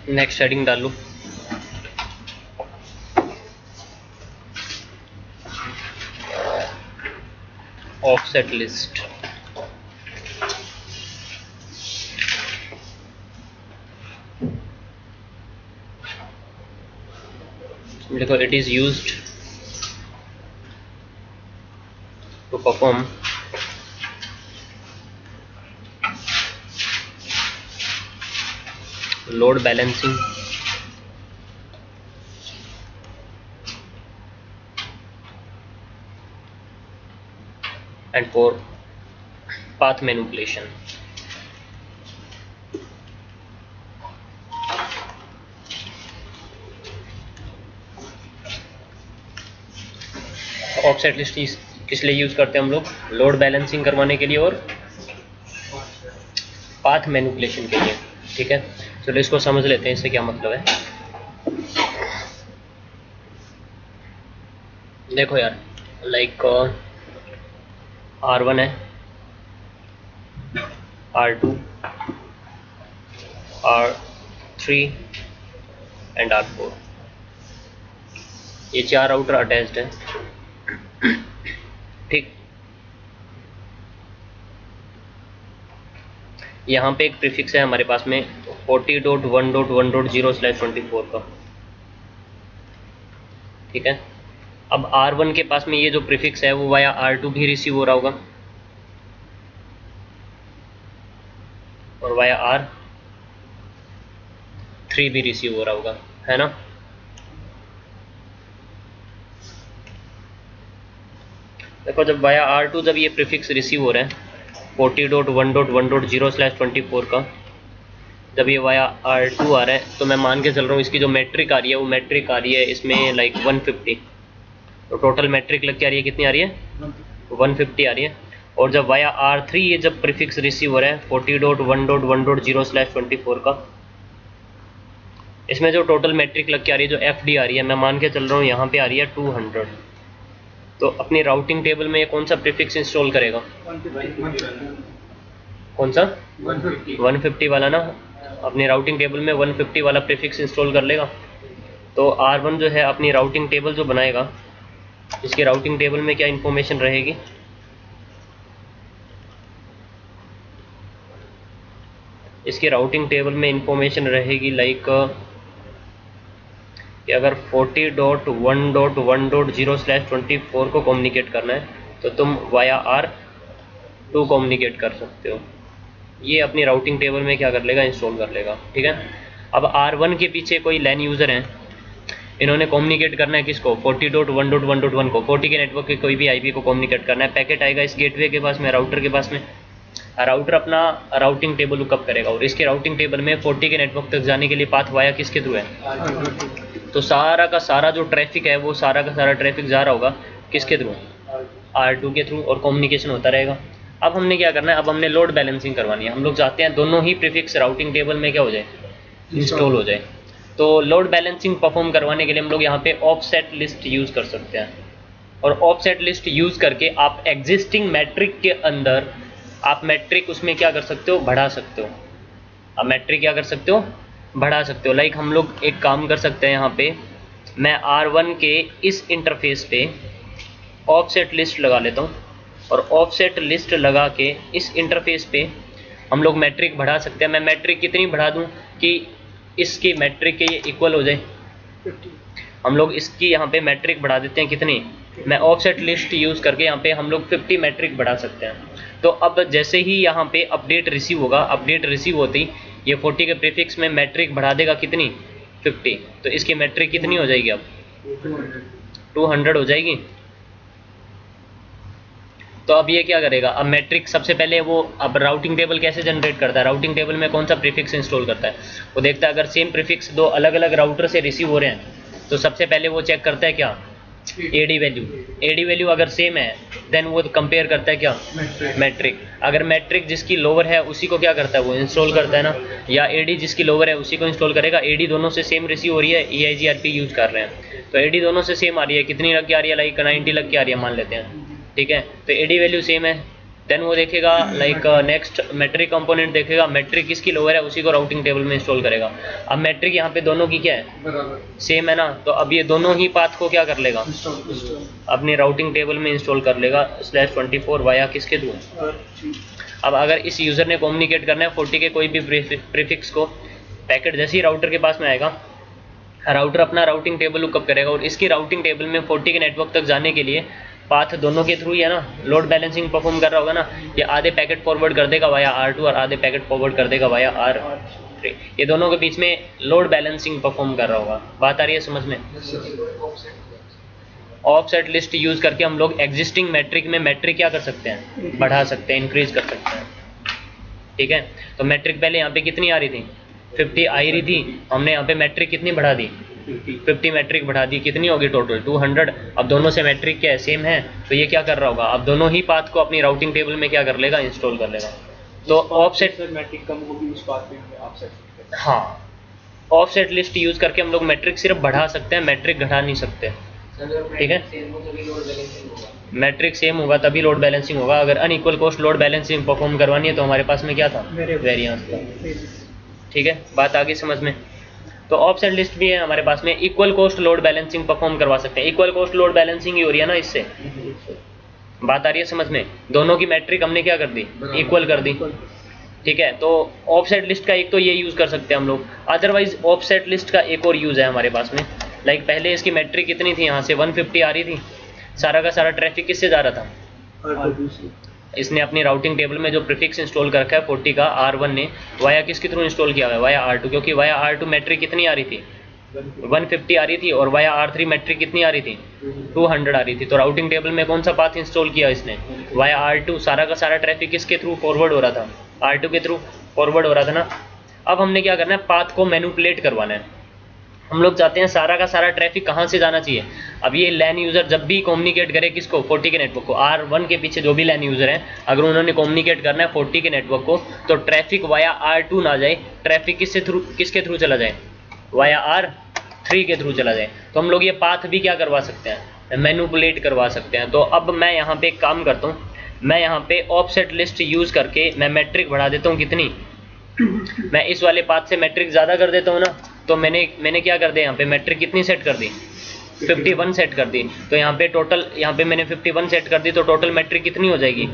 Next heading डाल लूँ, offset list. देखो, it is used to perform load balancing and for path manipulation। Offset list किस लिए use करते हैं हम लोग? लोड बैलेंसिंग करवाने के लिए और पाथ मैनिपुलेशन के लिए। ठीक है, चलो इसको समझ लेते हैं, इससे क्या मतलब है। देखो यार, लाइक R1 है, R2, R3 एंड R4, ये 4 राउटर अटैच्ड है। ठीक, यहाँ पे एक प्रीफिक्स है हमारे पास में 40.1.1.0/24 का। ठीक है, अब R1 के पास में ये जो प्रीफिक्स है वो वाया R2 भी रिसीव हो रहा होगा और वाया R3 भी रिसीव हो रहा होगा, है ना। देखो, जब वाया R2 जब ये प्रीफिक्स रिसीव हो रहा है 40.1.1.0/24 का, जब ये वाया R2 आ रहा है, तो मैं मान के चल रहा हूँ इसकी जो मैट्रिक आ रही है वो मैट्रिक आ रही है इसमें लाइक 150। तो टोटल मैट्रिक लग के आ रही है, कितनी आ रही है? 150 आ रही है। और जब वाया R3 ये जब प्रीफिक्स रिसीव हो रहा है 40.1.1.0/24 का, इसमें जो टोटल मैट्रिक लग के आ रही है, जो FD आ रही है, मैं मान के चल रहा हूँ यहाँ पे आ रही है 200। तो अपनी राउटिंग टेबल में ये कौन सा प्रीफिक्स इंस्टॉल करेगा? कौन सा? 150 वाला ना। अपनी राउटिंग टेबल में 150 वाला प्रीफिक्स इंस्टॉल कर लेगा। तो R1 जो है अपनी राउटिंग टेबल जो बनाएगा, इसकी राउटिंग टेबल में क्या इंफॉर्मेशन रहेगी? इसकी राउटिंग टेबल में इंफॉर्मेशन रहेगी लाइक कि अगर 40.1.1.0/24 को कम्युनिकेट करना है तो तुम वाया R2 कम्युनिकेट कर सकते हो। ये अपनी राउटिंग टेबल में क्या कर लेगा? इंस्टॉल कर लेगा। ठीक है, अब R1 के पीछे कोई लैन यूज़र हैं, इन्होंने कम्युनिकेट करना है किसको? 40.1.1.1 को, 40 के नेटवर्क के कोई भी IP को कम्युनिकेट करना है। पैकेट आएगा इस गेटवे के पास में, राउटर के पास में। राउटर अपना राउटिंग टेबल लुकअप करेगा और इसके राउटिंग टेबल में 40 के नेटवर्क तक जाने के लिए पाथ वाया किसके थ्रू है? तो सारा का सारा जो ट्रैफिक है वो सारा का सारा ट्रैफिक जा रहा होगा किसके थ्रू? R2 के थ्रू, और कम्युनिकेशन होता रहेगा। अब हमने क्या करना है? अब हमने लोड बैलेंसिंग करवानी है। हम लोग चाहते हैं दोनों ही प्रीफिक्स राउटिंग टेबल में क्या हो जाए? इंस्टॉल हो जाए। तो लोड बैलेंसिंग परफॉर्म करवाने के लिए हम लोग यहाँ पे ऑफसेट लिस्ट यूज़ कर सकते हैं। और ऑफसेट लिस्ट यूज़ करके आप एग्जिस्टिंग मैट्रिक के अंदर आप मैट्रिक उसमें क्या कर सकते हो? बढ़ा सकते हो। आप मैट्रिक क्या कर सकते हो? बढ़ा सकते हो। लाइक हम लोग एक काम कर सकते हैं, यहाँ पे मैं R1 के इस इंटरफेस पे ऑफसेट लिस्ट लगा लेता हूँ और ऑफसेट लिस्ट लगा के इस इंटरफेस पे हम लोग मैट्रिक बढ़ा सकते हैं। मैं मैट्रिक कितनी बढ़ा दूँ कि इसकी मैट्रिक के ये इक्वल हो जाए? 50। हम लोग इसकी यहाँ पे मैट्रिक बढ़ा देते हैं कितनी? मैं ऑफसेट लिस्ट यूज़ करके यहाँ पे हम लोग 50 मैट्रिक बढ़ा सकते हैं। तो अब जैसे ही यहाँ पे अपडेट रिसीव होगा, अपडेट रिसीव होते ही ये 40 के प्रीफिक्स में मैट्रिक बढ़ा देगा कितनी? 50। तो इसकी मैट्रिक कितनी हो जाएगी? अब 200 हो जाएगी। तो अब ये क्या करेगा? अब मैट्रिक सबसे पहले वो अब राउटिंग टेबल कैसे जनरेट करता है? राउटिंग टेबल में कौन सा प्रीफिक्स इंस्टॉल करता है? वो देखता है अगर सेम प्रीफिक्स दो अलग अलग राउटर से रिसीव हो रहे हैं तो सबसे पहले वो चेक करता है क्या? AD value. AD वैल्यू अगर सेम है देन वो कंपेयर करता है क्या? मैट्रिक। अगर मैट्रिक जिसकी लोअर है उसी को क्या करता है? वो इंस्टॉल करता है ना। या AD जिसकी लोअर है उसी को इंस्टॉल करेगा। AD दोनों से सेम रिसीव हो रही है, EIGRP यूज कर रहे हैं तो AD दोनों से सेम आ रही है। कितनी लग के आ रही है? लाइक 90 लग के आ रही है मान लेते हैं। ठीक है, तो AD वैल्यू सेम है देन वो देखेगा लाइक नेक्स्ट मैट्रिक कंपोनेंट देखेगा, मैट्रिक किसकी लोअर है उसी को राउटिंग टेबल में इंस्टॉल करेगा। अब मैट्रिक यहाँ पे दोनों की क्या है, सेम है ना, तो अब ये दोनों ही पाथ को क्या कर लेगा, अपनी राउटिंग टेबल में इंस्टॉल कर लेगा /24 वाया किसके थ्रू। अब अगर इस यूज़र ने कम्युनिकेट करना है 40 के कोई भी प्रीफिक्स को, पैकेट जैसे ही राउटर के पास में आएगा, राउटर अपना राउटिंग टेबल लुकअप करेगा और इसकी राउटिंग टेबल में 40 के नेटवर्क तक जाने के लिए पाथ दोनों के थ्रू ही है ना, लोड बैलेंसिंग परफॉर्म कर रहा होगा ना, ये आधे पैकेट फॉरवर्ड कर देगा वाया R2 और आधे पैकेट फॉरवर्ड कर देगा वाया R3, ये दोनों के बीच में लोड बैलेंसिंग परफॉर्म कर रहा होगा। बात आ रही है समझ में। ऑफसेट लिस्ट यूज करके हम लोग एग्जिस्टिंग मैट्रिक में मैट्रिक क्या कर सकते हैं, बढ़ा सकते हैं, इंक्रीज कर सकते हैं। ठीक है, तो मैट्रिक पहले यहाँ पे कितनी आ रही थी, 50 आ रही थी, हमने यहाँ पे मैट्रिक कितनी बढ़ा दी, 50 मैट्रिक बढ़ा दी, कितनी होगी टोटल 200। अब दोनों से मैट्रिक क्या है, सेम है, तो ये क्या कर रहा होगा, अब दोनों ही पाथ को अपनी राउटिंग टेबल में क्या कर लेगा, इंस्टॉल कर लेगा। तो ऑफसेट मैट्रिक कम होगी उस पाथ में ऑफसेट, हाँ, ऑफसेट लिस्ट यूज करके हम लोग मैट्रिक सिर्फ बढ़ा सकते हैं, मैट्रिक घटा नहीं सकते। ठीक है, मैट्रिक सेम होगा तभी लोड बैलेंसिंग होगा। अगर unequal cost load balancing perform करवानी है तो हमारे पास में क्या था, वेरिएंस था। ठीक है, बात आगे समझ में। तो ऑफसेट लिस्ट भी है हमारे पास में, equal cost load balancing perform करवा सकते हैं। इक्वल कोस्ट लोड बैलेंसिंग ही हो रही है ना इससे, बात आ रही है समझ में। दोनों की मैट्रिक हमने क्या कर दी, इक्वल कर दी। ठीक है, तो ऑफसेट लिस्ट का एक तो ये यूज कर सकते हैं हम लोग। अदरवाइज ऑफसेट लिस्ट का एक और यूज है हमारे पास में, लाइक पहले इसकी मैट्रिक कितनी थी, यहाँ से 150 आ रही थी, सारा का सारा ट्रैफिक किससे जा रहा था, इसने अपनी राउटिंग टेबल में जो प्रीफिक्स इंस्टॉल कर रखा है 40 का, R1 ने वाया किसके थ्रू इंस्टॉल किया हुआ है, वाया R2, क्योंकि वाया R2 मैट्रिक कितनी आ रही थी, 150 आ रही थी, और वाया R3 मैट्रिक कितनी आ रही थी, 200 आ रही थी। तो राउटिंग टेबल में कौन सा पाथ इंस्टॉल किया इसने, वाया R2, सारा का सारा ट्रैफिक किसके थ्रू फॉरवर्ड हो रहा था, R2 के थ्रू फॉरवर्ड हो रहा था ना। अब हमने क्या करना है, पाथ को मैनिपुलेट करवाना है। हम लोग चाहते हैं सारा का सारा ट्रैफिक कहाँ से जाना चाहिए। अब ये लैन यूज़र जब भी कम्युनिकेट करे किसको, 40 के नेटवर्क को, R1 के पीछे जो भी लैन यूज़र हैं, अगर उन्होंने कम्युनिकेट करना है 40 के नेटवर्क को, तो ट्रैफिक वाया R2 ना जाए, ट्रैफिक किसके थ्रू चला जाए, वाया R3 के थ्रू चला जाए। तो हम लोग ये पाथ भी क्या करवा सकते हैं, मैनिपुलेट करवा सकते हैं। तो अब मैं यहाँ पे एक काम करता हूँ, मैं यहाँ पे ऑफसेट लिस्ट यूज़ करके मैं मैट्रिक बढ़ा देता हूँ, कितनी, मैं इस वाले पाथ से मैट्रिक ज़्यादा कर देता हूँ ना, तो मैंने क्या कर दिया, यहाँ पे मैट्रिक कितनी सेट कर दी, 51 सेट कर दी। तो यहाँ पे टोटल, यहाँ पे मैंने 51 सेट कर दी, तो टोटल मैट्रिक कितनी हो जाएगी,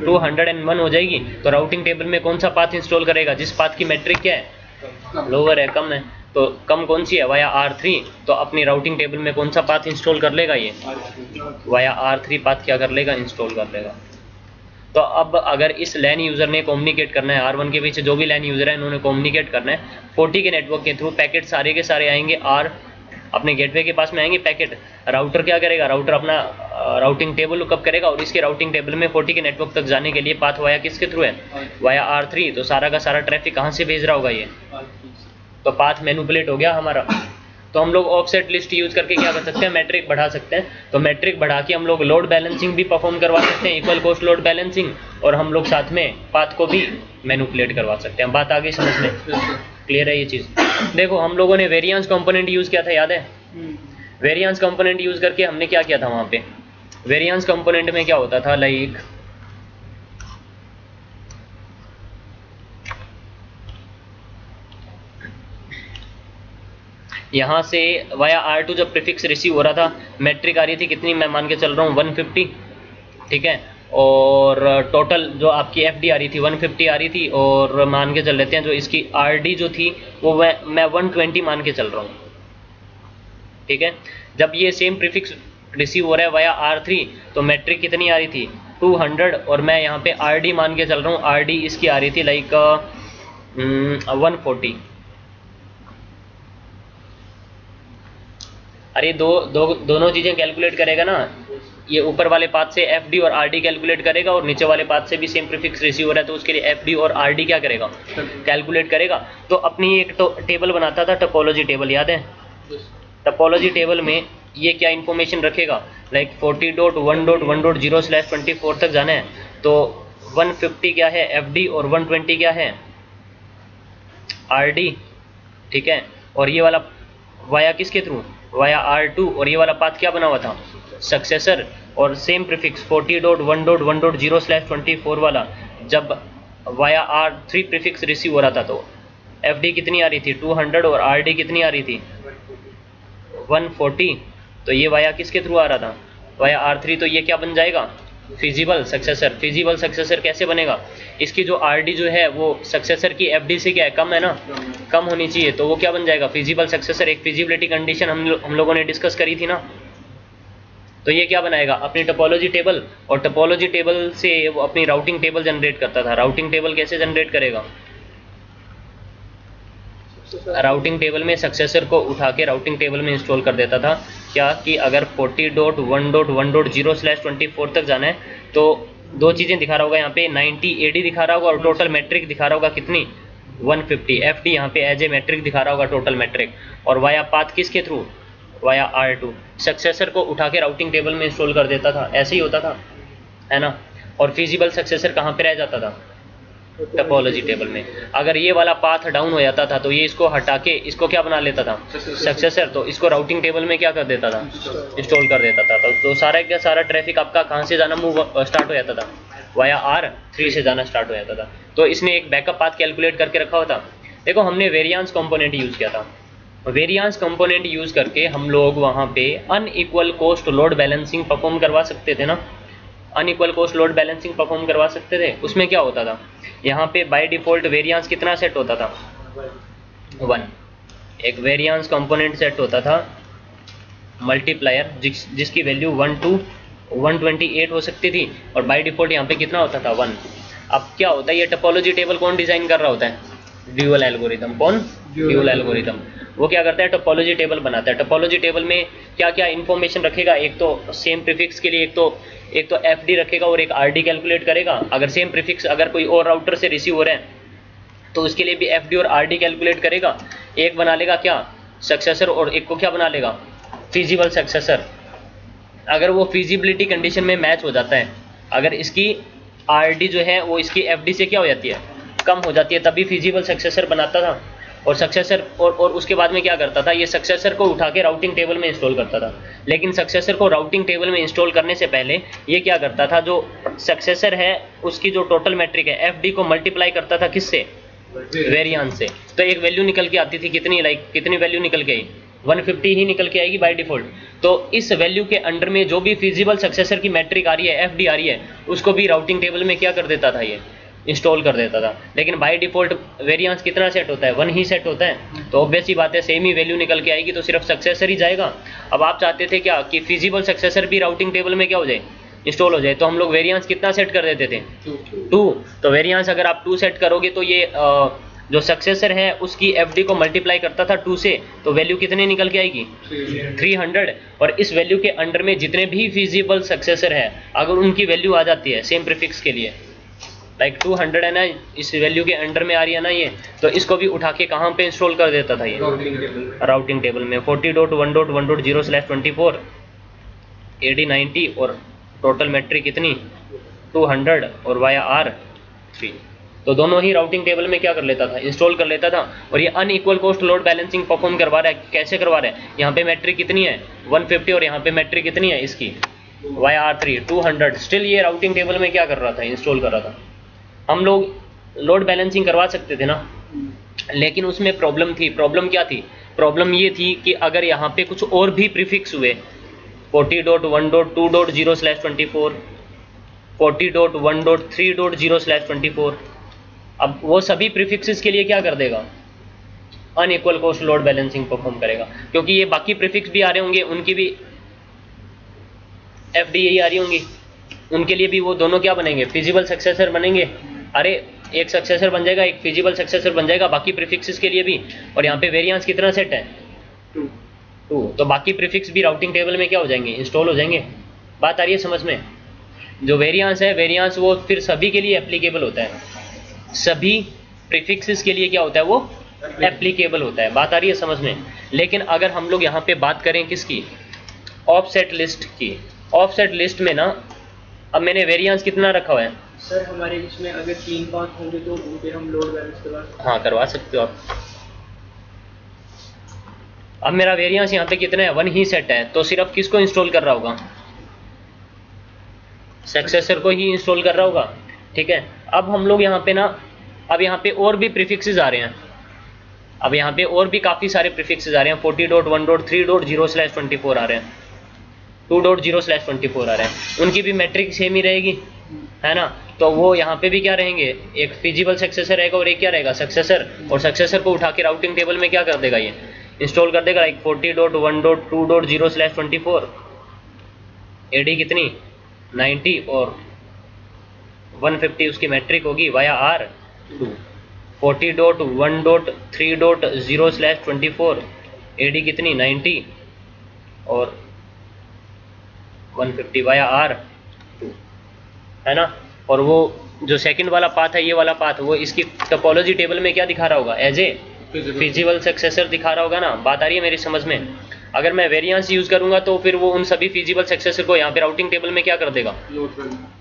201 हो जाएगी। तो राउटिंग टेबल में कौन सा पाथ इंस्टॉल करेगा, जिस पाथ की मैट्रिक क्या है, लोअर है, कम है, तो कम कौन सी है, वाया R3, तो अपनी राउटिंग टेबल में कौन सा पाथ इंस्टॉल कर लेगा, ये वाया R3 पाथ क्या कर लेगा, इंस्टॉल कर लेगा। तो अब अगर इस लैन यूज़र ने कम्युनिकेट करना है, R1 के पीछे जो भी लैन यूज़र है इन्होंने कम्युनिकेट करना है 40 के नेटवर्क के थ्रू, पैकेट सारे के सारे आएंगे अपने गेटवे के पास में आएंगे पैकेट। राउटर क्या करेगा, राउटर अपना राउटिंग टेबल लुकअप करेगा और इसके राउटिंग टेबल में 40 के नेटवर्क तक जाने के लिए पाथ वाया किसके थ्रू है, वाया R3। तो सारा का सारा ट्रैफिक कहाँ से भेज रहा होगा, ये तो पाथ मैनिपुलेट हो गया हमारा। तो हम लोग ऑफसेट लिस्ट यूज करके क्या कर सकते हैं, मैट्रिक बढ़ा सकते हैं। तो मैट्रिक बढ़ा के हम लोग लोड बैलेंसिंग भी परफॉर्म करवा सकते हैं, इक्वल कोस्ट लोड बैलेंसिंग, और हम लोग साथ में पाथ को भी मैनिपुलेट करवा सकते हैं। बात आगे समझ में क्लियर है ये चीज़। देखो हम लोगों ने वेरिएंस कंपोनेंट यूज किया था, याद है, वेरिएंस कंपोनेंट यूज करके हमने क्या किया था वहाँ पे, वेरिएंस कंपोनेंट में क्या होता था, लाइक यहाँ से वाया R2 जब प्रीफिक्स रिसीव हो रहा था, मैट्रिक आ रही थी कितनी, मैं मान के चल रहा हूँ 150, ठीक है, और टोटल जो आपकी FD आ रही थी 150 आ रही थी, और मान के चल लेते हैं जो इसकी RD जो थी वो मैं 120 मान के चल रहा हूँ। ठीक है, जब ये सेम प्रीफिक्स रिसीव हो रहा है वाया R3 तो मैट्रिक कितनी आ रही थी 200, और मैं यहाँ पे RD मान के चल रहा हूँ, RD इसकी आ रही थी लाइक 140। अरे दोनों चीज़ें कैलकुलेट करेगा ना, ये ऊपर वाले पाथ से FD और RD कैलकुलेट करेगा, और नीचे वाले पाथ से भी सेम प्रीफिक्स रिसीव हो रहा है तो उसके लिए FD और RD क्या करेगा, कैलकुलेट करेगा। तो अपनी एक टेबल बनाता था, टोपोलॉजी टेबल, याद है, टोपोलॉजी टेबल में ये क्या इन्फॉर्मेशन रखेगा, लाइक 40.1.1.0/24 तक जाना है, तो 150 क्या है FD और 120 क्या है RD, ठीक है, और ये वाला वाया किसके थ्रू, वाया R2, और ये वाला पाथ क्या बना हुआ था सक्सेसर और सेम प्रीफिक्स 40.1.1.0/24 वाला जब वाया R3 प्रीफिक्स रिसीव हो रहा था तो FD कितनी आ रही थी 200 और RD कितनी आ रही थी 140। तो ये वाया किसके थ्रू आ रहा था वाया R3। तो ये क्या बन जाएगा फिजिबल सक्सेसर। फिजिबल सक्सेसर कैसे बनेगा, इसकी जो RD जो है वो सक्सेसर की FD से क्या है कम है ना, कम होनी चाहिए। तो वो क्या बन जाएगा फिजिबल सक्सेसर। एक फिजिबिलिटी कंडीशन हम लोगों ने डिस्कस करी थी ना। तो ये क्या बनाएगा अपनी टोपोलॉजी टेबल, और टोपोलॉजी टेबल से वो अपनी राउटिंग टेबल जनरेट करता था। राउटिंग टेबल कैसे जनरेट करेगा, राउटिंग टेबल में सक्सेसर को उठा के राउटिंग टेबल में इंस्टॉल कर देता था। क्या कि अगर 40.1.1.0/24 तक जाना है तो दो चीज़ें दिखा रहा होगा यहाँ पे 90 AD दिखा रहा होगा और टोटल मैट्रिक दिखा रहा होगा कितनी 150। FD यहाँ पे एज ए मैट्रिक दिखा रहा होगा टोटल मैट्रिक, और वाया पाथ किसके थ्रू वाया R2 सक्सेसर को उठा के राउटिंग टेबल में इंस्टॉल कर देता था। ऐसे ही होता था है ना। और फिजिबल सक्सेसर कहाँ पे रह जाता था टोपोलॉजी टेबल में। अगर ये वाला पाथ डाउन हो जाता था तो ये इसको हटा के इसको क्या बना लेता था सक्सेसर, तो इसको राउटिंग टेबल में क्या कर देता था इंस्टॉल कर देता था। तो सारा क्या सारा ट्रैफिक आपका कहाँ से जाना मूव स्टार्ट हो जाता था वाया R3 से जाना स्टार्ट हो जाता था। तो इसने एक बैकअप पाथ कैलकुलेट करके रखा हुआ था। देखो हमने वेरिएंस कंपोनेंट यूज किया था। वेरिएंस कंपोनेंट यूज करके हम लोग वहाँ पे unequal cost load balancing perform करवा सकते थे ना। Unequal cost load balancing perform करवा सकते थे। उसमें क्या होता था यहाँ पे बाय डिफॉल्ट वेरिएंस कितना सेट होता था 1। एक वेरिएंस कंपोनेंट सेट होता था मल्टीप्लायर जिसकी वैल्यू 1 to 128 हो सकती थी, और बाय डिफॉल्ट यहाँ पे कितना होता था 1। अब क्या होता है ये टोपोलॉजी टेबल कौन डिजाइन कर रहा होता है ड्यूअल एल्गोरिथम। कौन ड्यूअल एल्गोरिथम। वो क्या करता है टोपोलॉजी टेबल बनाता है। टोपोलॉजी टेबल में क्या क्या इन्फॉर्मेशन रखेगा, एक तो सेम प्रीफिक्स के लिए एक तो FD रखेगा और एक RD कैलकुलेट करेगा। अगर सेम प्रीफिक्स अगर कोई और राउटर से रिसीव हो रहे हैं तो उसके लिए भी FD और RD कैलकुलेट करेगा। एक बना लेगा क्या सक्सेसर और एक को क्या बना लेगा फिजिबल सक्सेसर। अगर वो फिजिबिलिटी कंडीशन में मैच हो जाता है, अगर इसकी RD जो है वो इसकी FD से क्या हो जाती है कम हो जाती है, तभी फिजिबल सक्सेसर बनाता था। और सक्सेसर और उसके बाद में क्या करता था ये सक्सेसर को उठा के राउटिंग टेबल में इंस्टॉल करता था। लेकिन सक्सेसर को राउटिंग टेबल में इंस्टॉल करने से पहले ये क्या करता था, जो सक्सेसर है उसकी जो टोटल मैट्रिक है FD को मल्टीप्लाई करता था किससे वेरिएंस से। तो एक वैल्यू निकल के आती थी कितनी कितनी वैल्यू निकल के आई 150 ही निकल के आएगी बाय डिफॉल्ट। तो इस वैल्यू के अंडर में जो भी फिजिबल सक्सेसर की मैट्रिक आ रही है FD आ रही है उसको भी राउटिंग टेबल में क्या कर देता था ये इंस्टॉल कर देता था। लेकिन बाय डिफॉल्ट वेरिएंस कितना सेट होता है 1 ही सेट होता है। तो ऑब्वियस ही बात है सेम ही वैल्यू निकल के आएगी, तो सिर्फ सक्सेसर ही जाएगा। अब आप चाहते थे क्या कि फिजिबल सक्सेसर भी राउटिंग टेबल में क्या हो जाए इंस्टॉल हो जाए, तो हम लोग वेरिएंस कितना सेट कर देते थे 2। तो वेरिएंस अगर आप 2 सेट करोगे तो ये जो सक्सेसर है उसकी FD को मल्टीप्लाई करता था 2 से, तो वैल्यू कितनी निकल के आएगी 300। और इस वैल्यू के अंडर में जितने भी फिजिबल सक्सेसर है अगर उनकी वैल्यू आ जाती है सेम प्रीफिक्स के लिए लाइक 200 है ना, इस वैल्यू के अंडर में आ रही है ना ये, तो इसको भी उठा के कहाँ पे इंस्टॉल कर देता था ये राउटिंग टेबल में 40.1.1.0/24 AD 90 और टोटल मैट्रिक कितनी 200 और वाया R3। तो दोनों ही राउटिंग टेबल में क्या कर लेता था इंस्टॉल कर लेता था। और ये unequal cost load balancing perform करवा रहा है। कैसे करवा रहा है, यहाँ पे मैट्रिक कितनी है 150 और यहाँ पे मैट्रिक कितनी है इसकी वाया R3 200। स्टिल ये राउटिंग टेबल में क्या कर रहा था इंस्टॉल कर रहा था। हम लोग लोड बैलेंसिंग करवा सकते थे ना, लेकिन उसमें प्रॉब्लम थी। प्रॉब्लम क्या थी, प्रॉब्लम ये थी कि अगर यहाँ पे कुछ और भी प्रीफिक्स हुए 40.1.2.0/24 40.1.3.0/24 अब वो सभी प्रीफिक्सेस के लिए क्या कर देगा unequal cost load balancing perform करेगा। क्योंकि ये बाकी प्रीफिक्स भी आ रहे होंगे उनकी भी FD यही आ रही होंगी, उनके लिए भी वो दोनों क्या बनेंगे फिजिबल सक्सेसर बनेंगे। अरे एक सक्सेसर बन जाएगा एक फिजिबल सक्सेसर बन जाएगा बाकी प्रीफिक्सेस के लिए भी। और यहाँ पे वेरिएंस कितना सेट है 2, तो बाकी प्रीफिक्स भी राउटिंग टेबल में क्या हो जाएंगे इंस्टॉल हो जाएंगे। बात आ रही है समझ में। जो वेरिएंस है वेरिएंस वो फिर सभी के लिए एप्लीकेबल होता है, सभी प्रीफिक्सेस के लिए क्या होता है वो एप्लीकेबल होता है। बात आ रही है समझ में। लेकिन अगर हम लोग यहाँ पे बात करें किसकी ऑफसेट लिस्ट की, ऑफसेट लिस्ट में ना अब मैंने वेरिएंस कितना रखा हुआ है सर हमारे इसमें अगर 3 पाथ होंगे तो उनके हम लोड बैलेंस करवा सकते हैं। हाँ करवा सकते हो आप। अब मेरा वेरिएंस यहाँ पे कितना है 1 ही सेट है, तो सिर्फ किसको इंस्टॉल कर रहा होगा सक्सेसर को ही इंस्टॉल कर रहा होगा, ठीक है। अब हम लोग यहाँ पे ना, अब यहाँ पे और भी प्रीफिक्सेस आ रहे हैं, अब यहाँ पे और भी काफ़ी सारे प्रीफिक्सेस आ रहे हैं, 40.1.3.0/24 आ रहे हैं, 2.0/24 आ रहे हैं, उनकी भी मैट्रिक सेम ही रहेगी, है ना। तो वो यहाँ पे भी क्या रहेंगे, एक फिजिबल सक्सेसर रहेगा और एक क्या रहेगा, सक्सेसर, और सक्सेसर को उठा के राउटिंग टेबल में क्या कर देगा, ये इंस्टॉल कर देगा, लाइक 40.1.2.0/24, एडी कितनी 90 और 150 उसकी मैट्रिक होगी वाया R2, 40.1.3.0/24, एडी कितनी 90 और 150 वाया R2, है ना। और वो जो सेकंड वाला पाथ है, ये वाला पाथ, वो इसकी टोपोलॉजी टेबल में क्या दिखा रहा होगा, एज ए फिजिबल सक्सेसर दिखा रहा होगा ना। बात आ रही है मेरी समझ में। अगर मैं वेरिएंस यूज करूंगा तो फिर वो उन सभी फिजिबल सक्सेसर को यहाँ पे राउटिंग टेबल में क्या कर देगा,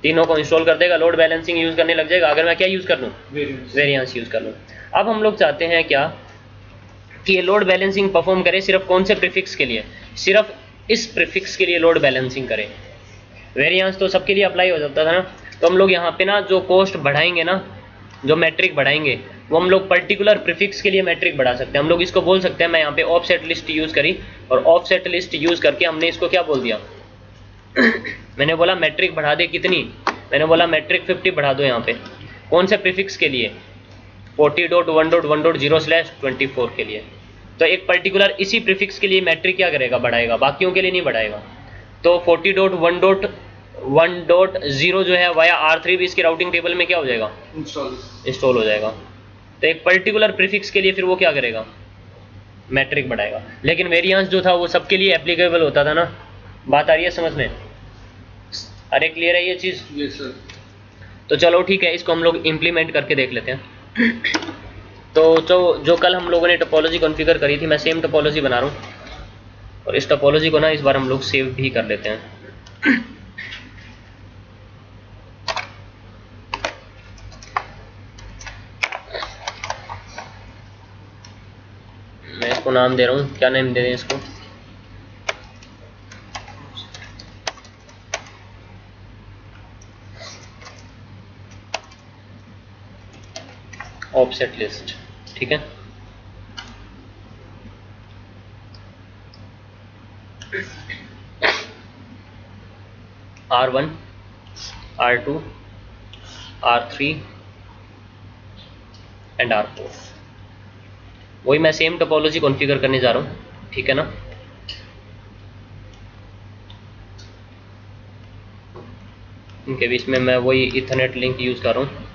तीनों को इंस्टॉल कर देगा, लोड बैलेंसिंग यूज करने लग जाएगा। अगर मैं क्या यूज कर लूँ, वेरिएंस यूज कर लूँ। अब हम लोग चाहते हैं क्या कि ये लोड बैलेंसिंग परफॉर्म करे सिर्फ कौन से प्रीफिक्स के लिए, सिर्फ इस प्रीफिक्स के लिए लोड बैलेंसिंग करे। वेरिएंस तो सबके लिए अप्लाई हो जाता था ना। तो हम लोग यहाँ पे ना जो कॉस्ट बढ़ाएंगे ना, जो मैट्रिक बढ़ाएंगे, वो हम लोग पर्टिकुलर प्रीफिक्स के लिए मैट्रिक बढ़ा सकते हैं। हम लोग इसको बोल सकते हैं, मैं यहाँ पे ऑफसेट लिस्ट यूज करी और ऑफसेट लिस्ट यूज करके हमने इसको क्या बोल दिया मैंने बोला मैट्रिक बढ़ा दे कितनी, मैंने बोला मैट्रिक 50 बढ़ा दो यहाँ पे। कौन से प्रीफिक्स के लिए, 40.1.1.0/24 के लिए। तो एक पर्टिकुलर इसी प्रीफिक्स के लिए मैट्रिक क्या करेगा, बढ़ाएगा, बाकियों के लिए नहीं बढ़ाएगा। तो 40.1.1.0 जो है वाया R3 भी इसकी राउटिंग टेबल में क्या हो जाएगा, इंस्टॉल हो जाएगा। तो एक पर्टिकुलर प्रीफिक्स के लिए फिर वो क्या करेगा, मैट्रिक बढ़ाएगा। लेकिन वेरिएंस जो था वो सबके लिए एप्लीकेबल होता था ना। बात आ रही है समझ में, अरे क्लियर है ये चीज? Yes sir. तो चलो ठीक है, इसको हम लोग इम्प्लीमेंट करके देख लेते हैं। तो जो कल हम लोगों ने टोपोलॉजी कॉन्फ़िगर करी थी, मैं सेम टोपोलॉजी बना रहा हूँ और इस टोपोलॉजी को ना इस बार हम लोग सेव भी कर लेते हैं। मैं इसको नाम दे रहा हूँ, क्या नाम दे दें इसको, ऑफसेट लिस्ट, ठीक है। R1, R2, R3 and R4, वही मैं सेम टोपोलॉजी कॉन्फ़िगर करने जा रहा हूँ, ठीक है ना। इनके बीच में मैं वही इथरनेट लिंक यूज कर रहा हूँ।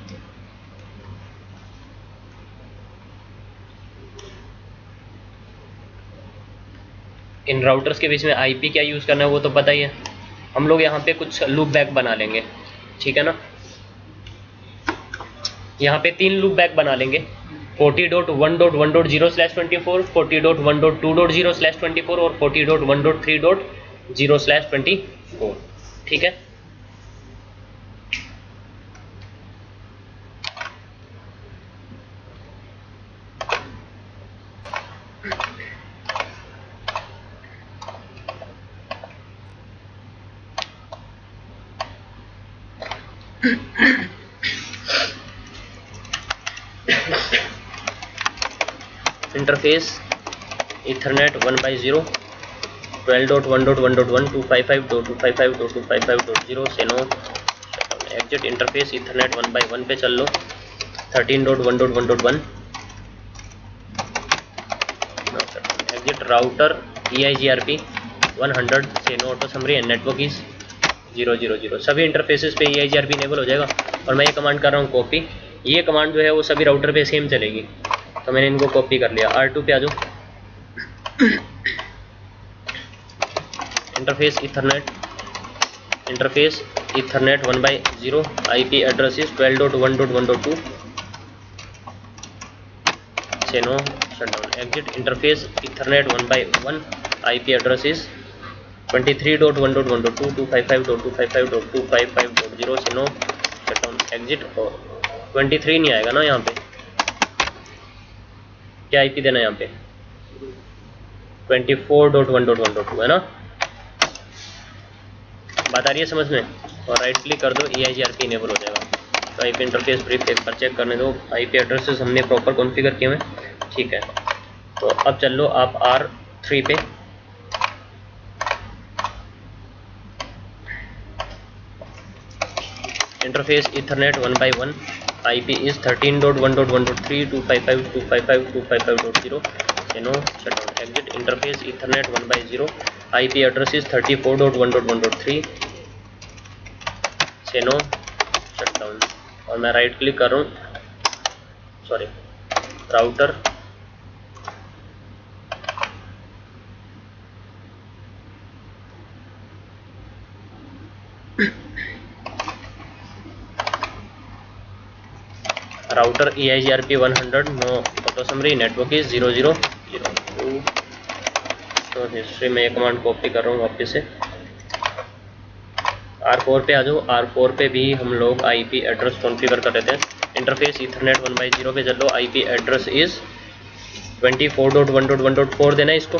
इन राउटर्स के बीच में आईपी क्या यूज करना है वो तो पता ही है। हम लोग यहाँ पे कुछ लूप बैक बना लेंगे, ठीक है ना। यहाँ पे 3 लूप बैक बना लेंगे, 40.1.1.0/24, 40.1.2.0/24 और 40.1.3.0/24, ठीक है। इंटरफेस इथरनेट 1/0, 12.1.1.1, 255.255.255.0 से नो एग्जिट। इंटरफेस इथरनेट 1/1 पे चल लो, 13.1.1.1 एग्जिट। राउटर EIGRP 100 से no auto summary and network is 000। सभी इंटरफेसेस पे EIGRP इनेबल हो जाएगा। और मैं ये कमांड कर रहा हूँ कॉपी, ये कमांड जो है वो सभी राउटर पे सेम चलेगी, तो मैंने इनको कॉपी कर लिया। R2 पे आ जाओ, interface ethernet 1/0, IP address is 12.1.1.2 से no shutdown exit. Interface ethernet 1/1, IP address is 23.1.1.2, 255.255.255.0 से नो शटडाउन एग्जिट। और 23 नहीं आएगा ना यहाँ पे, क्या IP देना है यहाँ पे, 24.1.1.2 है ना। बात आ रही है समझ में? और राइट क्लिक कर दो, EIGRP इनेबल हो जाएगा। तो IP इंटरफेस ब्रीफ एक बार चेक करने दो, IP एड्रेसेस हमने प्रॉपर कॉन्फ़िगर किए हुए हैं, ठीक है। तो अब चल लो आप R3 पे, interface ethernet 1 by 1, IP is 13.1.1.3.255.255.255.0, no shutdown exit. Interface ethernet 1 by 0, IP address is 34.1.1.3, no shutdown. और मैं राइट क्लिक कर रहा हूँ, sorry router, router EIGRP 100, no auto summary, network is 000। तो हिस्ट्री में ये कमांड कॉपी कर रहा हूँ वापस से। R4 पे आ जाओ, R4 पे भी हम लोग IP एड्रेस कॉन्फ़िगर कर लेते हैं। इंटरफेस ईथरनेट 1 by 0 पे चलो, IP एड्रेस इज 24.1.1.4 देना है इसको,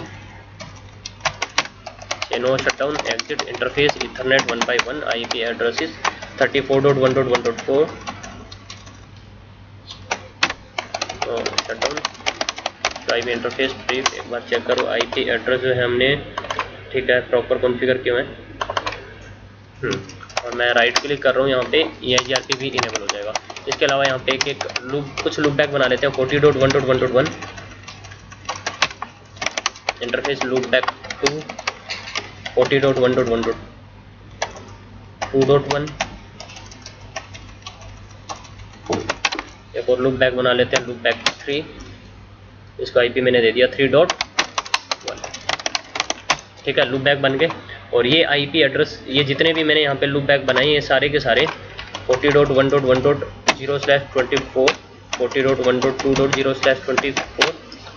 no shutdown exit. Interface ethernet 1 by 1, IP address is 34.1.1.4, shutdown. तो IP इंटरफेस ब्रीफ एक बार चेक करो, IP एड्रेस जो है हमने, ठीक है, प्रॉपर कॉन्फ़िगर किया है। और मैं राइट क्लिक कर रहा हूँ, यहाँ पे EIGRP भी इनेबल हो जाएगा। इसके अलावा यहाँ पे एक लूप, कुछ लूप बैक बना लेते हैं। 40.1.1.1 इंटरफेस लूप बैक टू 40.1.1.2.1, एक और लूप बैक बना लेते हैं, लूप बैक 3, इसको IP मैंने दे दिया 3.1, ठीक है, लूप बैक बन गए। और ये IP एड्रेस, ये जितने भी मैंने यहाँ पे लूप बैक बनाए, ये सारे के सारे 40.1.1.0/24, 40.1.2.0/24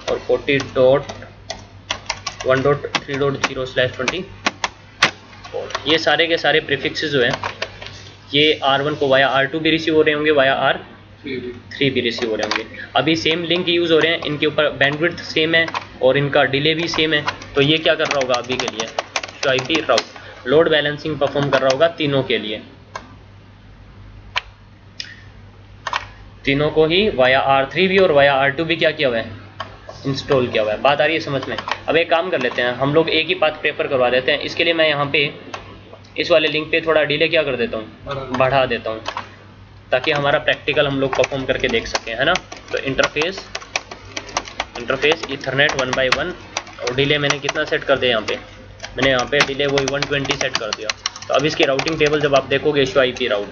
और 40.1.3.0/24, ये सारे के सारे प्रीफिक्सेस जो हैं, ये R1 को वाया R2 भी रिसीव हो रहे होंगे, वाया R3 भी रिसीव हो रहे होंगे। अभी सेम लिंक यूज़ हो रहे हैं, इनके ऊपर बैंडविड्थ सेम है और इनका डिले भी सेम है। तो ये क्या कर रहा होगा अभी के लिए, तो IP राउट लोड बैलेंसिंग परफॉर्म कर रहा होगा तीनों के लिए, तीनों को ही वाया R3 भी और वाया R2 भी क्या किया हुआ है, इंस्टॉल किया हुआ है। बात आ रही है समझ में। अब एक काम कर लेते हैं, हम लोग एक ही पाथ प्रेफर करवा देते हैं। इसके लिए मैं यहाँ पे इस वाले लिंक पे थोड़ा डिले क्या कर देता हूँ, बढ़ा देता हूँ, ताकि हमारा प्रैक्टिकल हम लोग परफॉर्म करके देख सकें, है ना। तो इंटरफेस ईथरनेट 1 by 1 और डिले मैंने कितना सेट कर दिया, यहाँ पे मैंने यहाँ पे डिले वही 120 सेट कर दिया। तो अब इसकी राउटिंग टेबल जब आप देखोगे, शो IP राउट,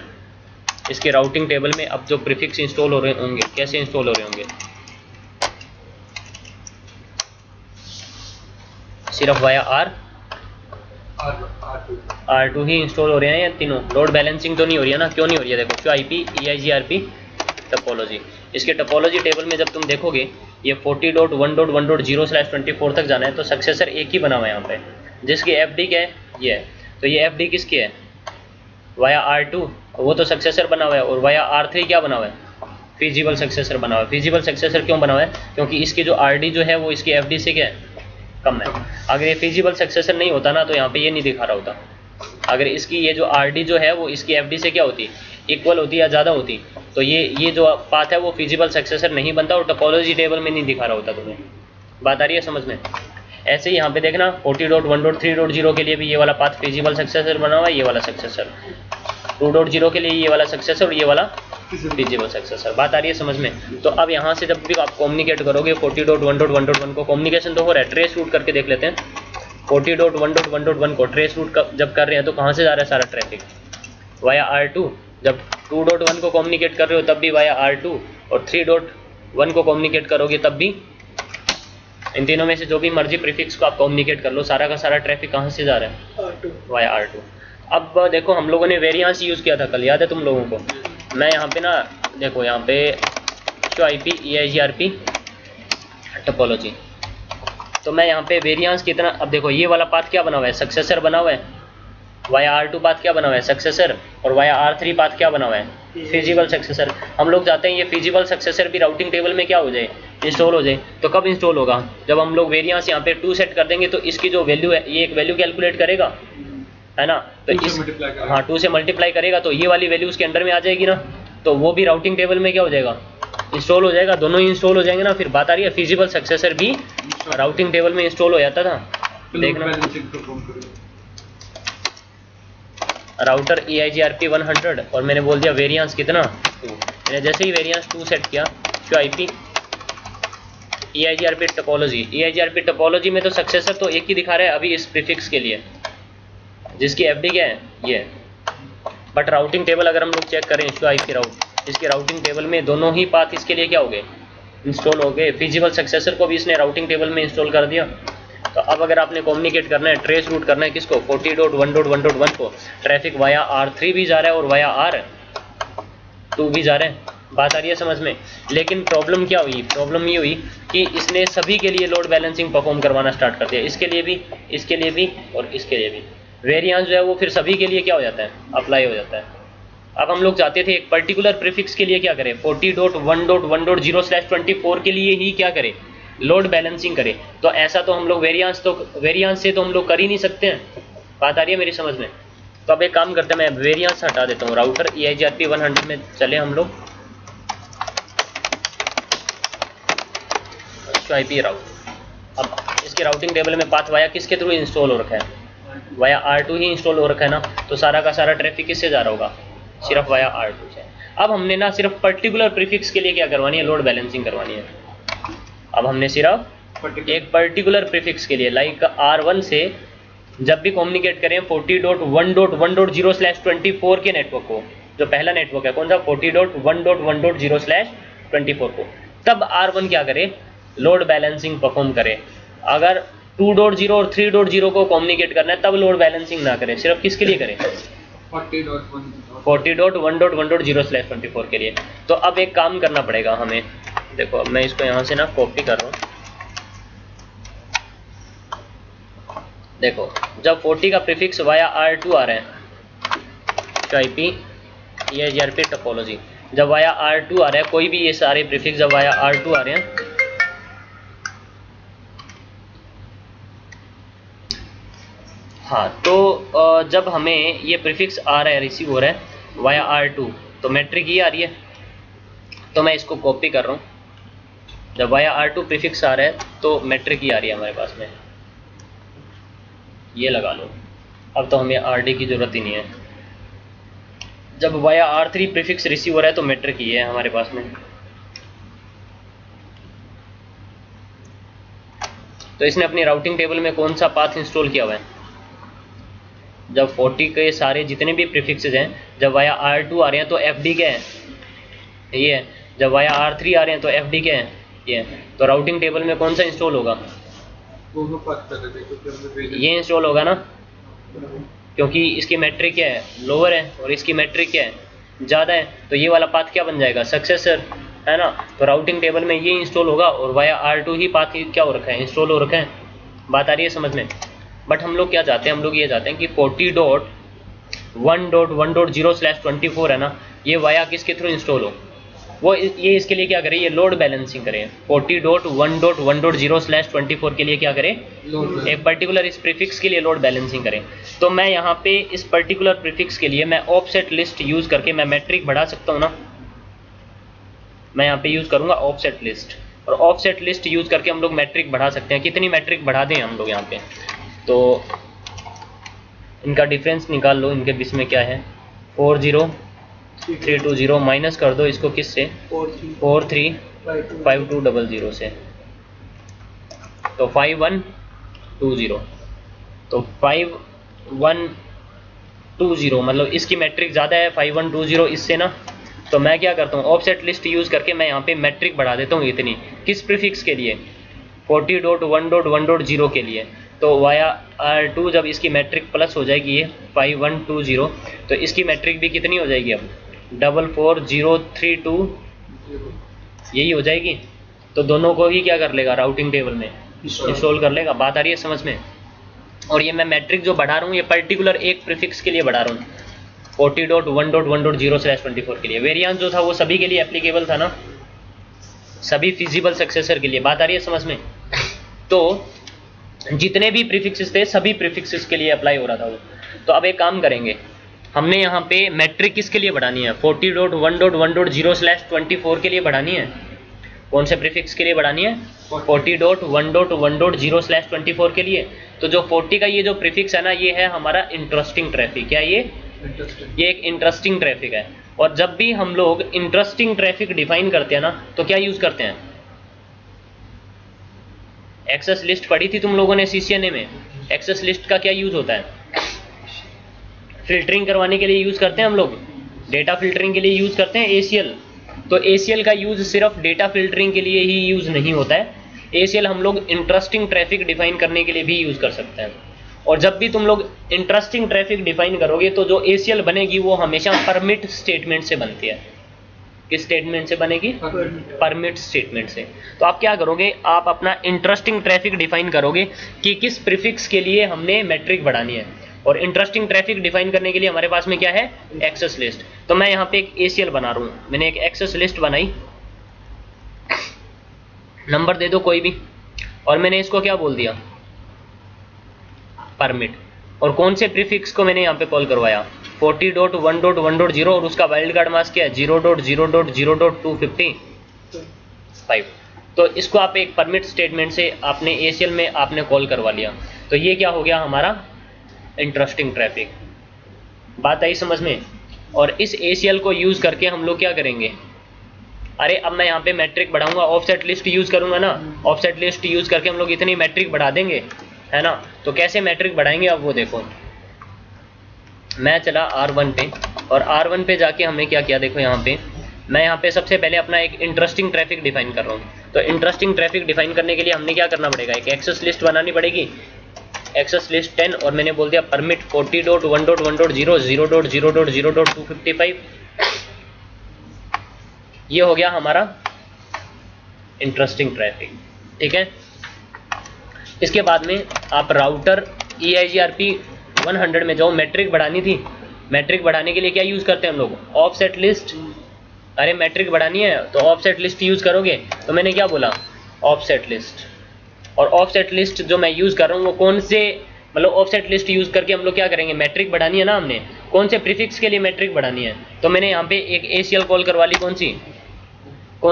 इसके राउटिंग टेबल में अब जो प्रीफिक्स इंस्टॉल हो रहे होंगे, कैसे इंस्टॉल हो रहे होंगे, सिर्फ वाया R2 ही इंस्टॉल हो रहे हैं, या तीनों। लोड बैलेंसिंग तो नहीं हो रही है ना, क्यों नहीं हो रही है, देखो शो IP EIGRP टोपोलॉजी। इसके टोपोलॉजी टेबल में जब तुम देखोगे, ये 40.1.1.0/24 तक जाना है, तो सक्सेसर एक ही बना हुआ है यहाँ पे, जिसकी FD क्या है, ये है। तो ये FD किसकी है, वाया R2, वो तो सक्सेसर बना हुआ है। और वाया R3 क्या बना हुआ है, फिजिबल सक्सेसर बना हुआ है। फिजिबल सक्सेसर क्यों बना हुआ है, क्योंकि इसकी जो RD जो है वो इसकी FD से क्या है, कम है। अगर ये फिजिबल सक्सेसर नहीं होता ना, तो यहाँ पे ये नहीं दिखा रहा होता। अगर इसकी ये जो RD जो है वो इसकी FD से क्या होती, इक्वल होती या ज़्यादा होती, तो ये जो पाथ है वो फिजिबल सक्सेसर नहीं बनता और टोपोलॉजी टेबल में नहीं दिखा रहा होता तुम्हें। बात आ रही है समझ में। ऐसे ही यहाँ पे देखना 40.1.3.0 के लिए भी ये वाला पाथ फिजिबल सक्सेसर बना हुआ है, ये वाला सक्सेसर। 2.0 के लिए ये वाला सक्सेसर और ये वाला फिजिबल सक्सेसर। बात आ रही है समझ में। तो अब यहाँ से जब भी आप कम्युनिकेट करोगे 40.1.1.1 को, कम्युनिकेशन तो हो रहा है, ट्रेस रूट करके देख लेते हैं। 40.1.1.1 को ट्रेस रूट जब कर रहे हैं तो कहाँ से जा रहा है सारा ट्रैफिक, वाया R2। जब 2.1 को कम्युनिकेट कर रहे हो तब भी वाया R2, और 3.1 को कम्युनिकेट करोगे तब भी। इन तीनों में से जो भी मर्जी प्रीफिक्स को आप कम्युनिकेट कर लो, सारा का सारा ट्रैफिक कहाँ से जा रहा है, वाया R2। अब देखो हम लोगों ने वेरिएंस यूज़ किया था कल, याद है तुम लोगों को। मैं यहाँ पे ना देखो, यहाँ पे शो IP EIGRP टोपोलॉजी, तो मैं यहाँ पे वेरिएंस कितना, अब देखो ये वाला पाथ क्या बना हुआ है, सक्सेसर बना हुआ है। वाया R2 पाथ क्या बना हुआ है, सक्सेसर। और वाया R3 पाथ क्या बना हुआ है, फिजिबल सक्सेसर। हम लोग चाहते हैं ये फिजिबल सक्सेसर भी राउटिंग टेबल में क्या हो जाए, इंस्टॉल हो जाए। तो कब इंस्टॉल होगा, जब हम लोग वेरिएंस यहाँ पे 2 सेट कर देंगे, तो इसकी जो वैल्यू है, ये एक वैल्यू कैलकुलेट करेगा, है ना, तो इस हाँ 2 से मल्टीप्लाई करेगा तो ये वाली वैल्यू उसके अंडर में आ जाएगी ना, तो वो भी राउटिंग टेबल में क्या हो जाएगा, इंस्टॉल हो जाएगा, दोनों ही इंस्टॉल हो जाएंगे ना। फिर बात आ रही है फिजिबल सक्सेसर भी राउटिंग टेबल में इंस्टॉल हो जाता था। देखना राउटर EIGRP 100 और मैंने बोल दिया वेरिएंस कितना 2। मैंने जैसे ही वेरिएंस 2 सेट किया शो IP EIGRP टोपोलॉजी में तो सक्सेसर तो एक ही दिखा रहा है अभी इस प्रीफिक्स के लिए, जिसकी FD क्या है ये, बट राउटिंग टेबल अगर हम लोग चेक करें शो IP राउट, इसके राउटिंग टेबल में दोनों ही पाथ इसके लिए क्या हो गए, इंस्टॉल हो गए। फिजिबल सक्सेसर को भी इसने राउटिंग टेबल में इंस्टॉल कर दिया। तो अब अगर आपने कम्युनिकेट करना है, ट्रेस रूट करना है किसको, 40.1.1.1 को, ट्रैफिक वाया R3 भी जा रहा है और वाया R2 भी जा रहा है। बात आ रही है समझ में। लेकिन प्रॉब्लम क्या हुई, प्रॉब्लम ये हुई कि इसने सभी के लिए लोड बैलेंसिंग परफॉर्म करवाना स्टार्ट कर दिया, इसके लिए भी, इसके लिए भी और इसके लिए भी। वेरिएंस जो है वो फिर सभी के लिए क्या हो जाता है, अप्लाई हो जाता है। अब हम लोग चाहते थे एक पर्टिकुलर प्रीफिक्स के लिए क्या करें, 40.1.1.0/24 के लिए ही क्या करें, लोड बैलेंसिंग करें। तो ऐसा तो हम लोग वेरिएंस से तो हम लोग कर ही नहीं सकते हैं। बात आ रही है मेरी समझ में। तो अब एक काम करते हैं, मैं वेरिएंस हटा देता हूँ, राउटर EIGRP 100 में चले हम लोग, IP राउट। अब इसके राउटिंग टेबल में पाथ वाया किसके थ्रू इंस्टॉल हो रखा है, वाया R2 ही इंस्टॉल हो रखा है ना, तो सारा का सारा ट्रैफिक किससे जा रहा होगा, सिर्फ वाया R2 से। अब हमने ना सिर्फ पर्टिकुलर प्रीफिक्स के लिए क्या करवानी है, लोड बैलेंसिंग करवानी है। अब हमने सिर्फ एक पर्टिकुलर प्रीफिक्स के लिए लाइक R1 से जब भी कम्युनिकेट करें 40.1.1.0/24 के नेटवर्क को, जो पहला नेटवर्क है कौन सा, 40.1.1.0/24 को, तब R1 क्या करे, लोड बैलेंसिंग परफॉर्म करे। अगर 2.0 और 3.0 को कम्युनिकेट करना है तब लोड बैलेंसिंग ना करे, सिर्फ किसके लिए करें, 40.1.1.0/24 के लिए। तो अब एक काम करना पड़ेगा हमें, देखो अब मैं इसको यहाँ से ना कॉपी कर रहा हूँ। देखो जब 40 का प्रीफिक्स वाया R2 आ रहा है, तो IP EIGRP टोपोलॉजी, जब वाया R2 आ रहा है, कोई भी ये सारे प्रीफिक्स जब वाया R2 आ रहे हैं, हाँ तो जब हमें ये प्रीफिक्स आ रहा है, रिसीव हो रहा है वाया R2, तो मैट्रिक ये आ रही है। तो मैं इसको कॉपी कर रहा हूँ, जब वाया R2 प्रीफिक्स आ रहा है तो मैट्रिक ये आ रही है हमारे पास में, ये लगा लो। अब तो हमें RD की जरूरत ही नहीं है। जब वाया R3 प्रीफिक्स रिसीव हो रहा है तो मैट्रिक ये है हमारे पास में। तो इसने अपनी राउटिंग टेबल में कौन सा पाथ इंस्टॉल किया हुआ है, जब 40 के सारे जितने भी प्रीफिक्सेस हैं, जब वाया R2 आ रहे हैं तो FD क्या है, ये है। जब वाया R3 आ रहे हैं तो FD क्या है, ये है। तो राउटिंग टेबल में कौन सा इंस्टॉल होगा, ये इंस्टॉल होगा ना, क्योंकि इसकी मैट्रिक क्या है, लोअर है, और इसकी मैट्रिक क्या है, ज़्यादा है। तो ये वाला पाथ क्या बन जाएगा, सक्सेसर, है ना। तो राउटिंग टेबल में ये इंस्टॉल होगा और वाया R2 ही पाथ क्या हो रखा है, इंस्टॉल हो रखा है। बात आ रही है समझ में। बट हम लोग क्या चाहते हैं, हम लोग ये चाहते हैं कि 40.1.1.0/24 है ना, ये वाया किसके थ्रू इंस्टॉल हो, वो ये इसके लिए क्या करें, ये लोड बैलेंसिंग करें। 40.1.1.0/24 के लिए क्या करें, एक पर्टिकुलर इस प्रीफिक्स के लिए लोड बैलेंसिंग करें। तो मैं यहाँ पे इस पर्टिकुलर प्रीफिक्स के लिए मैं ऑफसेट लिस्ट यूज करके मैं मैट्रिक बढ़ा सकता हूँ ना। मैं यहाँ पे यूज करूँगा ऑफसेट लिस्ट, और ऑफसेट लिस्ट यूज करके हम लोग मैट्रिक बढ़ा सकते हैं। कितनी मैट्रिक बढ़ा दें हम लोग यहाँ पे, तो इनका डिफरेंस निकाल लो, इनके बीच में क्या है, 40320 माइनस कर दो इसको किससे, 435200 से, तो 5120, तो 5120 मतलब इसकी मैट्रिक ज़्यादा है 5120 इससे ना। तो मैं क्या करता हूँ, ऑफसेट लिस्ट यूज़ करके मैं यहाँ पे मैट्रिक बढ़ा देता हूँ इतनी, किस प्रीफिक्स के लिए, 40.1.1.0 के लिए। तो वाया R2 जब इसकी मैट्रिक प्लस हो जाएगी ये 5120, तो इसकी मैट्रिक भी कितनी हो जाएगी, अब 44032 यही हो जाएगी। तो दोनों को ही क्या कर लेगा, राउटिंग टेबल में इंस्टॉल कर लेगा। बात आ रही है समझ में। और ये मैं मैट्रिक जो बढ़ा रहा हूँ ये पर्टिकुलर एक प्रीफिक्स के लिए बढ़ा रहा हूँ, 40.1.1.0/24 के लिए। वेरिएंस जो था वो सभी के लिए एप्लीकेबल था ना, सभी फिजिबल सक्सेसर के लिए। बात आ रही है समझ में। तो जितने भी प्रीफिक्सेस थे सभी प्रीफिक्सेस के लिए अप्लाई हो रहा था वो। तो अब एक काम करेंगे, हमने यहाँ पे मैट्रिक किसके लिए बढ़ानी है, 40.1.1.0/24 के लिए बढ़ानी है। कौन से प्रीफिक्स के लिए बढ़ानी है, 40.1.1.0/24 के लिए। तो जो 40 का ये जो प्रीफिक्स है ना, ये है हमारा इंटरेस्टिंग ट्रैफिक। क्या ये एक इंटरेस्टिंग ट्रैफिक है। और जब भी हम लोग इंटरेस्टिंग ट्रैफिक डिफाइन करते हैं ना, तो क्या यूज करते हैं, एक्सेस लिस्ट पढ़ी थी तुम लोगों ने CCNA में। एक्सेस लिस्ट का क्या यूज होता है, फिल्टरिंग करवाने के लिए यूज करते हैं हम लोग, डेटा फिल्टरिंग के लिए यूज करते हैं ACL। तो ACL का यूज सिर्फ डेटा फिल्टरिंग के लिए ही यूज नहीं होता है, ACL हम लोग इंटरेस्टिंग ट्रैफिक डिफाइन करने के लिए भी यूज कर सकते हैं। और जब भी तुम लोग इंटरेस्टिंग ट्रैफिक डिफाइन करोगे तो जो ACL बनेगी वो हमेशा परमिट स्टेटमेंट से बनती है। किस स्टेटमेंट से बनेगी, परमिट स्टेटमेंट से। तो आप क्या करोगे, आप अपना इंटरेस्टिंग ट्रैफिक डिफाइन करोगे कि किस प्रीफिक्स के लिए हमने मैट्रिक बढ़ानी है। और इंटरेस्टिंग ट्रैफिक डिफाइन करने के लिए हमारे पास में क्या है, एक्सेस लिस्ट। तो मैं यहाँ पे एक ACL बना रहा हूँ, मैंने एक एक्सेस लिस्ट बनाई, नंबर दे दो कोई भी, और मैंने इसको क्या बोल दिया, परमिट। और कौन से प्रीफिक्स को मैंने यहाँ पे कॉल करवाया, 40.1.1.0 और उसका वाइल्ड कार्ड मास्क क्या है 0.0.0.255। तो इसको आप एक परमिट स्टेटमेंट से आपने ACL में आपने कॉल करवा लिया। तो ये क्या हो गया हमारा इंटरेस्टिंग ट्रैफिक। बात आई समझ में। और इस ACL को यूज करके हम लोग क्या करेंगे, अरे अब मैं यहाँ पे मैट्रिक बढ़ाऊंगा, ऑफसेट लिस्ट यूज करूंगा ना, ऑफसेट लिस्ट यूज करके हम लोग इतनी मैट्रिक बढ़ा देंगे, है ना। तो कैसे मैट्रिक बढ़ाएंगे, अब वो देखो, मैं चला R1 पे, और R1 पे जाके हमने क्या किया, देखो यहाँ पे मैं यहाँ पे सबसे पहले अपना एक इंटरेस्टिंग ट्रैफिक डिफाइन कर रहा हूँ। तो इंटरेस्टिंग ट्रैफिक डिफाइन करने के लिए हमने क्या करना पड़ेगा, एक एक्सेस लिस्ट बनानी पड़ेगी, एक्सेस लिस्ट 10, और मैंने बोल दिया परमिट 40.1.1.0 0.0.0.255। ये हो गया हमारा इंटरेस्टिंग ट्रैफिक, ठीक है। इसके बाद में आप राउटर EIGRP 100 में जाओ, मैट्रिक बढ़ानी थी। मैट्रिक बढ़ाने के लिए क्या यूज करते हैं हम लोग, ऑफसेट लिस्ट। अरे मैट्रिक बढ़ानी है तो ऑफसेट लिस्ट यूज करोगे। तो मैंने क्या बोला, ऑफसेट लिस्ट। और ऑफसेट लिस्ट जो मैं यूज कर रहा हूँ वो कौन से, मतलब ऑफसेट लिस्ट यूज करके हम लोग क्या करेंगे, मैट्रिक बढ़ानी है ना हमने, कौन से प्रीफिक्स के लिए मैट्रिक बढ़ानी है। तो मैंने यहाँ पे एक ACL कॉल करवा ली, कौन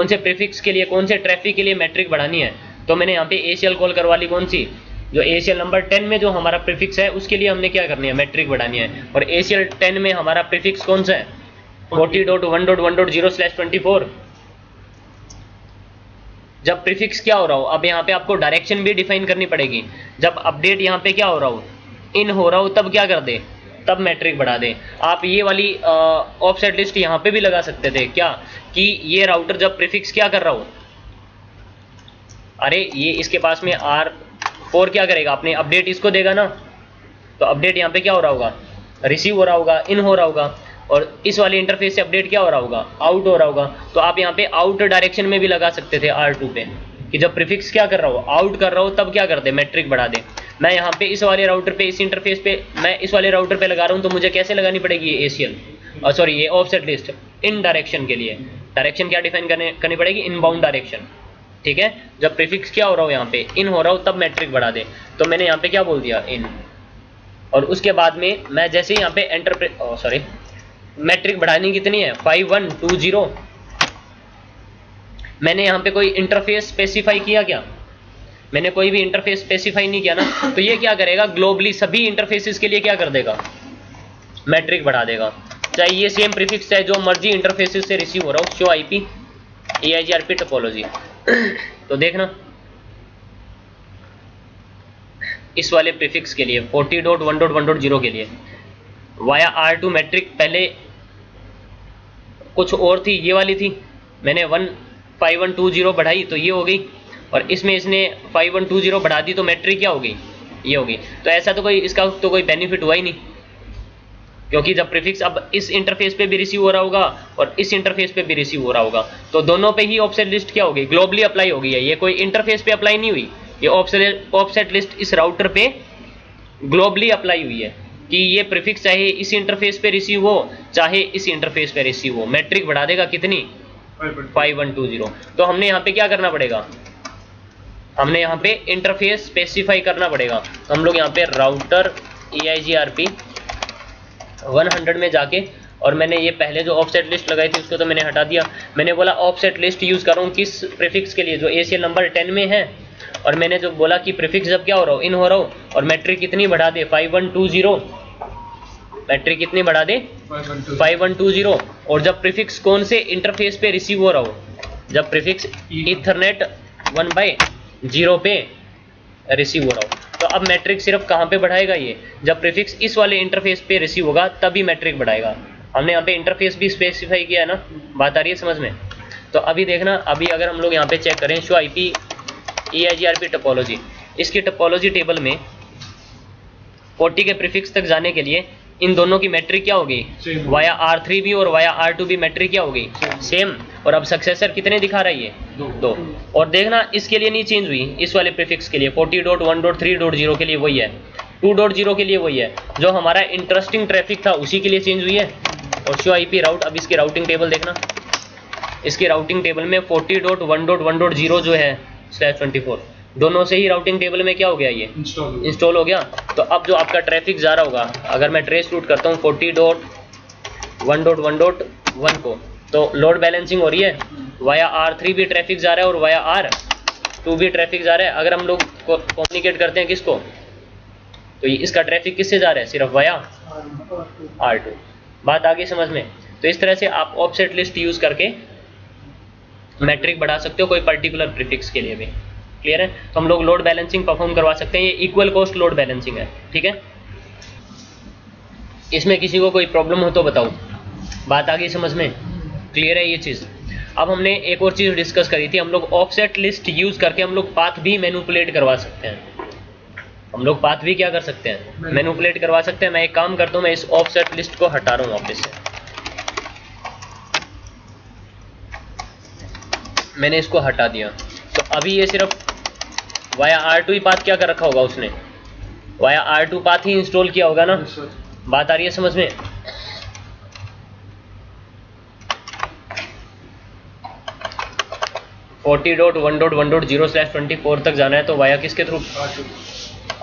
से प्रीफिक्स के लिए, कौन से ट्रैफिक के लिए मैट्रिक बढ़ानी है। तो मैंने यहाँ पे ACL कॉल करवा ली, कौन सी, जो ACL नंबर 10 में जो हमारा प्रीफिक्स है उसके लिए हमने क्या करनी है, मैट्रिक बढ़ानी है। और ACL 10 में हमारा प्रीफिक्स कौन सा है, 40.1.1.0/24। जब प्रीफिक्स क्या हो रहा हो, अब यहाँ पे आपको डायरेक्शन भी डिफाइन करनी पड़ेगी। जब अपडेट यहाँ पे क्या हो रहा हो, इन हो रहा हो, तब क्या कर दे, तब मैट्रिक बढ़ा दे। आप ये वाली ऑफसेट लिस्ट यहाँ पे भी लगा सकते थे, क्या कि ये राउटर जब प्रीफिक्स क्या कर रहा हो, अरे ये इसके पास में R4 क्या करेगा, अपने अपडेट इसको देगा ना, तो अपडेट यहाँ पे क्या हो रहा होगा, रिसीव हो रहा होगा, इन हो रहा होगा। और इस वाले इंटरफेस से अपडेट क्या हो रहा होगा, आउट हो रहा होगा। तो आप यहाँ पे आउट डायरेक्शन में भी लगा सकते थे R2 पे, कि जब प्रीफिक्स क्या कर रहा हो, आउट कर रहा हो, तब क्या कर दे, मैट्रिक बढ़ा दे। मैं यहाँ पे इस वाले राउटर पे, इस इंटरफेस पे, मैं इस वाले राउटर पे लगा रहा हूँ, तो मुझे कैसे लगानी पड़ेगी ये ACL, सॉरी ये ऑफसेट लिस्ट, इन डायरेक्शन के लिए। डायरेक्शन क्या डिफाइन करनी पड़ेगी, इनबाउंड डायरेक्शन, ठीक है। जब प्रीफिक्स क्या हो रहा हो, यहाँ पे इन हो रहा हो, तब मैट्रिक बढ़ा दे। तो मैंने यहाँ पे क्या बोल दिया, इन। और उसके बाद में मैं जैसे ही यहाँ पे एंटर मैट्रिक बढ़ानी कितनी है, 5120। मैंने यहाँ पे कोई इंटरफेस स्पेसिफाई किया क्या, मैंने कोई भी इंटरफेस स्पेसिफाई नहीं किया ना। तो ये क्या करेगा, ग्लोबली सभी इंटरफेसेस के लिए क्या कर देगा, मैट्रिक बढ़ा देगा। चाहे ये सेम प्रीफिक्स है जो मर्जी इंटरफेसेस से रिसीव हो रहा हो, शो IP EIGRP टोपोलॉजी। तो देखना इस वाले प्रीफिक्स के लिए 40.1.1.0 के लिए वाया R2 मैट्रिक पहले कुछ और थी, ये वाली थी, मैंने 5120 बढ़ाई तो ये हो गई, और इसमें इसने 5120 बढ़ा दी तो मैट्रिक क्या हो गई, ये हो गई। तो ऐसा तो कोई इसका तो कोई बेनिफिट हुआ ही नहीं, क्योंकि जब प्रीफिक्स अब इस इंटरफेस पे भी रिसीव हो रहा होगा और इस इंटरफेस पे भी रिसीव हो रहा होगा, तो दोनों पे ही ऑफसेट लिस्ट क्या होगी, ग्लोबली अप्लाई हो गई है। ये कोई इंटरफेस पे अप्लाई नहीं हुई, ये ऑफसेट लिस्ट इस राउटर पे ग्लोबली अप्लाई हुई है कि ये प्रीफिक्स चाहे इस इंटरफेस पे रिसीव हो चाहे इस इंटरफेस पे रिसीव हो, मैट्रिक बढ़ा देगा कितनी, 5120। तो हमने यहाँ पे क्या करना पड़ेगा, हमने यहाँ पे इंटरफेस स्पेसिफाई करना पड़ेगा। तो हम लोग यहाँ पे राउटर EIGRP 100 में जाके, और मैंने ये पहले जो ऑफसेट लिस्ट लगाई थी उसको तो मैंने हटा दिया। मैंने बोला ऑफसेट लिस्ट यूज़ कर रहा हूँ किस प्रीफिक्स के लिए, जो एसीएल नंबर 10 में है। और मैंने जो बोला कि प्रीफिक्स जब क्या हो रहा हो, इन हो रहा हो, और मैट्रिक कितनी बढ़ा दे 5120, मैट्रिक कितनी बढ़ा दे 5120। और जब प्रीफिक्स कौन से इंटरफेस पे रिसीव हो रहा हो, जब प्रीफिक्स ईथरनेट 1/0 पे रिसीव हो रहा हो। तो अब मैट्रिक सिर्फ कहाँ पे बढ़ाएगा, ये जब प्रीफिक्स इस वाले इंटरफेस पे रिसीव होगा तभी मैट्रिक बढ़ाएगा। हमने यहाँ पे इंटरफेस भी स्पेसिफाई किया है ना, बात आ रही है समझ में। तो अभी देखना, अभी अगर हम लोग यहाँ पे चेक करें शो आईपी EIGRP टोपोलॉजी, इसकी टोपोलॉजी टेबल में 40 के प्रीफिक्स तक जाने के लिए इन दोनों की मैट्रिक क्या होगी, वाया R3 भी और वाया R2 भी मैट्रिक क्या होगी, सेम। और अब सक्सेसर कितने दिखा रहा है ये, 2। और देखना इसके लिए नहीं चेंज हुई, इस वाले प्रीफिक्स के लिए 40.1.3.0 के लिए वही है, 2.0 के लिए वही है। जो हमारा इंटरेस्टिंग ट्रैफिक था उसी के लिए चेंज हुई है। और शो आईपी राउट, अब इसकी राउटिंग टेबल देखना, इसकी राउटिंग टेबल में 40.1.1.0 जो है /24, दोनों से ही राउटिंग टेबल में क्या हो गया, ये इंस्टॉल हो गया। तो अब जो आपका ट्रैफिक जा रहा होगा, अगर मैं ट्रेस रूट करता हूँ 40.1.1.1 को, तो लोड बैलेंसिंग हो रही है, वाया R3 भी ट्रैफिक जा रहा है और वाया R2 भी ट्रैफिक जा रहा है। अगर हम लोग कम्युनिकेट करते हैं किसको, तो ये इसका ट्रैफिक किससे जा रहा है, सिर्फ वाया R2। बात आ गई समझ में। तो इस तरह से आप ऑफसेट लिस्ट यूज करके मैट्रिक बढ़ा सकते हो कोई पर्टिकुलर प्रीफिक्स के लिए भी। क्लियर है। तो हम लोग लोड बैलेंसिंग परफॉर्म करवा सकते हैं, ये इक्वल कॉस्ट लोड बैलेंसिंग है। ठीक है, इसमें किसी को कोई प्रॉब्लम हो तो बताओ। बात आ गई समझ में, क्लियर है ये चीज़। अब हमने एक और चीज़ डिस्कस करी थी, हम लोग ऑफसेट लिस्ट यूज करके हम लोग पाथ भी मैनिपुलेट करवा सकते हैं। हम लोग पाथ भी क्या कर सकते हैं, मैनिपुलेट करवा सकते हैं। मैं एक काम करता हूँ, मैं इस ऑफसेट लिस्ट को हटा रहा हूँ वापस से, मैंने इसको हटा दिया। तो अभी ये सिर्फ वाया R2 ही पाथ क्या कर रखा होगा उसने, वाया R2 पाथ ही इंस्टॉल किया होगा ना। बात आ रही है समझ में। .1.1.0/24 तक जाना है तो वाया किसके थ्रू,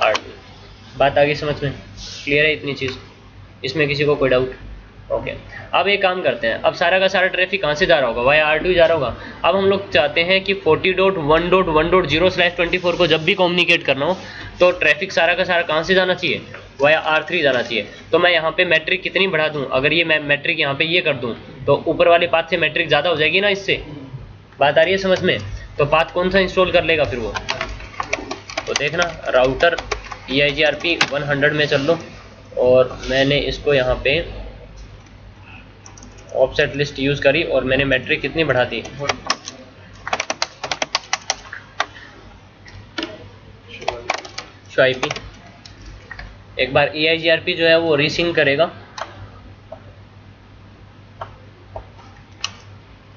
R2। बात आ गई समझ में, क्लियर है इतनी चीज़, इसमें किसी को कोई डाउट। ओके, अब एक काम करते हैं, अब सारा का सारा ट्रैफिक कहाँ से जा रहा होगा, वाया R2 जा रहा होगा। अब हम लोग चाहते हैं कि 40.1.1.0/24 को जब भी कम्युनिकेट करना हो तो ट्रैफिक सारा का सारा कहाँ से जाना चाहिए, वाया R3 जाना चाहिए। तो मैं यहाँ पे मैट्रिक कितनी बढ़ा दूँ, अगर ये मैं मैट्रिक यहाँ पे ये कर दूँ तो ऊपर वाले पाथ से मैट्रिक ज़्यादा हो जाएगी ना इससे। बात आ रही है समझ में। तो पाथ कौन सा इंस्टॉल कर लेगा फिर वो, तो देखना राउटर EIGRP 100 में चल लो, और मैंने इसको यहाँ पे ऑफसेट लिस्ट यूज करी और मैंने मैट्रिक कितनी बढ़ा दी, शो आईपी। एक बार EIGRP जो है वो रीसिंक करेगा,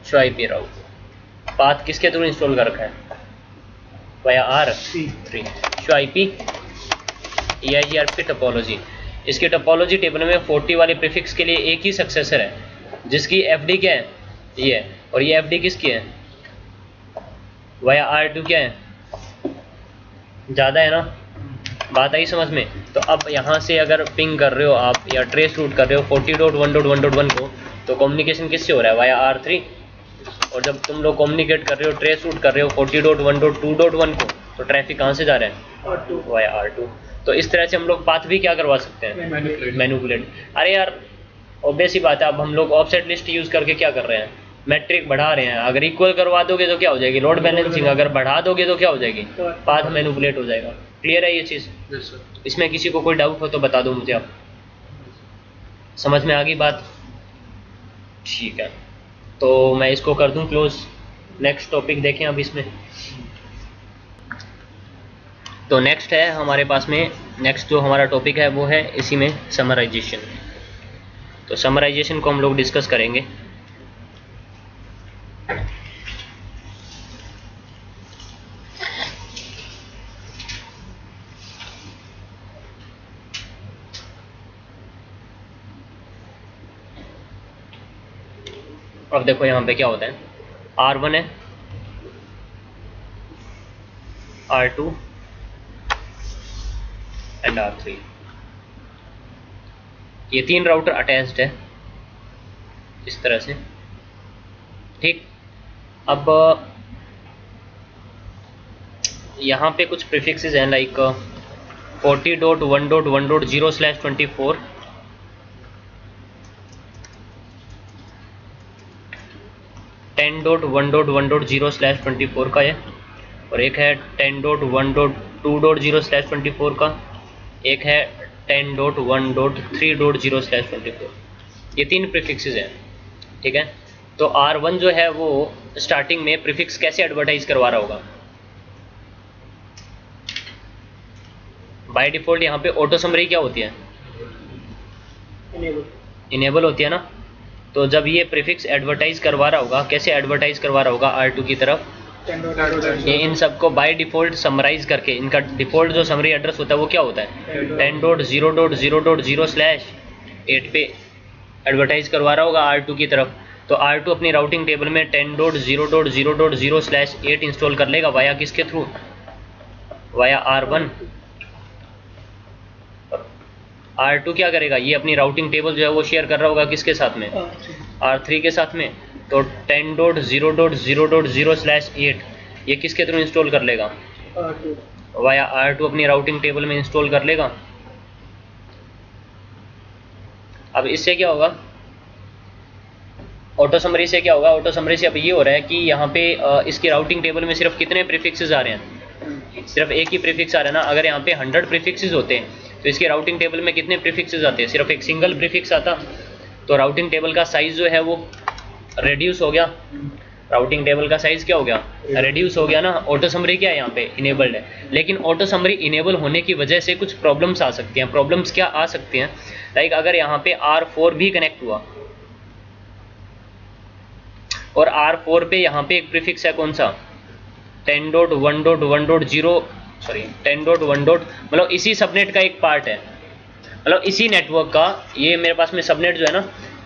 शो आईपी राउट पाथ किसके थ्रू इंस्टॉल कर रखा है, via R3। Show IP EIGRP topology, इसकी टोपोलॉजी टेबल में 40 वाले प्रीफिक्स के लिए एक ही सक्सेसर है जिसकी FD क्या है, ये है, और ये FD किसकी है, वाया R2 क्या है, ज़्यादा है ना। बात आई समझ में। तो अब यहाँ से अगर पिंग कर रहे हो आप या ट्रेस रूट कर रहे हो 40.1.1.1 को, तो कम्युनिकेशन किससे हो रहा है, वाया R3। और जब तुम लोग कम्युनिकेट कर रहे हो, ट्रेस रूट कर रहे हो 40.1.2.1 को, तो ट्रैफिक कहाँ से जा रहा है, वाया R2। तो इस तरह से हम लोग पाथ भी क्या करवा सकते हैं, मैनिपुलेट। अरे यार ऑब्वियस ही बात है, अब हम लोग ऑफसेट लिस्ट यूज करके क्या कर रहे हैं, मैट्रिक बढ़ा रहे हैं। अगर इक्वल करवा दोगे तो क्या हो जाएगी, लोड बैलेंसिंग। अगर बढ़ा दोगे तो क्या हो जाएगी, पाथ मैनिपुलेट हो जाएगा। क्लियर है ये चीज़। इसमें किसी को कोई डाउट हो तो बता दो मुझे, आप समझ में आ गई बात। ठीक है, तो मैं इसको कर दूं क्लोज। नेक्स्ट टॉपिक देखें अब इसमें। तो नेक्स्ट है हमारे पास में, नेक्स्ट जो हमारा टॉपिक है वो है इसी में समराइजेशन। तो समराइजेशन को हम लोग डिस्कस करेंगे। अब देखो यहाँ पे क्या होता है, R1 है, R2 एंड R3। ये 3 राउटर अटैच्ड है इस तरह से, ठीक। अब यहाँ पे कुछ प्रीफिक्सेस हैं लाइक 40.1.1.0/24, 10.1.1.0/24 का है, और एक है 10.1.2.0/24 का, एक है 10.1.3.0/24। ये 3 प्रीफिक्सेस हैं, ठीक है। तो R1 जो है वो स्टार्टिंग में प्रीफिक्स कैसे एडवर्टाइज करवा रहा होगा? बाय डिफॉल्ट यहाँ पे ऑटो समरी क्या होती है? इनेबल होती है ना। तो जब ये प्रीफिक्स एडवर्टाइज करवा रहा होगा, कैसे एडवर्टाइज करवा रहा होगा R2 की तरफ? ये इन सबको बाय डिफॉल्ट समराइज करके, इनका डिफॉल्ट जो समरी एड्रेस होता है वो क्या होता है? 10.0.0.0/8 पे एडवर्टाइज करवा रहा होगा R2 की तरफ। तो R2 अपनी राउटिंग टेबल में 10.0.0.0/8 इंस्टॉल कर लेगा वाया किसके थ्रू? Via R1। R2 क्या करेगा? ये अपनी राउटिंग टेबल जो है वो शेयर कर रहा होगा किसके साथ में? R3 के साथ में। तो 10.0.0.0/8 ये किसके थ्रू इंस्टॉल कर लेगा? वाया R2 अपनी राउटिंग टेबल में इंस्टॉल कर लेगा। अब इससे क्या होगा? ऑटो समरी से क्या होगा? ऑटो समरी से अब ये हो रहा है कि यहाँ पे इसकी राउटिंग टेबल में सिर्फ कितने प्रीफिक्सेस आ रहे हैं? सिर्फ एक ही प्रीफिक्स आ रहा है ना। अगर यहाँ पे 100 प्रीफिक्सेस होते हैं तो इसकी राउटिंग टेबल में कितने प्रीफिक्सेस आते हैं? सिर्फ एक सिंगल प्रीफिक्स आता। तो राउटिंग टेबल का साइज जो है वो रिड्यूस हो गया। राउटिंग टेबल का साइज क्या हो गया? रिड्यूस हो गया ना। ऑटो समरी क्या है? यहाँ पे इनेबल्ड है। लेकिन ऑटो समरी इनेबल होने की वजह से कुछ प्रॉब्लम्स आ सकती हैं। प्रॉब्लम्स क्या आ सकती हैं? लाइक अगर यहाँ पे R4 भी कनेक्ट हुआ और R4 पे यहाँ पे एक प्रीफिक्स है कौन सा? 10.1.1.0 सॉरी 10.1. मतलब इसी सबनेट का एक पार्ट है, मतलब इसी नेटवर्क का। ये मेरे पास में सबनेट जो है ना,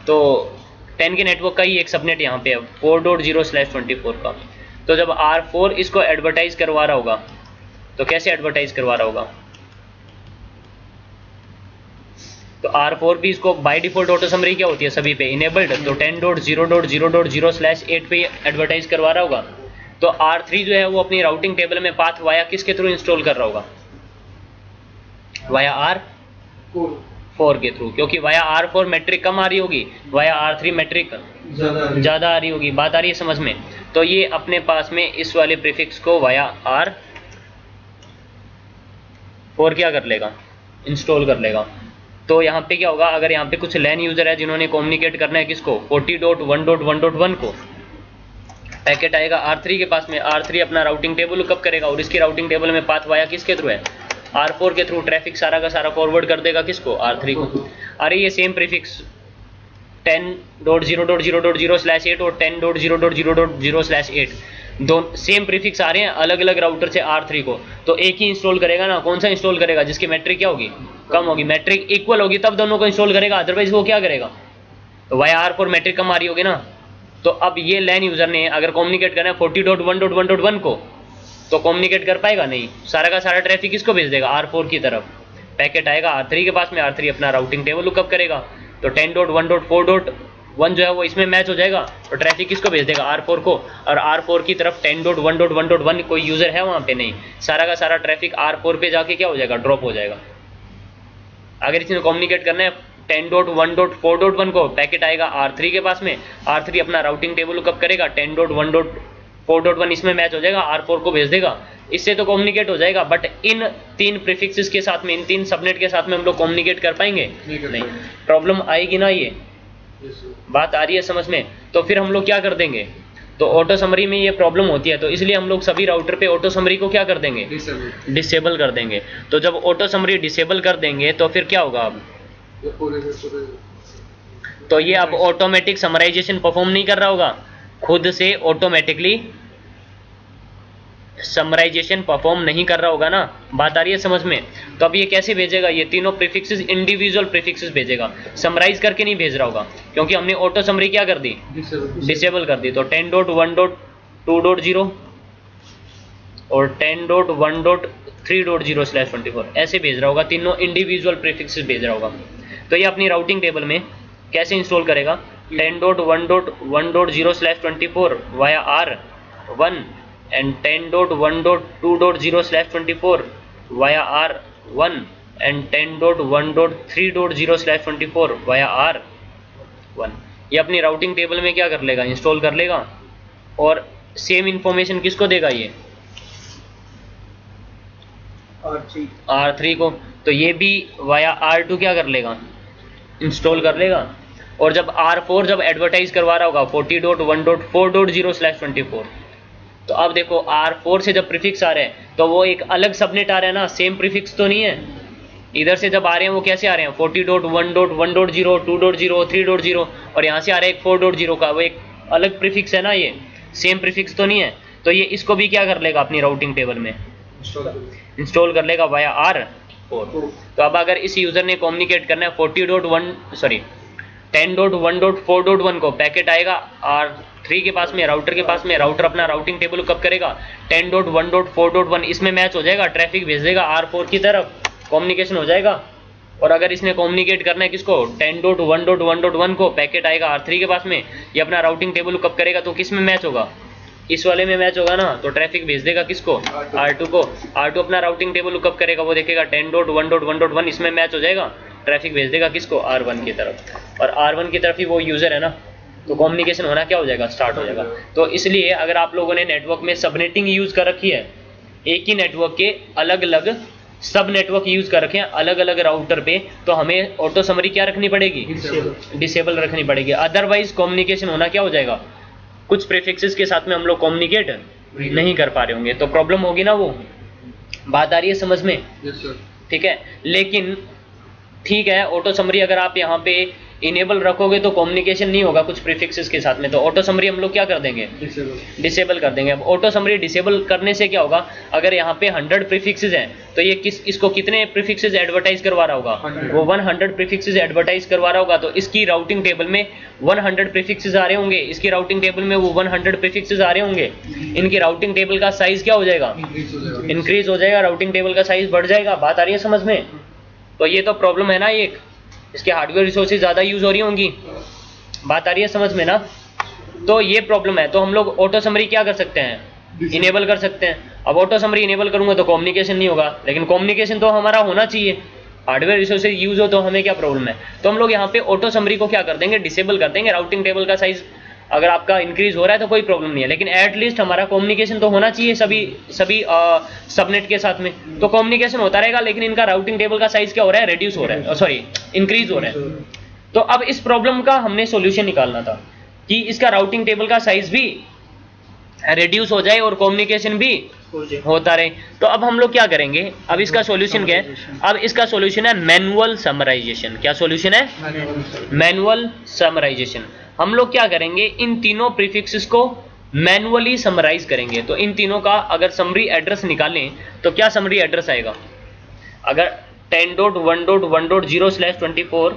तो 10 के नेटवर्क का ही एक सबनेट यहाँ पे है 4.0/24 का। तो जब R4 इसको एडवर्टाइज करवा रहा होगा तो कैसे एडवर्टाइज करवा रहा होगा? तो R4 भी इसको बाय डिफॉल्ट ऑटो समरी क्या होती है? सभी पे इनेबल्ड। तो 10.0.0.0/8 पे एडवर्टाइज करवा रहा होगा। तो R3 जो है वो अपनी राउटिंग टेबल में पाथ वाया किसके थ्रू इंस्टॉल कर रहा होगा? वाया R4 के थ्रू, क्योंकि वाया R4 मैट्रिक कम आ रही होगी, वाया R3 मैट्रिक ज़्यादा आ रही होगी। बात आ रही है समझ में? तो ये अपने पास में इस वाले प्रीफिक्स को वाया R4 क्या कर लेगा? इंस्टॉल कर लेगा। तो यहाँ पे क्या होगा? अगर यहाँ पे कुछ लैन यूज़र है जिन्होंने कम्युनिकेट करना है किसको? 40.1.1.1 को, पैकेट आएगा R3 के पास में। R3 अपना राउटिंग टेबल लुकअप करेगा और इसकी राउटिंग टेबल में पाथ वाया किसके थ्रू है? R4 के थ्रू। ट्रैफिक सारा का सारा फॉरवर्ड कर देगा किसको? R3 को। अरे ये सेम प्रीफिक्स 10.0.0.0/8 और 10.0.0.0/8 दोनों सेम प्रीफिक्स आ रहे हैं अलग अलग राउटर से R3 को। तो एक ही इंस्टॉल करेगा ना। कौन सा इंस्टॉल करेगा? जिसकी मैट्रिक क्या होगी? कम होगी। मैट्रिक इक्वल होगी तब दोनों को इंस्टॉल करेगा, अदरवाइज वो क्या करेगा? तो वाया R4 मैट्रिक कम आ रही होगी ना। तो अब ये लैन यूजर ने अगर कम्युनिकेट करना है 40.1.1.1 को, तो कम्युनिकेट कर पाएगा नहीं। सारा का सारा ट्रैफिक किसको भेज देगा? R4 की तरफ। पैकेट आएगा R3 के पास में, R3 अपना राउटिंग टेबल लुकअप करेगा। तो 10.1.4.1 जो है वो इसमें मैच हो जाएगा, तो ट्रैफिक किसको भेज देगा? R4 को। और R4 की तरफ 10.1.1.1 कोई यूजर है वहाँ पे? नहीं। सारा का सारा ट्रैफिक R4 पे जाके क्या हो जाएगा? ड्रॉप हो जाएगा। अगर इसने कम्युनिकेट करना है 10.1.4.1 को, पैकेट आएगा R3 के पास में, R3 अपना राउटिंग टेबल लुकअप करेगा, 10.1.4.1 इसमें मैच हो जाएगा, R4 को भेज देगा। इससे तो कम्युनिकेट हो जाएगा। बट इन 3 प्रीफिक्सेस के साथ में, इन 3 सबनेट के साथ में हम लोग कम्युनिकेट कर पाएंगे? नहीं। प्रॉब्लम आएगी ना। ये बात आ रही है समझ में? तो फिर हम लोग क्या कर देंगे? तो ऑटो समरी में ये प्रॉब्लम होती है, तो इसलिए हम लोग सभी राउटर पे ऑटो समरी को क्या कर देंगे? डिसेबल कर देंगे। तो जब ऑटो समरी डिसेबल कर देंगे तो फिर क्या होगा? अब तो ये अब ऑटोमेटिक समराइजेशन परफॉर्म नहीं कर रहा होगा, खुद से ऑटोमेटिकली समराइजेशन परफॉर्म नहीं कर रहा होगा ना। बात आ रही है समझ में? तो अब ये कैसे भेजेगा? ये तीनों प्रीफिक्सेस इंडिविजुअल प्रीफिक्सेस भेजेगा, समराइज करके नहीं भेज रहा होगा, क्योंकि हमने ऑटो समरी क्या कर दी? डिसेबल कर दी। तो 10.1.2.0 और 10.1.3.0/24 ऐसे भेज रहा होगा। तीनों इंडिविजुअल प्रीफिक्सेस भेज रहा होगा। तो ये अपनी राउटिंग टेबल में कैसे इंस्टॉल करेगा, 10.1.1.0/24 via R1 and 10.1.2.0/24 via R1 and 10.1.3.0/24 via R1। ये अपनी राउटिंग टेबल में क्या कर लेगा, इंस्टॉल कर लेगा। और सेम इंफॉर्मेशन किसको देगा, ये R3 को। तो ये भी वाया R2 क्या कर लेगा, इंस्टॉल कर लेगा। और जब R4 जब एडवर्टाइज करवा रहा होगा 40.1.4.0/24, तो अब देखो R4 से जब प्रीफिक्स आ रहे हैं तो वो एक अलग सबनेट आ रहा है ना, सेम प्रीफिक्स तो नहीं है। इधर से जब आ रहे हैं वो कैसे आ रहे हैं, 40.1.1.0 2.0 3.0, और यहाँ से आ रहा है एक 4.0 का, वो एक अलग प्रीफिक्स है ना, ये सेम प्रीफिक्स तो नहीं है। तो ये इसको भी क्या कर लेगा, अपनी राउटिंग टेबल में इंस्टॉल कर लेगा वाया R4। तो अब अगर इस यूजर ने कम्युनिकेट करना है 10.1.4.1 को, पैकेट आएगा R3 के पास में, राउटर के पास में, राउटर अपना राउटिंग टेबल कब करेगा, 10.1.4.1 इसमें मैच हो जाएगा, ट्रैफिक भेज देगा R4 की तरफ, कम्युनिकेशन हो जाएगा। और अगर इसने कम्युनिकेट करना है किसको, 10.1.1.1 को, पैकेट आएगा R3 के पास में, ये अपना राउटिंग टेबल कब करेगा, तो किस में मैच होगा, इस वाले में मैच होगा ना। तो ट्रैफिक भेज देगा किसको, R2 को। R2 अपना राउटिंग टेबल कब करेगा, वो देखेगा 10.1.1.1 इसमें मैच हो जाएगा, ट्रैफिक भेज देगा किसको, R1 की तरफ। और R1 की तरफ ही वो यूजर है ना, तो कम्युनिकेशन होना क्या हो जाएगा, स्टार्ट हो जाएगा। तो इसलिए अगर आप लोगों ने नेटवर्क में सबनेटिंग यूज कर रखी है, एक ही नेटवर्क के अलग अलग सब नेटवर्क यूज कर रखे हैं अलग अलग राउटर पे, तो हमें ऑटो समरी क्या रखनी पड़ेगी, डिसेबल रखनी पड़ेगी। अदरवाइज कम्युनिकेशन होना क्या हो जाएगा, कुछ प्रीफिक्सेस के साथ में हम लोग कम्युनिकेट नहीं कर पा रहे होंगे, तो प्रॉब्लम होगी ना। वो बात आ रही है समझ में, ठीक है। लेकिन ठीक है, ऑटो समरी अगर आप यहाँ पे इनेबल रखोगे तो कम्युनिकेशन नहीं होगा कुछ प्रीफिक्सेस के साथ में, तो ऑटो समरी हम लोग क्या कर देंगे, डिसेबल कर देंगे। अब ऑटो समरी डिसेबल करने से क्या होगा, अगर यहाँ पे 100 प्रीफिक्सेस हैं तो ये इसको कितने प्रीफिक्सेस एडवर्टाइज करवा रहा होगा, वो 100 प्रीफिक्सेस एडवर्टाइज करवा रहा होगा। तो इसकी राउटिंग टेबल में 100 प्रीफिक्सेस आ रहे होंगे, इसकी राउटिंग टेबल में वो 100 प्रीफिक्सेस आ रहे होंगे, इनकी राउटिंग टेबल का साइज क्या हो जाएगा, इंक्रीज हो जाएगा, राउटिंग टेबल का साइज बढ़ जाएगा। बात आ रही है समझ में। तो ये तो प्रॉब्लम है ना, एक इसके हार्डवेयर रिसोर्सेज ज़्यादा यूज हो रही होंगी, बात आ रही है समझ में ना। तो ये प्रॉब्लम है। तो हम लोग ऑटो समरी क्या कर सकते हैं, इनेबल कर सकते हैं। अब ऑटो समरी इनेबल करूंगा तो कम्युनिकेशन नहीं होगा, लेकिन कम्युनिकेशन तो हमारा होना चाहिए, हार्डवेयर रिसोर्सेज यूज हो तो हमें क्या प्रॉब्लम है। तो हम लोग यहाँ पे ऑटो समरी को क्या कर देंगे, डिसेबल कर देंगे। राउटिंग टेबल का साइज अगर आपका इंक्रीज हो रहा है तो कोई प्रॉब्लम नहीं है, लेकिन एटलीस्ट हमारा कम्युनिकेशन तो होना चाहिए सभी सबनेट के साथ में। तो कम्युनिकेशन होता रहेगा, लेकिन इनका राउटिंग टेबल का साइज क्या हो रहा है, रिड्यूस हो रहा है, सॉरी इंक्रीज हो रहा है। तो अब इस प्रॉब्लम का हमने सॉल्यूशन निकालना था कि इसका राउटिंग टेबल का साइज भी रिड्यूस हो जाए और कम्युनिकेशन भी होता रहे। तो अब हम लोग क्या करेंगे, अब इसका सॉल्यूशन क्या है, अब इसका सॉल्यूशन है मैनुअल समराइजेशन। क्या सॉल्यूशन है, मैनुअल समराइजेशन। हम लोग क्या करेंगे, इन तीनों प्रीफिक्सेस को मैनुअली समराइज करेंगे। तो इन तीनों का अगर समरी एड्रेस निकालें तो क्या समरी एड्रेस आएगा, अगर 10.1.1.0/24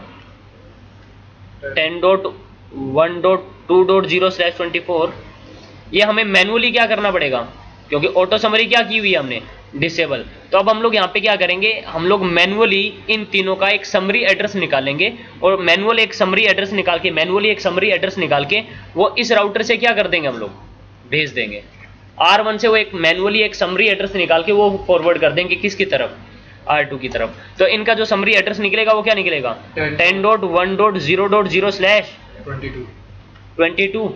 10.1.2.0/24 ये हमें मैनुअली क्या करना पड़ेगा, क्योंकि ऑटो समरी क्या की हुई है हमने, डिसेबल। तो अब हम लोग यहाँ पे क्या करेंगे, हम लोग मैनुअली इन तीनों का एक समरी एड्रेस निकालेंगे, और मैनुअल एक समरी एड्रेस निकाल के, मैनुअली एक समरी एड्रेस निकाल के वो इस राउटर से क्या कर देंगे, हम लोग भेज देंगे। R1 से वो एक मैनुअली एक समरी एड्रेस निकाल के वो फॉरवर्ड कर देंगे किसकी तरफ, R2 की तरफ। तो इनका जो समरी एड्रेस निकलेगा वो क्या निकलेगा, 10.1.0.0/22।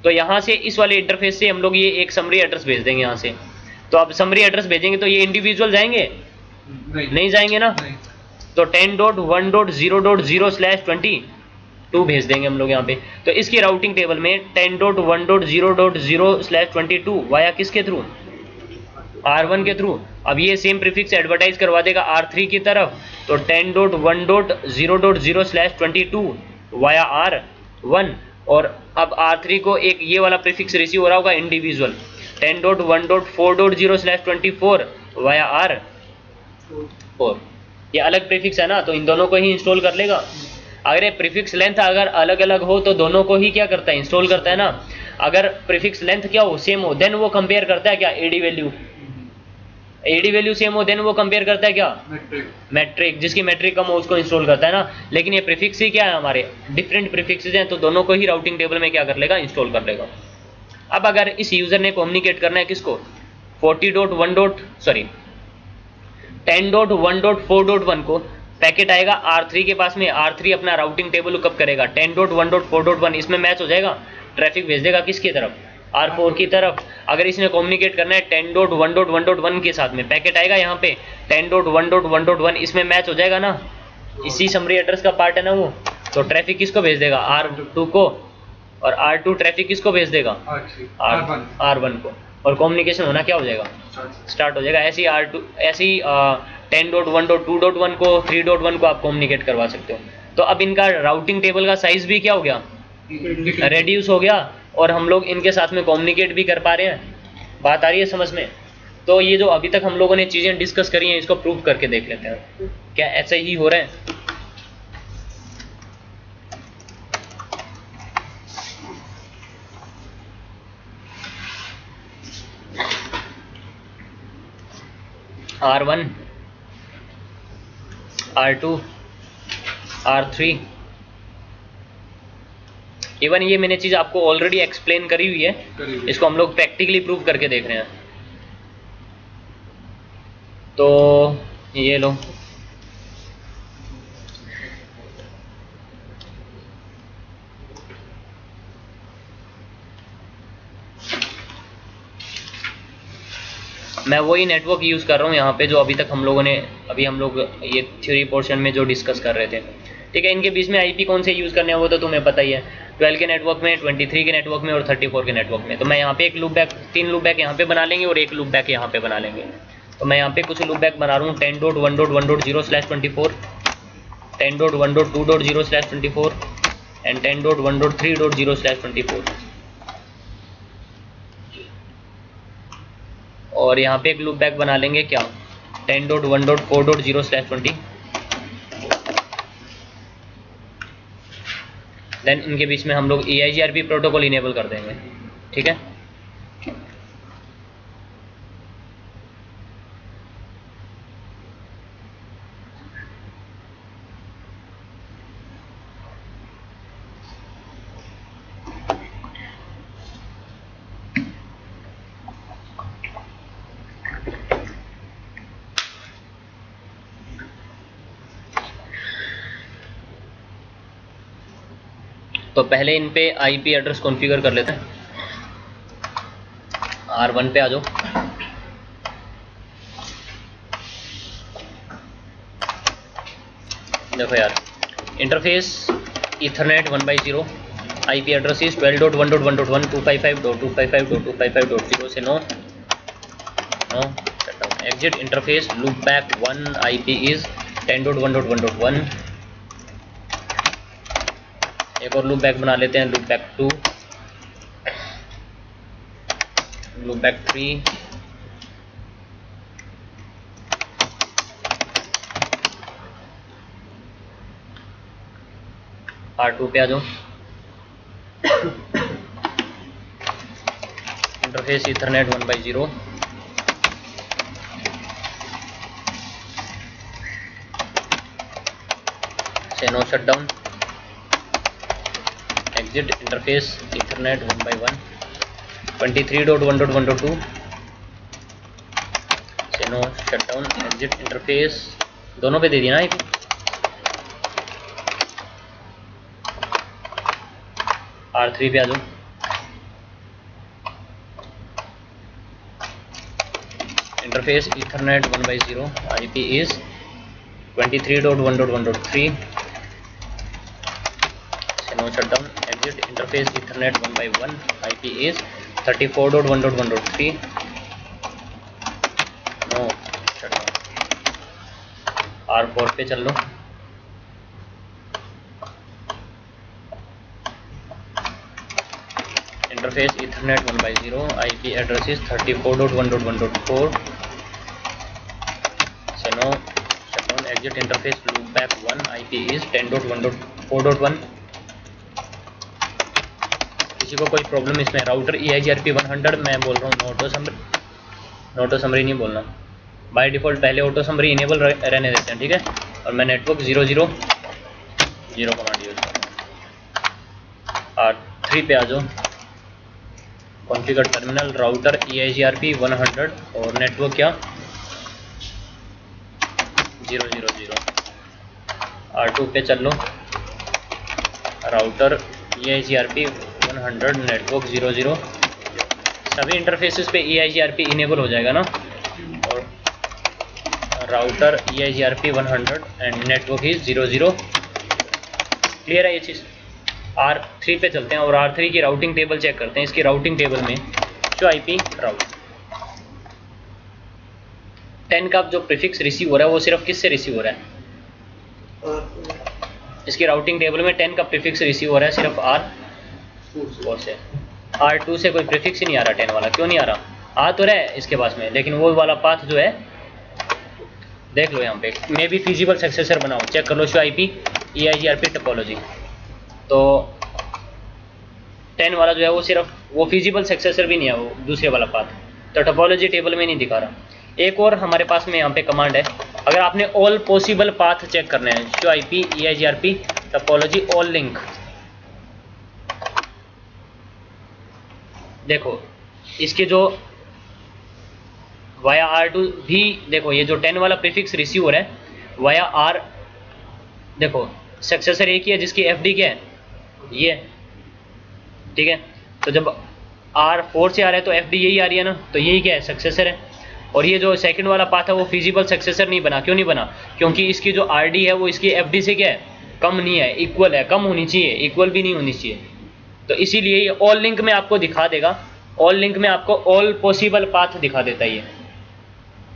तो यहाँ से इस वाले इंटरफेस से हम लोग ये एक समरी एड्रेस भेज देंगे यहाँ से। तो अब समरी एड्रेस भेजेंगे तो ये इंडिविजुअल जाएंगे, नहीं जाएंगे ना। तो 10.1.0.0/22 भेज देंगे हम लोग यहाँ पे। तो इसकी राउटिंग टेबल में 10.1.0.0/22 वाया किसके थ्रू, R1 के थ्रू। अब ये सेम प्रीफिक्स एडवर्टाइज करवा देगा R3 की तरफ। तो 10.1.0.0/22 वाया R1, और अब R3 को एक ये वाला प्रीफिक्स रिसीव हो रहा होगा इंडिविजुअल, 10.1.4.0/24 वाया R4। ये अलग प्रीफिक्स है ना, तो इन दोनों को ही इंस्टॉल कर लेगा। अगर ये प्रीफिक्स लेंथ अगर अलग अलग हो तो दोनों को ही क्या करता है, इंस्टॉल करता है ना। अगर प्रीफिक्स लेंथ क्या हो, सेम हो, देन वो कंपेयर करता है क्या, AD value. AD value same हो देन वो कंपेयर करता है क्या, मैट्रिक। मैट्रिक, जिसकी मैट्रिक कम हो उसको इंस्टॉल करता है ना। लेकिन ये प्रीफिक्स ही क्या है, हमारे डिफरेंट प्रीफिक्सेस हैं, तो दोनों को ही राउटिंग टेबल में क्या कर लेगा, इंस्टॉल कर लेगा। अब अगर इस यूजर ने कम्युनिकेट करना है किसको, 10.1.4.1 को, पैकेट आएगा R3 के पास में, R3 अपना राउटिंग टेबल लुकअप करेगा, 10.1.4.1 इसमें मैच हो जाएगा, ट्रैफिक भेज देगा किसकी तरफ, R4 की तरफ। अगर इसने कम्युनिकेट करना है 10.1.1.1 के साथ में, पैकेट आएगा यहाँ पे 10.1.1.1 इसमें मैच हो जाएगा ना, इसी समरी एड्रेस का पार्ट है ना वो, तो ट्रैफिक किसको भेज देगा, R2 को, और R2 ट्रैफिक किसको भेज देगा, R1 को, और कम्युनिकेशन होना क्या हो जाएगा, स्टार्ट हो जाएगा। ऐसे ही R2 ऐसे ही 10.1.2.1 को 3.1 को आप कम्युनिकेट करवा सकते हो। तो अब इनका राउटिंग टेबल का साइज भी क्या हो गया, रेड्यूस हो गया, और हम लोग इनके साथ में कम्युनिकेट भी कर पा रहे हैं। बात आ रही है समझ में। तो ये जो अभी तक हम लोगों ने चीज़ें डिस्कस करी हैं, इसको प्रूव करके देख लेते हैं क्या ऐसा ही हो रहा है। R1, R2, R3, इवन ये मैंने चीज़ आपको ऑलरेडी एक्सप्लेन करी हुई है, इसको हम लोग प्रैक्टिकली प्रूव करके देख रहे हैं। तो ये लो, मैं वही नेटवर्क यूज़ कर रहा हूँ यहाँ पे जो अभी तक हम लोगों ने हम लोग ये थ्योरी पोर्शन में जो डिस्कस कर रहे थे। ठीक है, इनके बीच में आईपी कौन से यूज़ करने हैं वो तो तुम्हें पता ही है, 12 के नेटवर्क में, 23 के नेटवर्क में और 34 के नेटवर्क में। तो मैं यहाँ पे एक लूप बैक, 3 लूप बैक यहाँ पे बना लेंगे और एक लूप बैक यहाँ पे बना लेंगे। तो मैं यहाँ पे कुछ लूप बैक बना रहा हूँ 10.1.1.0/24, 10.1.2.0/24 एंड 10.1.3.0/24। और यहाँ पे एक लूप बैक बना लेंगे क्या, 10.1.4.0/20। देन इनके बीच में हम लोग EIGRP प्रोटोकॉल इनेबल कर देंगे। ठीक है, तो पहले इन पे आईपी एड्रेस कॉन्फ़िगर कर लेते हैं। R1 पे आ जाओ, देखो यार, interface Ethernet 1/0, IP address is 12.1.1.255.255.255.0 से no exit interface loop back 1, IP is 10.1.1.1। एक और लूप बैक बना लेते हैं, loop back 2, loop back 3, R2 पे आ जाओ, इंटरफेस ईथरनेट 1/0, से no shutdown, exit interface Ethernet 1/1, 23.1.1.2 से नो शटडाउन, एग्जिट इंटरफेस, दोनों पे दे दिया ना आईपी। R3 पे आ जाओ, इंटरफेस ईथरनेट 1/0, आईपी इज 23.1.1.3 से no shutdown, exit interface Ethernet 1/1, IP is 34.1.1.3 no shutdown. R4 पे चल लो, interface Ethernet 1/0, IP address is 34.1.1.4 से no shutdown, exit interface loop back 1, IP is 10.1.4.1। किसी को कोई प्रॉब्लम इसमें, राउटर EIGRP 100 मैं बोल रहा हूँ, नोटो समरी नहीं बोलना, बाय डिफ़ॉल्ट पहले ऑटो समरी इनेबल रहने देते हैं, ठीक है। और मैं नेटवर्क 000 कमांड यूज कर रहा हूँ। R3 पे आ जाओ, कॉन्फ़िगर टर्मिनल राउटर EIGRP 100 और नेटवर्क क्या 000। R2 पे चल लो, राउटर EIGRP 100 नेटवर्क 00। सभी इंटरफेसेस पे EIGRP इनेबल हो जाएगा ना, और router EIGRP 100 and network is 00। Clear है ये चीज़। R3 पे चलते हैं और R3 की राउटिंग टेबल चेक करते हैं। इसकी राउटिंग टेबल में शो IP राउट 10 का जो प्रीफिक्स रिसीव हो रहा है वो सिर्फ किससे रिसीव हो रहा है? इसकी राउटिंग टेबल में 10 का प्रीफिक्स रिसीव हो रहा है सिर्फ R4 से। R2 से कोई प्रीफिक्स ही नहीं आ रहा 10 वाला। क्यों नहीं आ रहा? आ तो रहा है इसके पास में, लेकिन वो वाला पाथ जो है देख लो यहाँ पे, मे भी फिजिबल सक्सेसर बनाओ, चेक कर लो शो IP EIGRP टोपोलॉजी। तो 10 वाला जो है वो सिर्फ वो फिजिबल सक्सेसर भी नहीं है, वो दूसरे वाला पाथ, तो टोपोलॉजी टेबल में नहीं दिखा रहा। एक और हमारे पास में यहाँ पे कमांड है, अगर आपने ऑल पॉसिबल पाथ चेक करना है, show IP EIGRP topology all link. देखो इसके जो वाया R2 भी देखो, ये जो 10 वाला प्रीफिक्स रिसीव हो रहा है वाया R, देखो सक्सेसर एक ही है जिसकी FD क्या है ये, ठीक है। तो जब R4 से आ रहा है तो FD यही आ रही है ना, तो यही क्या है सक्सेसर है। और ये जो सेकंड वाला पाथ है वो फिजिबल सक्सेसर नहीं बना। क्यों नहीं बना? क्योंकि इसकी जो RD है वो इसकी FD से क्या है कम नहीं है, इक्वल है, कम होनी चाहिए, इक्वल भी नहीं होनी चाहिए। तो इसीलिए ये ऑल लिंक में आपको दिखा देगा, ऑल लिंक में आपको ऑल पॉसिबल पाथ दिखा देता है ये।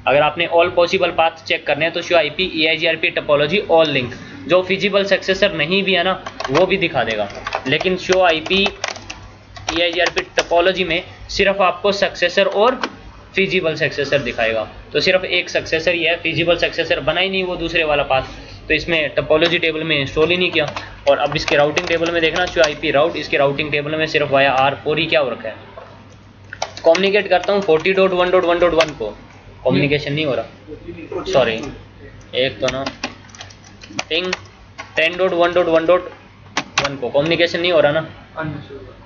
अगर आपने ऑल पॉसिबल पाथ चेक करने हैं तो show IP EIGRP topology all link, जो फिजिबल सक्सेसर नहीं भी है ना वो भी दिखा देगा। लेकिन शो IP EIGRP टोपोलॉजी में सिर्फ आपको सक्सेसर और फिजिबल सक्सेसर दिखाएगा। तो सिर्फ एक सक्सेसर ही है, फिजिबल सक्सेसर बना ही नहीं वो दूसरे वाला पाथ, तो इसमें टोपोलॉजी टेबल में इंस्टॉल ही नहीं किया। और अब इसके राउटिंग टेबल में देखना शो IP राउट, इसके राउटिंग टेबल में सिर्फ वाया R4 ही क्या हो रखा है। कम्युनिकेट करता हूँ 40.1.1.1 को, कम्युनिकेशन नहीं हो रहा, सॉरी एक तो ना पिंग 10.1.1.1 को कम्युनिकेशन नहीं हो रहा ना,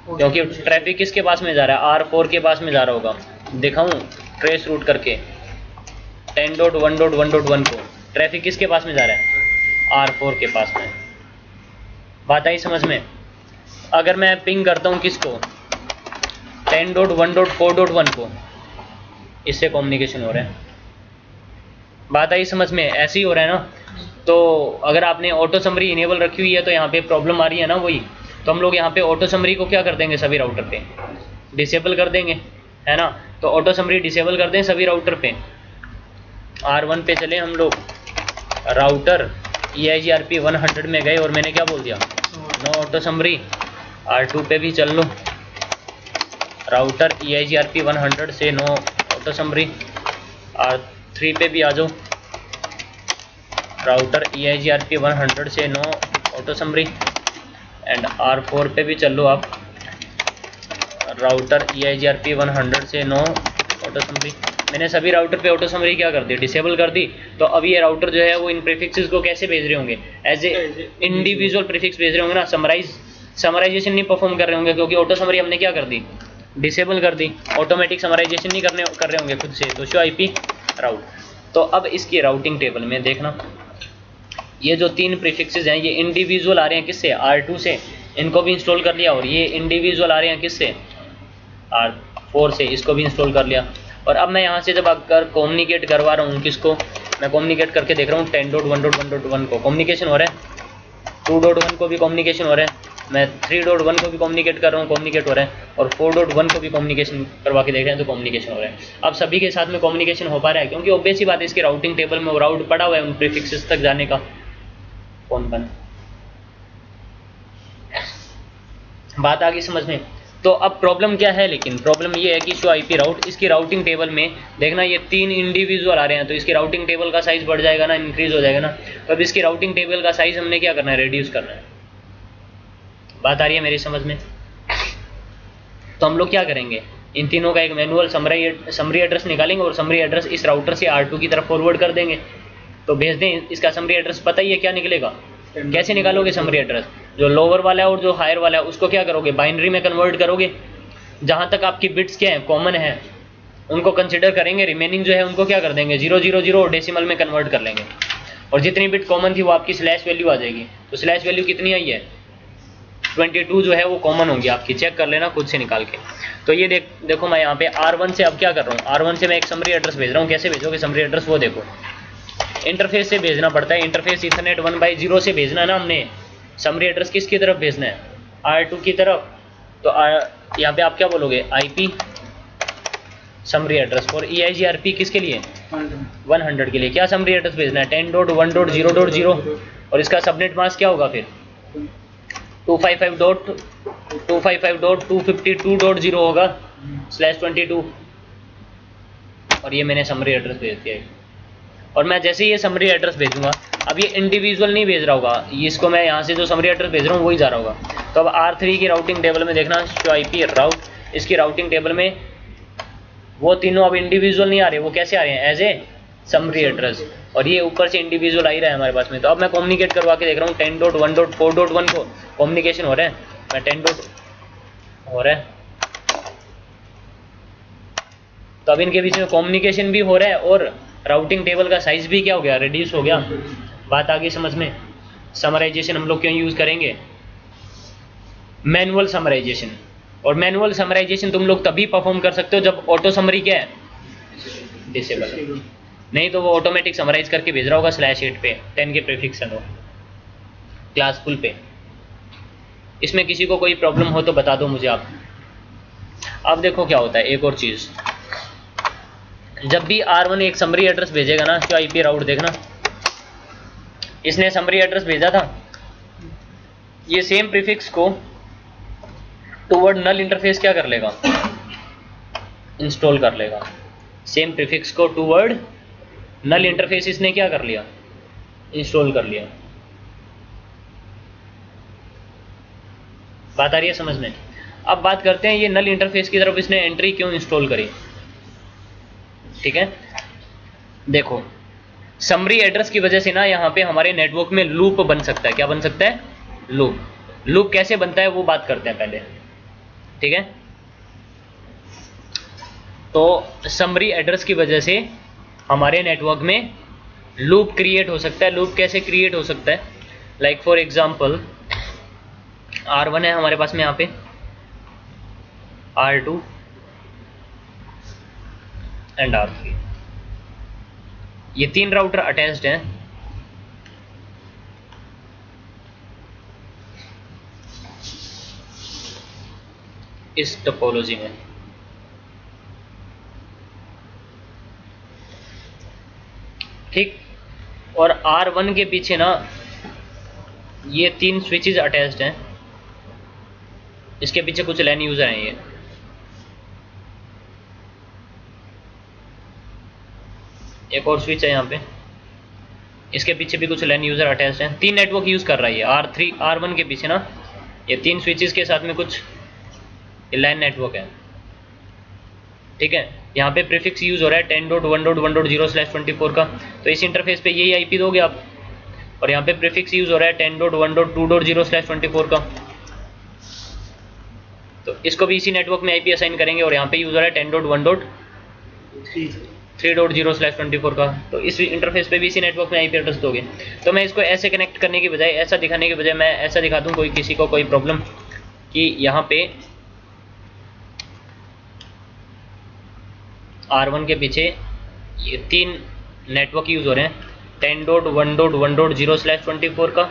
क्योंकि ट्रैफिक किसके पास में जा रहा है R4 के पास में जा रहा होगा। दिखाऊं ट्रेस रूट करके 10.1.1.1 को ट्रैफिक किसके पास में जा रहा है R4 के पास में। बात आई समझ में? अगर मैं पिंग करता हूं किसको 10.1.4.1 को, इससे कम्युनिकेशन हो रहा है। बात आई समझ में? ऐसे ही हो रहा है ना। तो अगर आपने ऑटो समरी इनेबल रखी हुई है तो यहाँ पे प्रॉब्लम आ रही है ना वही, तो हम लोग यहाँ पे ऑटो समरी को क्या कर देंगे, सभी राउटर पे डिसेबल कर देंगे, है ना। तो ऑटो समरी डिसेबल कर दें सभी राउटर पे। R1 पे चले हम लोग, राउटर EIGRP 100 में गए और मैंने क्या बोल दिया नो ऑटो समरी। R2 पे भी चल लो, राउटर EIGRP 100 से नो ऑटो समरी। R3 पे भी आ जाओ, राउटर EIGRP 100 से no auto summary. And R4 पे भी चल लो आप, राउटर EIGRP 100 से नो ऑटो समरी। मैंने सभी राउटर पे ऑटो समरी क्या कर दी, डिसेबल कर दी। तो अब ये राउटर जो है वो इन प्रीफिक्सेस को कैसे भेज रहे होंगे, एज ए इंडिविजुअल प्रीफिक्स भेज रहे होंगे ना, समराइजेशन नहीं परफॉर्म कर रहे होंगे, क्योंकि ऑटो समरी हमने क्या कर दी, डिसेबल कर दी। ऑटोमेटिक समराइजेशन नहीं कर रहे होंगे खुद से, तो शो IP राउट। तो अब इसकी राउटिंग टेबल में देखना, ये जो 3 प्रीफिक्सेस हैं ये इंडिविजुअल आ रहे हैं किससे, R2 से, इनको भी इंस्टॉल कर लिया। और ये इंडिविजुअल आ रहे हैं किससे, R4 से, इसको भी इंस्टॉल कर लिया। और अब मैं यहाँ से जब अगर कम्युनिकेट करवा रहा हूँ किसको, मैं कम्युनिकेट करके देख रहा हूँ 10.1.1.1 को कम्युनिकेशन हो रहा है, 2.1 को भी कम्युनिकेशन हो रहा है, मैं 3.1 को भी कम्युनिकेट कर रहा हूँ, कम्युनिकेट हो रहा है, और 4.1 को भी कम्युनिकेशन करवा के देख रहे हैं तो कम्युनिकेशन हो रहा है। अब सभी के साथ में कम्युनिकेशन हो पा रहा है, क्योंकि ऑब्वियस ही बात है इसकी राउटिंग टेबल में वो राउट पड़ा हुआ है उन प्रीफिक्सेस तक जाने का। कौन बना, बात आ गई समझ में? तो अब प्रॉब्लम क्या है, लेकिन प्रॉब्लम ये है कि शो IP राउट, इसकी राउटिंग टेबल में देखना ये 3 इंडिविजुअल आ रहे हैं, तो इसकी राउटिंग टेबल का साइज बढ़ जाएगा ना, इंक्रीज हो जाएगा ना। तो अब इसकी राउटिंग टेबल का साइज हमने क्या करना है, रिड्यूस करना है। बात आ रही है मेरी समझ में? तो हम लोग क्या करेंगे, इन तीनों का एक मैनुअल समरी एड्रेस निकालेंगे और समरी एड्रेस इस राउटर से R2 की तरफ फॉरवर्ड कर देंगे। तो भेज दें, इसका समरी एड्रेस पता ही है क्या निकलेगा। कैसे निकालोगे समरी एड्रेस? जो लोअर वाला है और जो हायर वाला है उसको क्या करोगे, बाइनरी में कन्वर्ट करोगे। जहाँ तक आपकी बिट्स क्या है, कॉमन है, उनको कंसिडर करेंगे। रिमेनिंग जो है उनको क्या कर देंगे, 000 और डेसिमल में कन्वर्ट कर लेंगे। और जितनी बिट कॉमन थी वो आपकी स्लैश वैल्यू आ जाएगी। तो स्लैश वैल्यू कितनी आई है, 22 जो है वो कॉमन होगी आपकी, चेक कर लेना खुद से निकाल के। तो ये देखो मैं यहाँ पे R1 से अब क्या कर रहा हूँ, R1 से मैं एक समरी एड्रेस भेज रहा हूँ। कैसे भेजोगे समरी एड्रेस वो देखो, इंटरफेस से भेजना पड़ता है। इंटरफेस ईथरनेट 1/0 से भेजना है ना हमने। समरी एड्रेस किसकी तरफ भेजना है, R2 की तरफ। तो यहाँ पे आप क्या बोलोगे, IP समरी एड्रेस। और EIGRP किसके लिए, 100 के लिए। क्या समरी एड्रेस भेजना है, 10.1.0.0 और इसका सबनेट मास्क क्या होगा फिर 255.252.0 होगा /22। और ये मैंने समरी एड्रेस भेज दिया है। और मैं जैसे ही ये समरी एड्रेस भेजूंगा, अब ये इंडिविजुअल नहीं भेज रहा होगा, इसको मैं यहाँ से जो समरी एड्रेस भेज रहा हूँ वही जा रहा होगा। तो अब R3 की राउटिंग टेबल में देखना, शो IP राउट, इसकी राउटिंग टेबल में वो तीनों अब इंडिविजुअल नहीं आ रहे, वो कैसे आ रहे हैं, एज ए समरी एड्रेस। और ये ऊपर से इंडिविजुअल आ ही रहा है हमारे पास में। तो अब मैं कम्युनिकेट करवा के देख रहा हूँ 10.1.4.1 को कम्युनिकेशन हो रहा है। मैं 10 हो रहा है, तो अब इनके बीच में कम्युनिकेशन भी हो रहा है और राउटिंग टेबल का साइज भी क्या हो गया, रिड्यूस हो गया। बात आ गई समझ में। समराइजेशन हम लोग क्यों यूज करेंगे, मैनुअल समराइजेशन। और मैनुअल समराइजेशन तुम लोग तभी परफॉर्म कर सकते हो जब ऑटो समरी क्या है, डिसेबल। नहीं तो वो ऑटोमेटिक समराइज करके भेज रहा होगा /8 पे 10 के प्रीफिक्स हो क्लास फुल पे। इसमें किसी को कोई प्रॉब्लम हो तो बता दो मुझे आप। अब देखो क्या होता है, एक और चीज, जब भी R1 एक समरी एड्रेस भेजेगा ना, तो IP राउट देखना, इसने समरी एड्रेस भेजा था, ये सेम प्रीफिक्स को टुवर्ड नल इंटरफेस क्या कर लेगा, इंस्टॉल कर लेगा। सेम प्रीफिक्स को टुवर्ड नल इंटरफेस इसने क्या कर लिया, इंस्टॉल कर लिया। बात आ रही है समझ में। अब बात करते हैं ये नल इंटरफेस की तरफ इसने एंट्री क्यों इंस्टॉल करी। ठीक है, देखो समरी एड्रेस की वजह से ना यहाँ पे हमारे नेटवर्क में लूप बन सकता है। क्या बन सकता है, लूप। लूप कैसे बनता है वो बात करते हैं पहले। ठीक है, तो समरी एड्रेस की वजह से हमारे नेटवर्क में लूप क्रिएट हो सकता है। लूप कैसे क्रिएट हो सकता है, लाइक फॉर एग्जांपल R1 है हमारे पास में, यहाँ पे R2 एंड R3, ये 3 राउटर अटैच्ड हैं। इस टोपोलॉजी में ठीक, और R1 के पीछे ना ये 3 स्विचेस अटैच्ड हैं। इसके पीछे कुछ लैन यूजर हैं, ये एक और स्विच है यहाँ पे, इसके पीछे भी कुछ लैन यूजर अटैच्ड हैं। 3 नेटवर्क यूज कर रहा है ये R1 के पीछे ना, ये 3 स्विचेस के साथ में कुछ लैन नेटवर्क है। ठीक है, यहाँ पे प्रीफिक्स यूज हो रहा है 10.1.1.0/24 का, तो इस इंटरफेस पे यही IP दोगे आप। और यहाँ पे प्रीफिक्स यूज हो रहा है 10.1.2.0/24 का, तो इसको भी इसी नेटवर्क में IP असाइन करेंगे। और यहाँ पे यूज हो रहा है 10.1.3.0/24 का, तो इस इंटरफेस पे भी इसी नेटवर्क में IP एड्रेस दोगे। तो मैं इसको ऐसे कनेक्ट करने की बजाय, ऐसा दिखाने की बजाय मैं ऐसा दिखा दूँ, कोई किसी को कोई प्रॉब्लम कि यहाँ पे R1 के पीछे ये 3 नेटवर्क यूज हो रहे हैं, 10.1.1.0/24 का,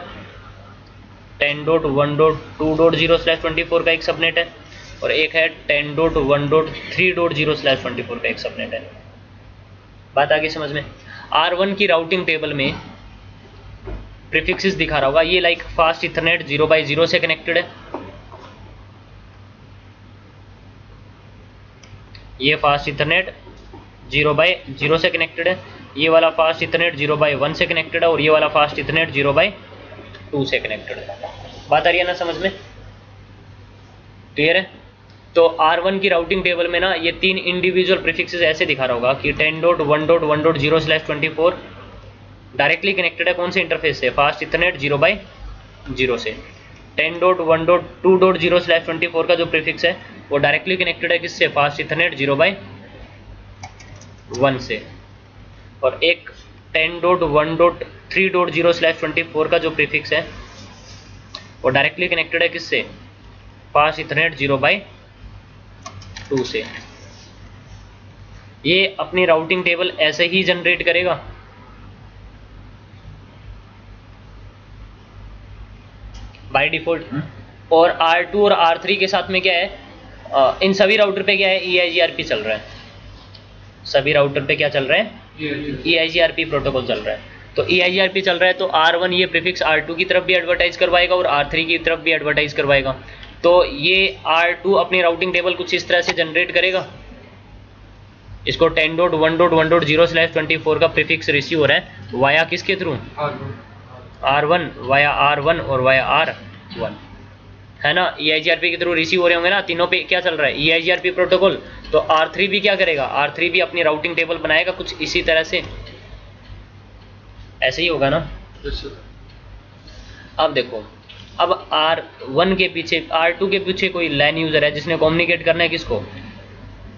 10.1.2.0/24 का एक सबनेट है, और एक है 10.1.3.0/24 का एक सबनेट है। बात आगे समझ में। R1 की राउटिंग टेबल में प्रीफिक्सेस दिखा रहा होगा, ये लाइक फास्ट इथरनेट 0/0 से कनेक्टेड है, ये फास्ट इथरनेट 0/0 से कनेक्टेड है, ये वाला फास्ट इथरनेट 0/1 से कनेक्टेड है, और ये वाला फास्ट इथरनेट 0/2 से कनेक्टेड है। बात आ रही है ना समझ में, क्लियर है। तो R1 की राउटिंग टेबल में ना ये 3 इंडिविजुअल प्रीफिक्सेस ऐसे दिखा रहा होगा कि 10.1.1.0/24 डायरेक्टली कनेक्टेड है कौन से इंटरफेस से, फास्ट इथरनेट 0/0 से। 10.1.2.0/24 का जो प्रीफिक्स है वो डायरेक्टली कनेक्टेड है किससे, फास्ट इथरनेट 0/1 से। और एक 10.1.3.0/24 का जो प्रीफिक्स है वो डायरेक्टली कनेक्टेड है किससे, फास्ट इथरनेट 0/2 से। ये अपनी राउटिंग टेबल ऐसे ही जनरेट करेगा। By default. और R2 और R3 के साथ में क्या है, इन सभी राउटर पे क्या है, EIGRP चल रहा है। सभी राउटर पे क्या चल रहा है, EIGRP प्रोटोकॉल चल रहा है। तो EIGRP चल रहा है तो R1 ये प्रीफिक्स R2 की तरफ भी एडवर्टाइज करवाएगा और R3 की तरफ भी एडवर्टाइज करवाएगा। तो ये R2 अपनी राउटिंग टेबल कुछ इस तरह से जनरेट करेगा। इसको 10.1.1.0/24 का प्रीफिक्स रिसीव हो रहा है वाया किसके थ्रू, R1 वाया R1 और वाया R1, है ना। EIGRP के थ्रू रिसीव हो रहे होंगे ना, तीनों पे क्या चल रहा है, EIGRP प्रोटोकॉल। तो R3 भी क्या करेगा, R3 भी अपनी राउटिंग टेबल बनाएगा कुछ इसी तरह से, ऐसे ही होगा ना। अब देखो, अब R1 के पीछे, R2 के पीछे कोई लैन यूजर है जिसने कम्युनिकेट करना है किसको,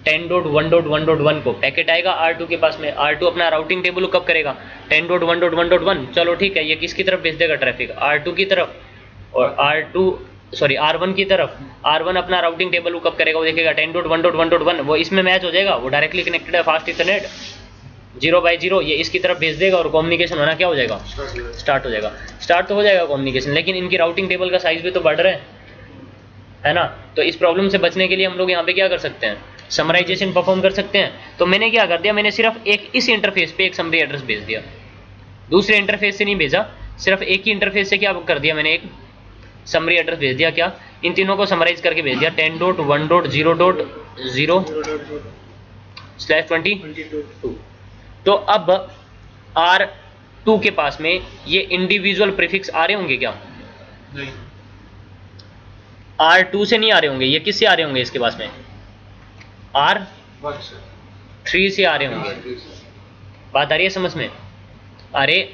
10.1.1.1 को। पैकेट आएगा R2 के पास में, R2 अपना राउटिंग टेबल लुकअप करेगा 10.1.1.1। चलो ठीक है, ये किसकी तरफ भेज देगा ट्रैफिक, R2 की तरफ। और R1 की तरफ। R1 अपना राउटिंग टेबल लुकअप करेगा, वो देखेगा 10.1.1.1, वो इसमें मैच हो जाएगा, वो डायरेक्टली कनेक्टेड है फास्ट इथरनेट 0/0, ये इसकी तरफ भेज देगा और कम्युनिकेशन होना क्या हो जाएगा, स्टार्ट हो जाएगा। स्टार्ट तो हो जाएगा कम्युनिकेशन, लेकिन इनकी राउटिंग टेबल का साइज भी तो बढ़ रहा है ना। तो इस प्रॉब्लम से बचने के लिए हम लोग यहाँ पे क्या कर सकते हैं, समराइजेशन परफॉर्म कर सकते हैं। तो मैंने क्या कर दिया, मैंने सिर्फ एक इस इंटरफेस पे एक समरी एड्रेस भेज दिया, दूसरे इंटरफेस से नहीं भेजा, सिर्फ एक ही इंटरफेस से क्या कर दिया मैंने, एक समरी एड्रेस भेज दिया। क्या, इन तीनों को समराइज करके भेज दिया 10.1.0.0/22। तो अब R2 के पास में ये इंडिविजुअल प्रीफिक्स आ रहे होंगे क्या, नहीं, R2 से नहीं आ रहे होंगे, ये किससे आ रहे होंगे इसके पास में, R3 से आ रहे होंगे। बात आ रही है समझ में। अरे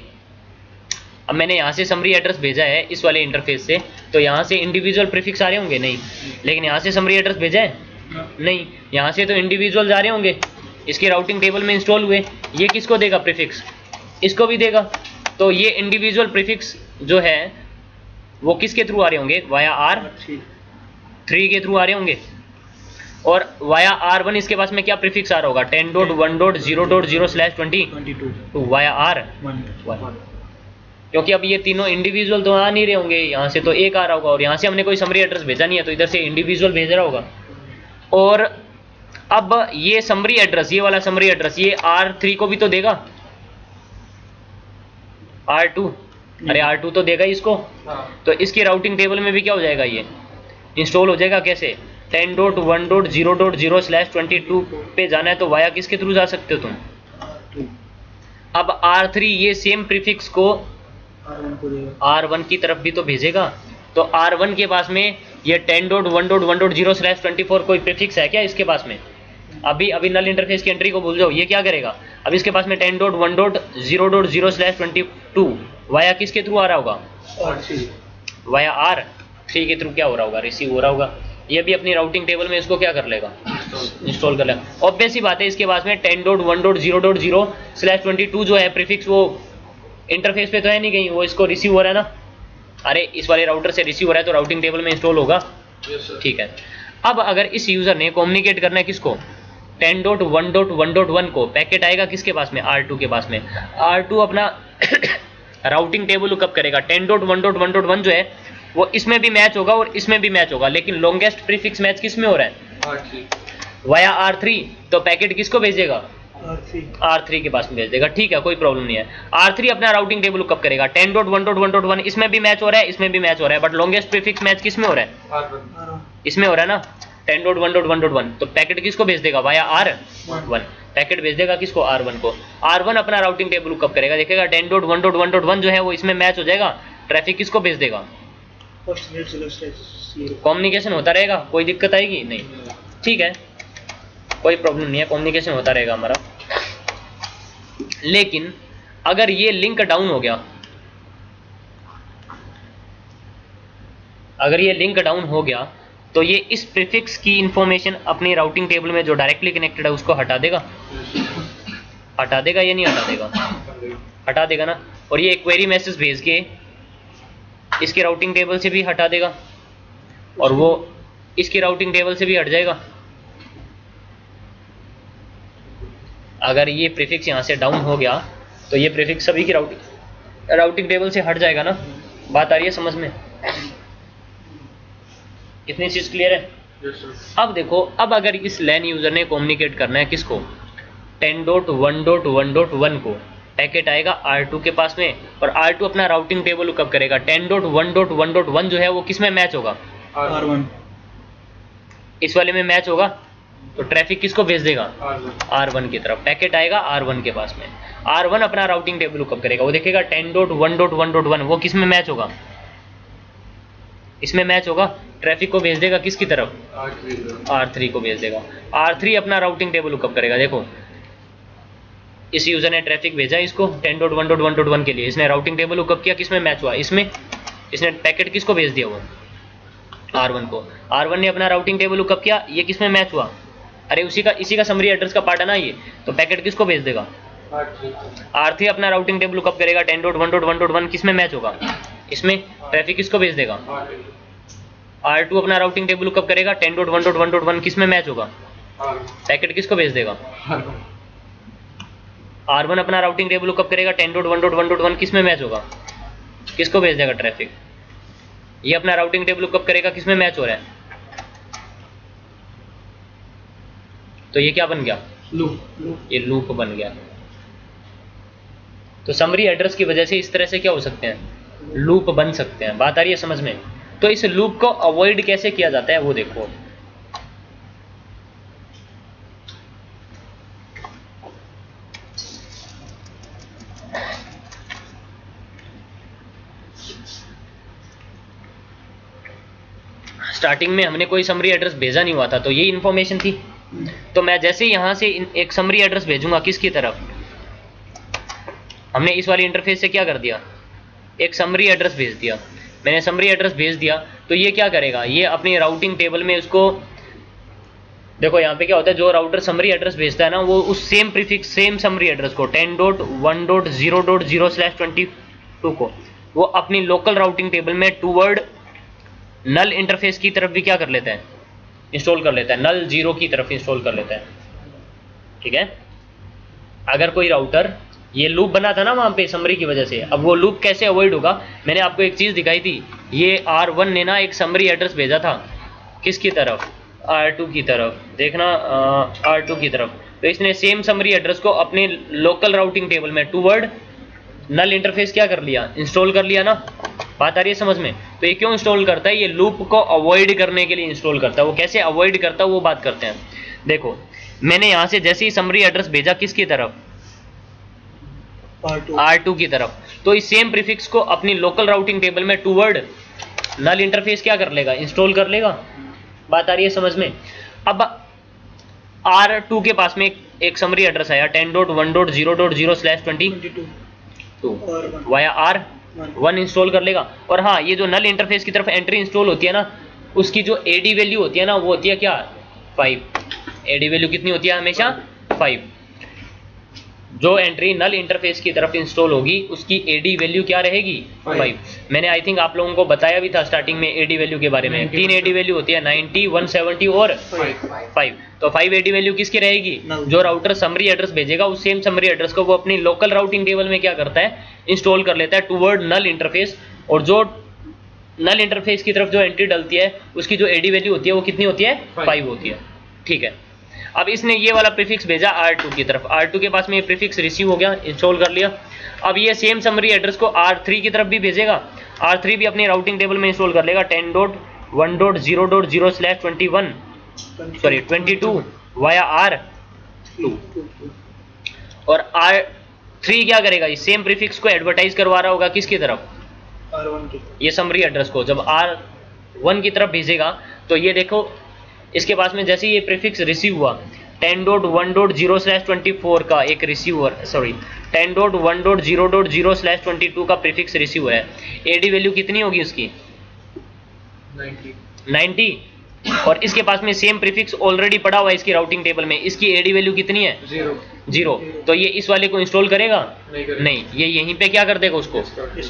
अब मैंने यहाँ से समरी एड्रेस भेजा है इस वाले इंटरफेस से, तो यहाँ से इंडिविजुअल प्रीफिक्स आ रहे होंगे, नहीं। लेकिन यहाँ से समरी एड्रेस भेजा है, नहीं। यहाँ से तो इंडिविजुअल आ रहे होंगे, इसकी राउटिंग टेबल में इंस्टॉल हुए। ये किसको देगा प्रीफिक्स, इसको भी देगा। तो ये इंडिविजुअल प्रीफिक्स जो है वो किसके थ्रू आ रहे होंगे, वाया R3 के थ्रू आ रहे होंगे। और वाया R1 इसके पास में क्या प्रीफिक्स आ रहा होगा, 10.1.0.0/22 वाया R1, क्योंकि अब ये तीनों इंडिविजुअल तो आ नहीं रहे होंगे, यहाँ से तो एक आ रहा होगा और यहाँ से हमने कोई समरी एड्रेस भेजा नहीं है, तो इधर से इंडिविजुअल भेज रहा होगा। और अब ये समरी एड्रेस, ये वाला समरी एड्रेस ये R3 को भी तो देगा, R2, अरे R2 तो देगा इसको। तो इसकी राउटिंग टेबल में भी क्या हो जाएगा, ये इंस्टॉल हो जाएगा। कैसे, 10.1.0.0/22 पे जाना है तो वाया किसके थ्रू जा सकते हो तुम। अब R3 ये सेम प्रीफिक्स को R1 की तरफ भी तो भेजेगा। तो R1 के पास में ये 10.1.1.0/24 कोई प्रीफिक्स है क्या इसके पास में, अभी नल इंटरफेस की एंट्री को भूल जाओ। ये क्या करेगा, अब इसके पास में 10.1.0.0/22 वाया किसके थ्रू आ रहा होगा, वाया R3 के थ्रू क्या हो रहा होगा, रिसीव हो रहा होगा। ये भी अपनी राउटिंग टेबल में इसको क्या कर लेगा, इंस्टॉल कर लेगा। ऑब्वियस सी बात है, इसके पास में 10.1.0.0/22 जो है प्रीफिक्स, वो इंटरफेस पे तो है नहीं कहीं, वो इसको रिसीव हो रहा है ना। अरे इस वाले राउटर से रिसीव हो रहा है तो राउटिंग टेबल में इंस्टॉल होगा, ठीक है। अब अगर इस यूजर ने कम्युनिकेट करना है किसको, 10.1.1.1 को, पैकेट आएगा किसके पास में, R2 के पास में। R2 अपना राउटिंग टेबल लुकअप करेगा, 10.1.1.1 जो है वो इसमें भी मैच होगा और इसमें भी मैच होगा, लेकिन लॉन्गेस्ट प्रीफिक्स मैच किस में हो रहा है, वाया R3। तो पैकेट किसको भेजेगा, R3 के पास में भेज देगा, ठीक है, कोई प्रॉब्लम नहीं है। R3 अपना राउटिंग टेबल लुकअप करेगा, 10.1.1.1 इसमें भी मैच हो रहा है, इसमें भी मैच हो रहा है, बट लॉन्गेस्ट प्रीफिक्स मैच किस में हो रहा है, इसमें हो रहा है ना, 10.1.1.1। तो पैकेट किसको भेज देगा, वाया R1। पैकेट भेज देगा किसको, R1 को। R1 अपना राउटिंग टेबल लुकअप करेगा, देखेगा 10.1.1.1 जो है वो इसमें मैच हो जाएगा, ट्रैफिक किसको भेज देगा, कम्युनिकेशन होता रहेगा, कोई दिक्कत आएगी नहीं। ठीक है, कोई प्रॉब्लम नहीं है, कम्युनिकेशन होता रहेगा हमारा। लेकिन अगर ये लिंक डाउन हो गया, अगर ये लिंक डाउन हो गया तो ये इस प्रीफिक्स की इंफॉर्मेशन अपनी राउटिंग टेबल में जो डायरेक्टली कनेक्टेड है उसको हटा देगा, हटा देगा या नहीं हटा देगा, हटा देगा ना। और ये क्वेरी मैसेज भेज के इसके राउटिंग टेबल से भी हटा देगा और वो इसकी राउटिंग टेबल से भी हट जाएगा। अगर ये प्रीफिक्स यहाँ से डाउन हो गया तो ये प्रीफिक्स सभी की राउटिंग टेबल से हट जाएगा ना। बात आ रही है समझ में? कितनी चीज क्लियर है? अब देखो, अब अगर इस लैन यूजर ने कम्युनिकेट करना है किसको, 10.1.1.1 को, पैकेट आएगा R2 के पास में और R2 अपना राउटिंग टेबल लुकअप करेगा। 10.1.1.1 जो है वो किस में मैच होगा, R1, इस वाले में मैच होगा। तो ट्रैफिक किसको भेज देगा, R1 की तरफ। पैकेट आएगा R1 के पास में, R1 अपना राउटिंग टेबल लुकअप करेगा, वो देखेगा 10.1.1.1 वो किस में मैच होगा, इसमें मैच होगा। ट्रैफिक को भेज देगा किसकी तरफ, R3 को भेज देगा। R3 अपना राउटिंग टेबल लुकअप करेगा। देखो इस यूजर ने ट्रैफिक भेजा इसको 10.1.1.1 के लिए, इसने राउटिंग टेबल लुकअप किया, किसमें मैच हुआ, इसमें। इसने पैकेट किसको भेज दिया, वो R1 को। R1 ने अपना राउटिंग टेबल लुकअप किया, ये किसमें मैच हुआ, अरे इसी का समरी एड्रेस का पार्ट है ना ये, तो पैकेट किसको भेज देगा, R3 अपना राउटिंग टेबल लुकअप करेगा 10.1.1.1 किसमें मैच होगा, इसमें। ट्रैफिक किसको भेज देगा, R2 अपना राउटिंग टेबल लुकअप करेगा 10.1.1.1 किसमें मैच होगा, पैकेट किसको भेज देगा, R1 अपना राउटिंग टेबल लुकअप करेगा 10.1.1.1 किसमें मैच होगा, किसको भेज देगा ट्रैफिक। ये अपना राउटिंग टेबल लुकअप करेगा, किसमें मैच हो रहा है, तो ये क्या बन गया, लूप। ये लूप बन गया। तो समरी एड्रेस की वजह से इस तरह से क्या हो सकते हैं, लूप बन सकते हैं। बात आ रही है समझ में? तो इस लूप को अवॉइड कैसे किया जाता है वो देखो। स्टार्टिंग में हमने कोई समरी एड्रेस भेजा नहीं हुआ था, तो ये इन्फॉर्मेशन थी। तो मैं जैसे यहां से एक समरी एड्रेस भेजूंगा किसकी तरफ, हमने इस वाली इंटरफेस से क्या कर दिया, एक समरी एड्रेस भेज दिया। मैंने समरी एड्रेस भेज दिया तो ये क्या करेगा, ये अपनी राउटिंग टेबल में उसको, देखो यहाँ पे क्या होता है, जो राउटर समरी एड्रेस भेजता है ना, वो उस same prefix same summary address को 10.1.0.0/22 को वो अपनी लोकल राउटिंग टेबल में टूवर्ड नल इंटरफेस की तरफ भी क्या कर लेता है, इंस्टॉल कर लेता है, नल 0 की तरफ इंस्टॉल कर लेता है। ठीक है, अगर कोई राउटर, ये लूप बना था ना वहां पे समरी की वजह से, अब वो लूप कैसे अवॉइड होगा, मैंने आपको एक चीज दिखाई थी, ये R1 ने ना एक समरी एड्रेस भेजा था किसकी तरफ, R2 की तरफ, देखना R2 की तरफ। तो इसने सेम समरी एड्रेस को अपने लोकल राउटिंग टेबल में टूवर्ड नल इंटरफेस क्या कर लिया, इंस्टॉल कर लिया ना। बात आ रही है समझ में? तो ये क्यों इंस्टॉल करता है, ये लूप को अवॉइड करने के लिए इंस्टॉल करता है। वो कैसे अवॉइड करता है वो बात करते हैं। देखो मैंने यहां से जैसे ही समरी एड्रेस भेजा किसकी तरफ, R2 की तरफ, तो इस सेम प्रीफिक्स को अपनी लोकल राउटिंग टेबल में टूवर्ड नल इंटरफेस क्या कर लेगा, इंस्टॉल कर लेगा। बात आ रही है समझ में? अब R2 के पास में एक समरी एड्रेस आया 10.1.0.0/22 वाया R1 इंस्टॉल कर लेगा। और हाँ, ये जो नल इंटरफेस की तरफ एंट्री इंस्टॉल होती है ना, उसकी जो एडी वैल्यू होती है ना, वो होती है क्या, 5। एडी वैल्यू कितनी होती है, हमेशा 5। जो एंट्री नल इंटरफेस की तरफ इंस्टॉल होगी उसकी एडी वैल्यू क्या रहेगी, 5। मैंने आई थिंक आप लोगों को बताया भी था स्टार्टिंग में एडी वैल्यू के बारे में। 3 एडी वैल्यू होती है, 90, 170 और 5। तो 5 एडी वैल्यू किसकी रहेगी, जो राउटर समरी एड्रेस भेजेगा उस सेम समरी एड्रेस को वो अपनी लोकल राउटिंग टेबल में क्या करता है, इंस्टॉल कर लेता है टूवर्ड नल इंटरफेस। और जो नल इंटरफेस की तरफ जो एंट्री डलती है उसकी जो एडी वैल्यू होती है वो कितनी होती है, 5 होती है। ठीक है, अब इसने ये वाला प्रीफिक्स भेजा R2 की तरफ, R2 के पास में ये प्रीफिक्स रिसीव हो गया, इंस्टॉल कर लिया। अब ये सेम समरी एड्रेस को R3 की तरफ भी भेजेगा, R3 भी अपनी राउटिंग टेबल में इंस्टॉल कर लेगा 10.1.0.0/22 वाया R2। और R3 क्या करेगा, इस सेम प्रीफिक्स को एडवर्टाइज करवा रहा होगा किसकी तरफ, R1 की। ये समरी एड्रेस को जब R1 की तरफ भेजेगा तो ये देखो इसके पास में जैसे ये प्रीफिक्स रिसीव हुआ 10.1.0/24 का एक रिसीवर, सॉरी 10.1.0.0/22 का प्रीफिक्स रिसीव है, एडी वैल्यू कितनी होगी उसकी 90 और इसके पास में सेम प्रीफिक्स ऑलरेडी पड़ा हुआ है इसकी राउटिंग टेबल में, इसकी एडी वैल्यू कितनी है 0। तो ये इस वाले को इंस्टॉल करेगा नहीं, ये यहीं पे क्या कर देगा, उसको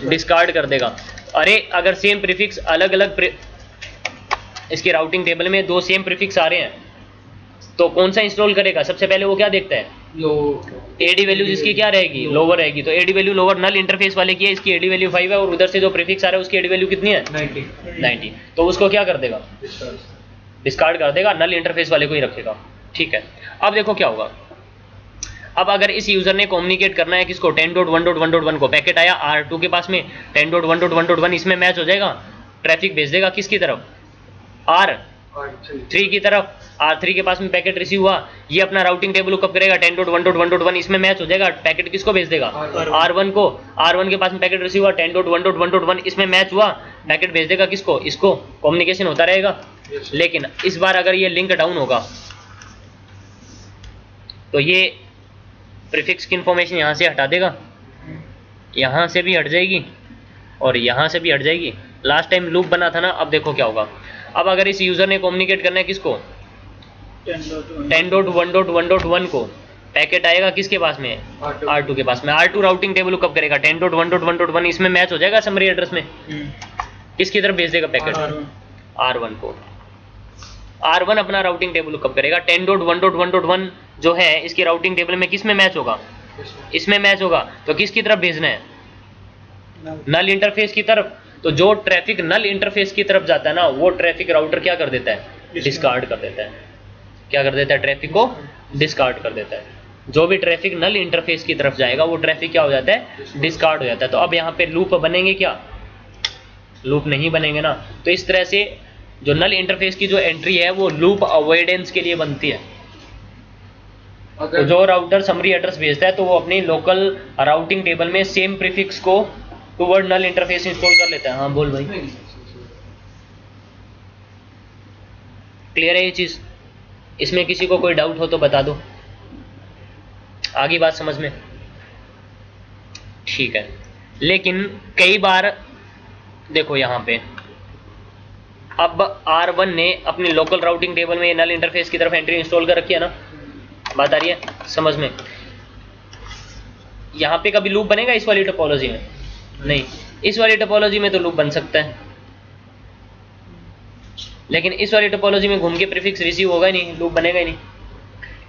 डिस्कार्ड कर देगा। अरे अगर सेम प्रीफिक्स अलग अलग इसकी राउटिंग टेबल में दो सेम प्रीफिक्स आ रहे हैं तो कौन सा इंस्टॉल करेगा, सबसे पहले वो क्या देखता है एडी वैल्यू जिसकी क्या रहेगी, लोअर रहेगी। तो एडी वैल्यू लोअर नल इंटरफेस वाले की है, इसकी एडी वैल्यू 5 है और उधर से जो प्रीफिक्स आ रहा है उसकी एडी वैल्यू कितनी है 90। तो उसको क्या कर देगा, डिस्कार्ड कर देगा, नल इंटरफेस वाले को ही रखेगा। ठीक है, अब देखो क्या होगा। अब अगर इस यूजर ने कम्युनिकेट करना है किसको 10.1.1.1 को, पैकेट आया R2 के पास में 10.1.1.1 इसमें मैच हो जाएगा, ट्रैफिक भेज देगा किसकी तरफ, R3 की तरफ। R3 के पास में पैकेट रिसीव हुआ, ये अपना राउटिंग टेबल लुकअप करेगा 10.1.1.1 इसमें मैच हो जाएगा, पैकेट किसको भेज देगा R1 को। R1 के पास में पैकेट रिसीव हुआ 10.1.1.1 इसमें मैच हुआ, पैकेट भेज देगा किसको, इसको। कम्युनिकेशन होता रहेगा। लेकिन इस बार अगर ये लिंक डाउन होगा तो ये प्रीफिक्स की इंफॉर्मेशन यहाँ से हटा देगा, यहाँ से भी हट जाएगी और यहाँ से भी हट जाएगी। लास्ट टाइम लूप बना था ना, अब देखो क्या होगा। अब अगर इस यूजर ने कम्युनिकेट करना है किसको 10.1.1.1 को, पैकेट आएगा किसके पास में R2 के पास में। R2 राउटिंग टेबल लुकअप करेगा 10.1.1.1 इसमें मैच हो जाएगा समरी एड्रेस में, किसकी तरफ भेज देगा पैकेट R1 को। R1 अपना राउटिंग टेबल लुकअप करेगा 10.1.1.1 जो है इसकी राउटिंग टेबल में किस में मैच होगा, इसमें मैच होगा। तो किसकी तरफ भेजना है, नल इंटरफेस की तरफ। तो जो ट्रैफिक नल इंटरफेस की तरफ जाता है ना, वो ट्रैफिक राउटर क्या कर देता है, डिस्कार्ड कर देता है। क्या कर देता है, ट्रैफिक को डिस्कार्ड कर देता है। जो भी ट्रैफिक नल इंटरफेस की तरफ जाएगा वो ट्रैफिक क्या हो जाता है, डिस्कार्ड हो जाता है। तो अब यहाँ पे लूप बनेंगे क्या, लूप नहीं बनेंगे ना। तो इस तरह से जो नल इंटरफेस की जो एंट्री है वो लूप अवॉइडेंस के लिए बनती है। तो जो राउटर समरी एड्रेस भेजता है तो वो अपनी लोकल राउटिंग टेबल में सेम प्रीफिक्स को टुवर्ड नल इंटरफेस इंस्टॉल कर लेता है। हाँ बोल भाई, क्लियर है ये चीज? इसमें किसी को कोई डाउट हो तो बता दो, आगे बात समझ में। ठीक है, लेकिन कई बार देखो यहाँ पे अब R1 ने अपनी लोकल राउटिंग टेबल में नल इंटरफेस की तरफ एंट्री इंस्टॉल कर रखी है ना, बात आ रही है समझ में। यहाँ पे कभी लूप बनेगा इस वाली टोपोलॉजी में? नहीं। इस वाली टोपोलॉजी में तो लूप बन सकता है, लेकिन इस वाली टोपोलॉजी में घूम के प्रीफिक्स रिसीव होगा ही नहीं, लूप बनेगा ही नहीं।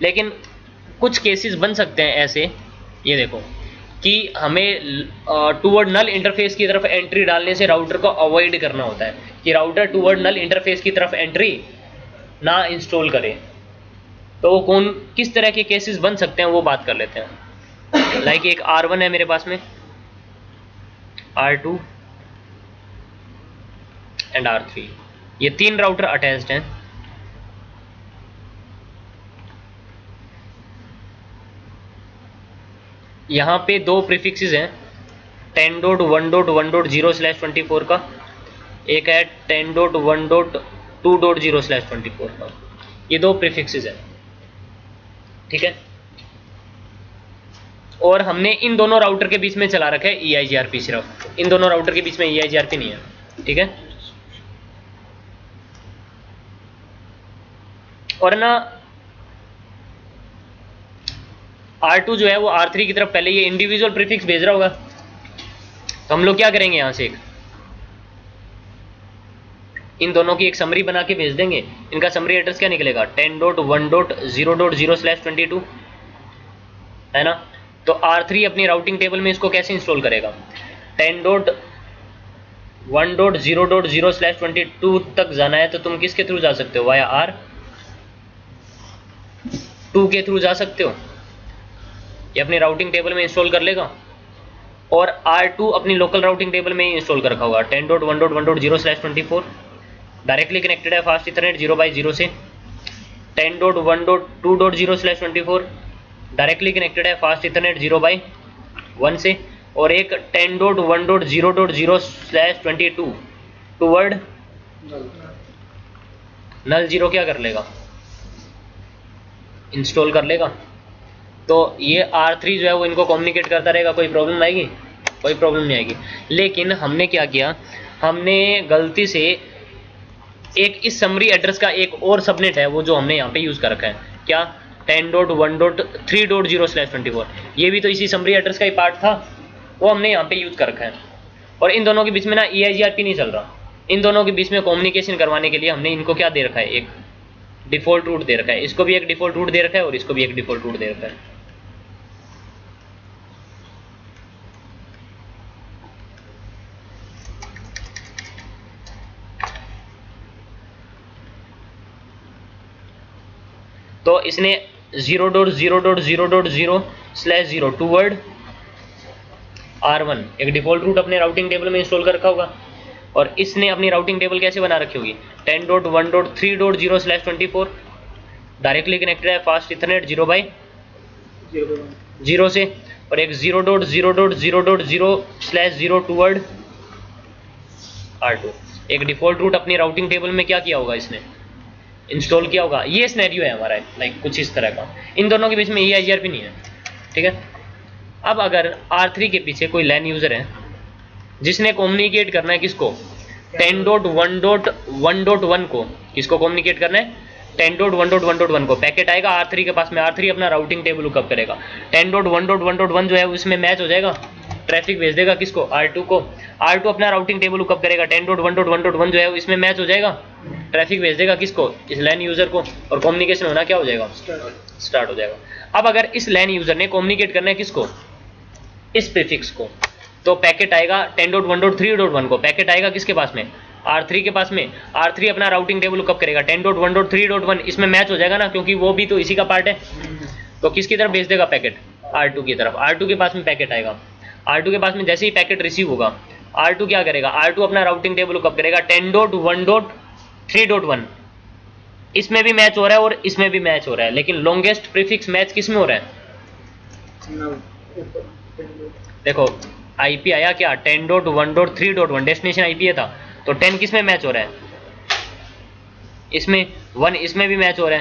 लेकिन कुछ केसेस बन सकते हैं ऐसे, ये देखो कि हमें टूवर्ड नल इंटरफेस की तरफ एंट्री डालने से राउटर को अवॉइड करना होता है कि राउटर टूवर्ड नल इंटरफेस की तरफ एंट्री ना इंस्टॉल करे। तो वो कौन किस तरह के केसेस बन सकते हैं वो बात कर लेते हैं। लाइक एक R1 है मेरे पास में, R2 एंड R3, ये तीन राउटर अटैच्ड हैं। यहाँ पे दो प्रीफिक्सेस हैं 10.1.1.0/24 का, एक है 10.1.2.0/24 का। ये दो प्रीफिक्सेस हैं, ठीक है। और हमने इन दोनों राउटर के बीच में चला रखा है EIGRP, सिर्फ इन दोनों राउटर के बीच में EIGRP नहीं है, ठीक है। और ना R2 जो है वो R3 की तरफ पहले ये इंडिविजुअल प्रीफिक्स भेज रहा होगा, तो हम लोग क्या करेंगे, यहाँ से इन दोनों की एक समरी बना के भेज देंगे। इनका समरी एड्रेस क्या निकलेगा 10.1.0.0/22 है ना। तो R3 अपनी राउटिंग टेबल में इसको कैसे इंस्टॉल करेगा, 10.1.0.0/22 तक जाना है तो तुम किसके थ्रू जा सकते हो, वाया R2 के थ्रू जा सकते हो। ये अपनी राउटिंग टेबल में इंस्टॉल कर लेगा और R2 अपनी लोकल राउटिंग टेबल में ही इंस्टॉल कर रखा होगा 10.1.1.0/24 डायरेक्टली कनेक्टेड है फास्ट इथरनेट 0/0 से। 10.1.2.0/24 डायरेक्टली कनेक्टेड है फास्ट इथरनेट 0/1 से। और एक 10.1.0.0/22 टुवर्ड नल जीरो क्या कर लेगा, इंस्टॉल कर लेगा। तो ये R3 जो है वो इनको कम्युनिकेट करता रहेगा, कोई प्रॉब्लम आएगी, कोई प्रॉब्लम नहीं आएगी। लेकिन हमने क्या किया, हमने गलती से एक इस समरी एड्रेस का एक और सबनेट है वो जो हमने यहाँ पे यूज कर रखा है, क्या 10.1.3.0/24, ये भी तो इसी समरी एड्रेस का ही पार्ट था, वो हमने यहाँ पे यूज कर रखा है। और इन दोनों के बीच में ना EIGRP नहीं चल रहा, इन दोनों के बीच में कम्युनिकेशन करवाने के लिए हमने इनको क्या दे रखा है, एक डिफॉल्ट रूट दे रखा है, इसको भी एक डिफॉल्ट रूट दे रखा है और इसको भी एक डिफॉल्ट रूट दे रखा है। तो इसने 0.0.0.0/0 टूवर्ड R1 एक डिफॉल्ट रूट अपने राउटिंग टेबल में इंस्टॉल कर रखा होगा। और इसने अपनी राउटिंग टेबल कैसे बना रखी होगी, 10.1.3.0/24 डायरेक्टली कनेक्टेड है फास्ट इथरनेट 0/0 से, और एक 0.0.0.0/0 टूवर्ड R2 एक डिफॉल्ट रूट अपनी राउटिंग टेबल में क्या किया होगा, इसने इंस्टॉल किया होगा। ये सिनेरियो है हमारा, लाइक कुछ इस तरह का। इन दोनों के बीच में EIGRP नहीं है, ठीक है। अब अगर R3 के पीछे कोई लैन यूजर है जिसने कम्युनिकेट करना है किसको, 10.1.1.1 को, किसको कम्युनिकेट करना है, 10.1.1.1 को। पैकेट आएगा R3 के पास में, R3 अपना राउटिंग टेबल लुकअप करेगा, 10.1.1.1 जो है उसमें मैच हो जाएगा, ट्रैफिक भेज देगा किसको, R2 को। R2 अपना राउटिंग टेबल लुकअप करेगा, 10.1.1.1 जो है इसमें मैच हो जाएगा, ट्रैफिक भेज देगा किसको, इस लैन यूजर को, और कम्युनिकेशन होना क्या हो जाएगा, स्टार्ट हो जाएगा। अब अगर इस लैन यूजर ने कम्युनिकेट करना है किसको, इस प्रीफिक्स को, तो पैकेट आएगा 10.1.3.1 को, पैकेट आएगा किसके पास में, R3 के पास में। R3 अपना राउटिंग टेबल लुकअप करेगा, 10.1.3.1 इसमें मैच हो जाएगा ना, क्योंकि वो भी तो इसी का पार्ट है। तो किसकी तरफ भेज देगा पैकेट, R2 की तरफ। R2 के पास में पैकेट आएगा, R2 के पास में जैसे ही पैकेट रिसीव होगा, R2 क्या करेगा, R2 अपना राउटिंग टेबल लुकअप करेगा 10.1.3.1, इसमें भी मैच हो रहा है और इसमें भी मैच हो रहा है, लेकिन लॉन्गेस्ट प्रीफिक्स मैच किस में हो रहा है, देखो IP आया क्या, 10.1.3.1 डेस्टिनेशन IP था, तो 10 किस में मैच हो रहा है, इसमें, 1 इसमें भी मैच हो रहा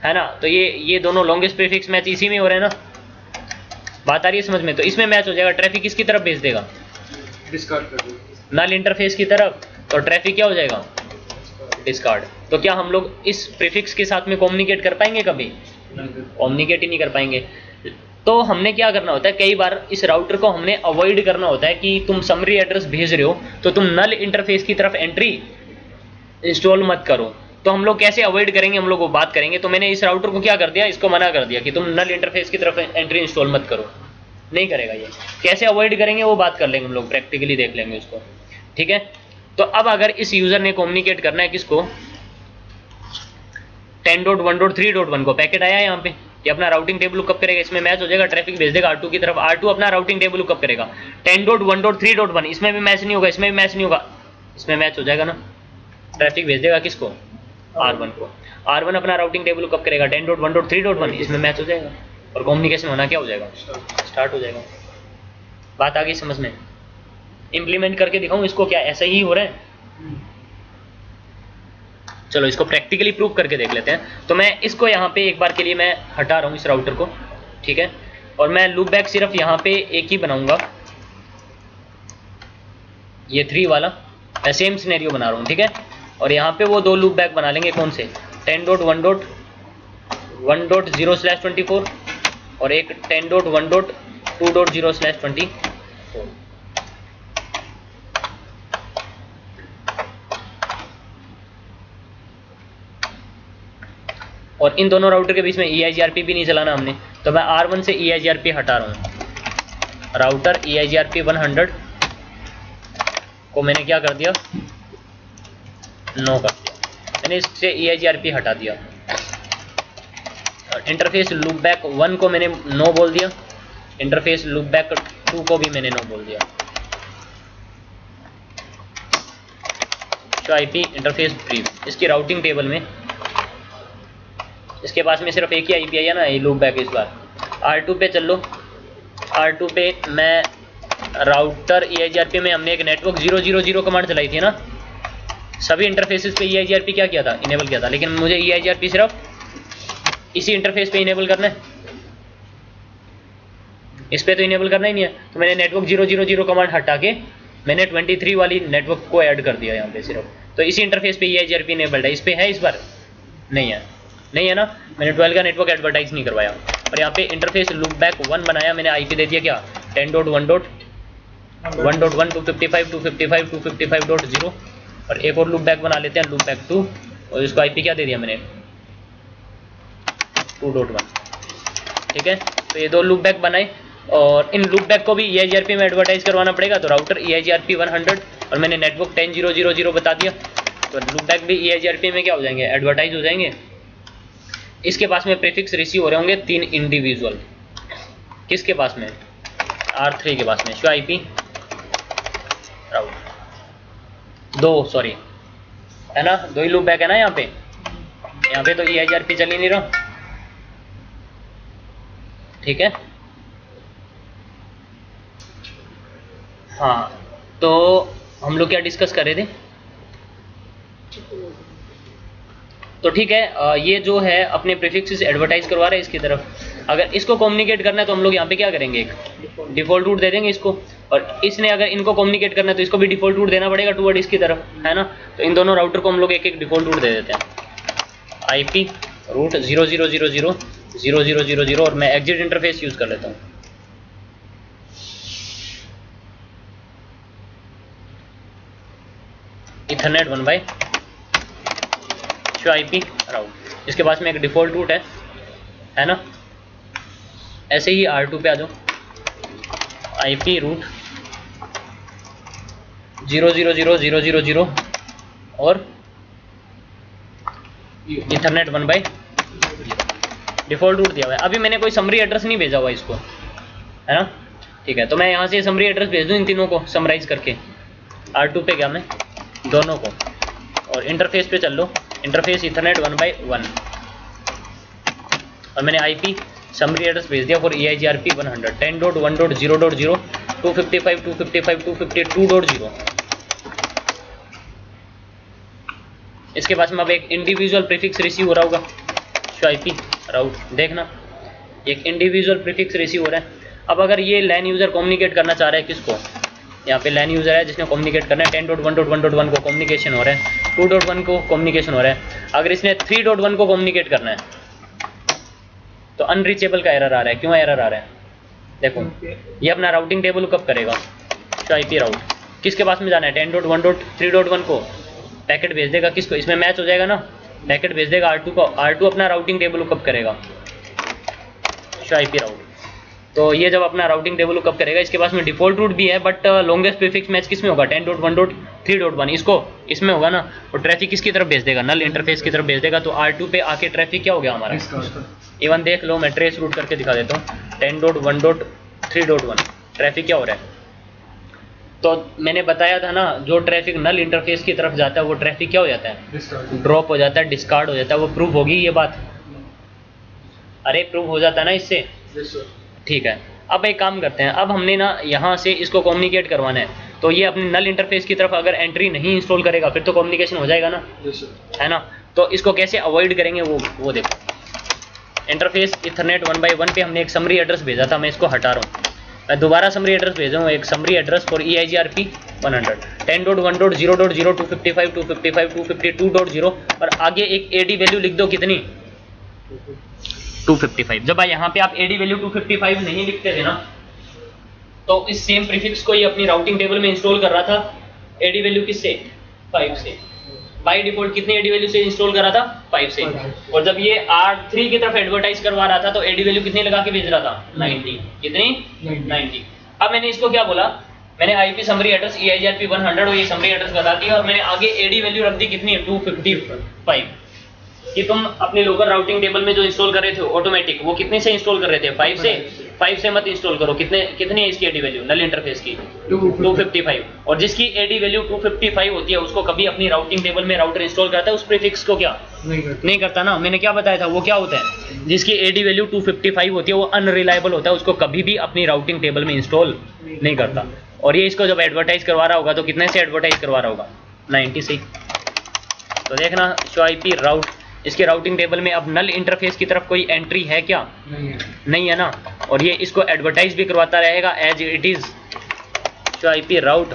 है ना। तो ये दोनों लॉन्गेस्ट प्रीफिक्स मैच इसी में हो रहा है ना, बात आ रही है समझ में। तो इसमें मैच हो जाएगा, ट्रैफिक किसकी तरफ भेज देगा, डिस्कार्ड कर दो, नल इंटरफेस की तरफ, तो ट्रैफिक क्या हो जाएगा, डिस्कार्ड। तो क्या हम लोग इस प्रीफिक्स के साथ में कम्युनिकेट कर पाएंगे, कभी कम्युनिकेट ही नहीं कर पाएंगे। तो हमने क्या करना होता है, कई बार इस राउटर को हमने अवॉइड करना होता है कि तुम समरी एड्रेस भेज रहे हो तो तुम नल इंटरफेस की तरफ एंट्री इंस्टॉल मत करो। तो हम लोग कैसे अवॉइड करेंगे, हम लोग वो बात करेंगे। तो मैंने इस राउटर को क्या कर दिया, इसको मना कर दिया कि तुम नल इंटरफेस की तरफ एंट्री इंस्टॉल मत करो, नहीं करेगा ये। कैसे अवॉइड करेंगे वो बात कर लेंगे हम लोग, प्रैक्टिकली देख लेंगे उसको, ठीक है। तो अब अगर इस यूजर ने कम्युनिकेट करना है किसको, 10.1.3.1 को, पैकेट आया है यहाँ पे, ये अपना राउटिंग टेबल लुकअप करेगा, इसमें मैच हो जाएगा, ट्रैफिक भेज देगा R2 की तरफ। R2 अपना राउटिंग टेबल लुकअप करेगा 10.1.3.1, इसमें भी मैच नहीं होगा, इसमें भी मैच नहीं होगा, इसमें मैच हो जाएगा ना, ट्रैफिक भेज देगा किसको, R1 को। R1 अपना राउटिंग टेबल लुकअप करेगा 10.1.3.1, इसमें मैच हो जाएगा और कम्युनिकेशन होना क्या हो जाएगा, स्टार्ट हो जाएगा। बात आ गई समझ में। इंप्लीमेंट करके दिखाऊं इसको, क्या ऐसा ही हो रहा है, चलो इसको प्रैक्टिकली प्रूव करके देख लेते हैं। तो मैं इसको यहाँ पे एक बार के लिए मैं हटा रहा हूँ इस राउटर को, ठीक है, और मैं लूप बैक सिर्फ यहाँ पे एक ही बनाऊंगा, ये 3 वाला, मैं सेम सिनेरियो बना रहा हूँ, ठीक है। और यहाँ पे वो 2 लूप बैक बना लेंगे, कौन से, 10.1.1.0/24 और एक 10.1.2.0/24। और इन दोनों राउटर के बीच में EIGRP भी नहीं चलाना हमने, तो मैं R1 से EIGRP हटा रहा हूँ। राउटर EIGRP 100 को मैंने क्या कर दिया, नो कर दिया, मैंने इससे EIGRP हटा दिया। इंटरफेस लूपबैक 1 को मैंने नो बोल दिया, इंटरफेस लूपबैक 2 को भी मैंने नो बोल दिया। शो IP इंटरफेस ब्रीफ, इसकी राउटिंग टेबल में इसके पास में सिर्फ एक ही IP है ना, ये लूप बैक। इस बार R2 पे चल लो, R2 पे मैं राउटर EIGRP में हमने एक नेटवर्क 000 कमांड चलाई थी ना, सभी इंटरफेसेस पे EIGRP क्या किया था, इनेबल किया था, लेकिन मुझे EIGRP सिर्फ इसी इंटरफेस पे इनेबल करना है, इस पे तो इनेबल करना ही नहीं है। तो मैंने नेटवर्क 000 कमांड हटा के मैंने 23 वाली नेटवर्क को ऐड कर दिया यहाँ पे सिर्फ। तो इसी इंटरफेस पे EIGRP इनेबल्ड है, इस पे है, इस बार नहीं है, नहीं है ना, मैंने 12 का नेटवर्क एडवर्टाइज नहीं करवाया। और यहाँ पे इंटरफेस लूपबैक 1 बनाया, मैंने IP दे दिया क्या 10.1.1.1 255.255.255.0 और एक और लूपबैक बना लेते हैं लूपबैक 2 और इसको IP क्या दे दिया मैंने 2.1। ठीक है, तो ये दो लूपबैक बनाए और इन लूपबैक को भी EIGRP में एडवर्टाइज करवाना पड़ेगा। तो राउटर EIGRP 100 और मैंने नेटवर्क 10.0.0.0 बता दिया, तो लूपबैक भी EIGRP में क्या हो जाएंगे, एडवर्टाइज हो जाएंगे। इसके पास में प्रीफिक्स रिसीव हो रहे होंगे 3 इंडिविजुअल, किसके पास में, R3 के पास में, शो IP राउटर 2 सॉरी है ना, 2 ही लूपबैक है ना यहाँ पे तो EIGRP चल ही नहीं रहा। ठीक है, हाँ, तो हम लोग क्या डिस्कस कर रहे थे, तो ठीक है, ये जो है अपने प्रीफिक्सेस एडवर्टाइज करवा रहे हैं इसकी तरफ। अगर इसको कम्युनिकेट करना है तो हम लोग यहाँ पे क्या करेंगे, एक डिफॉल्ट रूट दे देंगे इसको, और इसने अगर इनको कम्युनिकेट करना है तो इसको भी डिफॉल्ट रूट देना पड़ेगा टूवर्ड इसकी तरफ, है ना। तो इन दोनों राउटर को हम लोग एक एक डिफॉल्ट रूट दे देते हैं, IP रूट 0000000 और मैं एग्जिट इंटरफेस यूज कर लेता हूँ। इथरनेट 1 बाय शो IP राउट, इसके पास में एक डिफॉल्ट रूट है ना। ऐसे ही R2 पे आ जाओ, IP रूट 0000000 और इथरनेट 1 बाय डिफॉल्ट रूट दिया हुआ है। अभी मैंने कोई समरी एड्रेस नहीं भेजा हुआ इसको, है ना। ठीक है, तो मैं यहाँ से समरी एड्रेस भेज दूँ इन तीनों को समराइज करके। R2 पे क्या मैं दोनों को, और इंटरफेस पे चल लो, इंटरफेस इथरनेट 1 बाय 1 और मैंने IP समरी एड्रेस भेज दिया फॉर EIGRP 100 10.1.0.0 255.255.252.0। इसके पास में अब एक इंडिविजुअल प्रीफिक्स रिसीव हो रहा होगा, शो IP राउट, देखना एक इंडिविजुअल प्रीफिक्स रिसीव हो रहा है। अब अगर ये लैन यूजर कम्युनिकेट करना चाह रहा है किसको, यहाँ पे लैन यूजर है जिसने कम्युनिकेट करना है 10.1.1.1 को कम्युनिकेशन हो रहा है, 2.1 को कम्युनिकेशन हो रहा है। अगर इसने 3.1 को कम्युनिकेट करना है तो अनरीचेबल का एरर आ रहा है। क्यों एरर आ रहा है, देखो ये अपना राउटिंग टेबल कब करेगा, शो IP राउट, किसके पास में जाना है 10.1.3.1 को पैकेट भेज देगा, किसको, इसमें मैच हो जाएगा ना, पैकेट भेज देगा R2 को, R2 अपना राउटिंग टेबल कब करेगा, शो IP राउट। तो ये जब अपना राउटिंग टेबल कब करेगा, इसके पास में डिफॉल्ट रूट भी है बट लॉन्गेस्ट प्रीफिक्स मैच किस में होगा 10.1.3.1 इसको इसमें होगा ना, और ट्रैफिक किसकी तरफ भेज देगा, नल इंटरफेस की तरफ भेज देगा। तो R2 पे आके ट्रैफिक क्या हो गया हमारा, इवन देख लो, मैं ट्रेस रूट करके दिखा देता हूँ 10.1.3.1 ट्रैफिक क्या हो रहा है। तो मैंने बताया था ना, जो ट्रैफिक नल इंटरफेस की तरफ जाता है वो ट्रैफिक क्या हो जाता है, ड्रॉप हो जाता है, डिस्कार्ड हो जाता है। वो प्रूव होगी ये बात, अरे प्रूव हो जाता है ना इससे, ठीक है। अब एक काम करते हैं, अब हमने ना यहाँ से इसको कम्युनिकेट करवाना है, तो ये अपने नल इंटरफेस की तरफ अगर एंट्री नहीं इंस्टॉल करेगा फिर तो कम्युनिकेशन हो जाएगा ना, है ना। तो इसको कैसे अवॉइड करेंगे वो देखो, इंटरफेस इथरनेट 1 बाय 1 पे हमने एक समरी एड्रेस भेजा था, मैं इसको हटा रहा हूँ, मैं दोबारा समरी एड्रेस भेजा हूँ, एक समरी एड्रेस फॉर EIGRP 100 10.1.0.0 255.255.252.0 और आगे एक AD वैल्यू लिख दो, कितनी 255। जब यहाँ पे आप AD वैल्यू 255 नहीं लिखते थे ना, तो इस सेम प्रीफिक्स को ये अपनी राउटिंग टेबल में इंस्टॉल कर रहा था, AD वैल्यू किससे 5 से, बाय डिफॉल्ट कितने AD वैल्यू से इंस्टॉल करा था 5 से, और जब ये R3 की तरफ एडवर्टाइज करवा रहा था तो AD वैल्यू कितनी लगा के भेज रहा था 90, कितनी 90। अब मैंने इसको क्या बोला, मैंने IP समरी एड्रेस EIGRP 100 ये समरी एड्रेस बता दी और मैंने आगे AD वैल्यू रख दी कितनी 255 कि तुम अपने लोकल राउटिंग टेबल में जो इंस्टॉल कर रहे थे ऑटोमेटिक, वो कितने से इंस्टॉल कर रहे थे 5 से मत इंस्टॉल करो। कितनी है इसकी AD वैल्यू नल इंटरफेस की 255, और जिसकी AD वैल्यू 255 होती है उसको कभी अपनी राउटिंग टेबल में राउटर इंस्टॉल करता है, उस प्रीफिक्स को क्या नहीं करता ना। मैंने क्या बताया था, वो क्या होता है, जिसकी AD वैल्यू 255 होती है वो अनरिलायबल होता है, उसको कभी भी अपनी राउटिंग टेबल में इंस्टॉल नहीं करता। और ये इसको जब एडवर्टाइज करवा रहा होगा तो कितने से एडवर्टाइज करवा रहा होगा 90 से, तो देखना शो आईपी राउट, इसके राउटिंग टेबल में अब नल इंटरफेस की तरफ कोई एंट्री है क्या? नहीं है ना। और ये इसको एडवर्टाइज भी करवाता रहेगा as it is show IP route.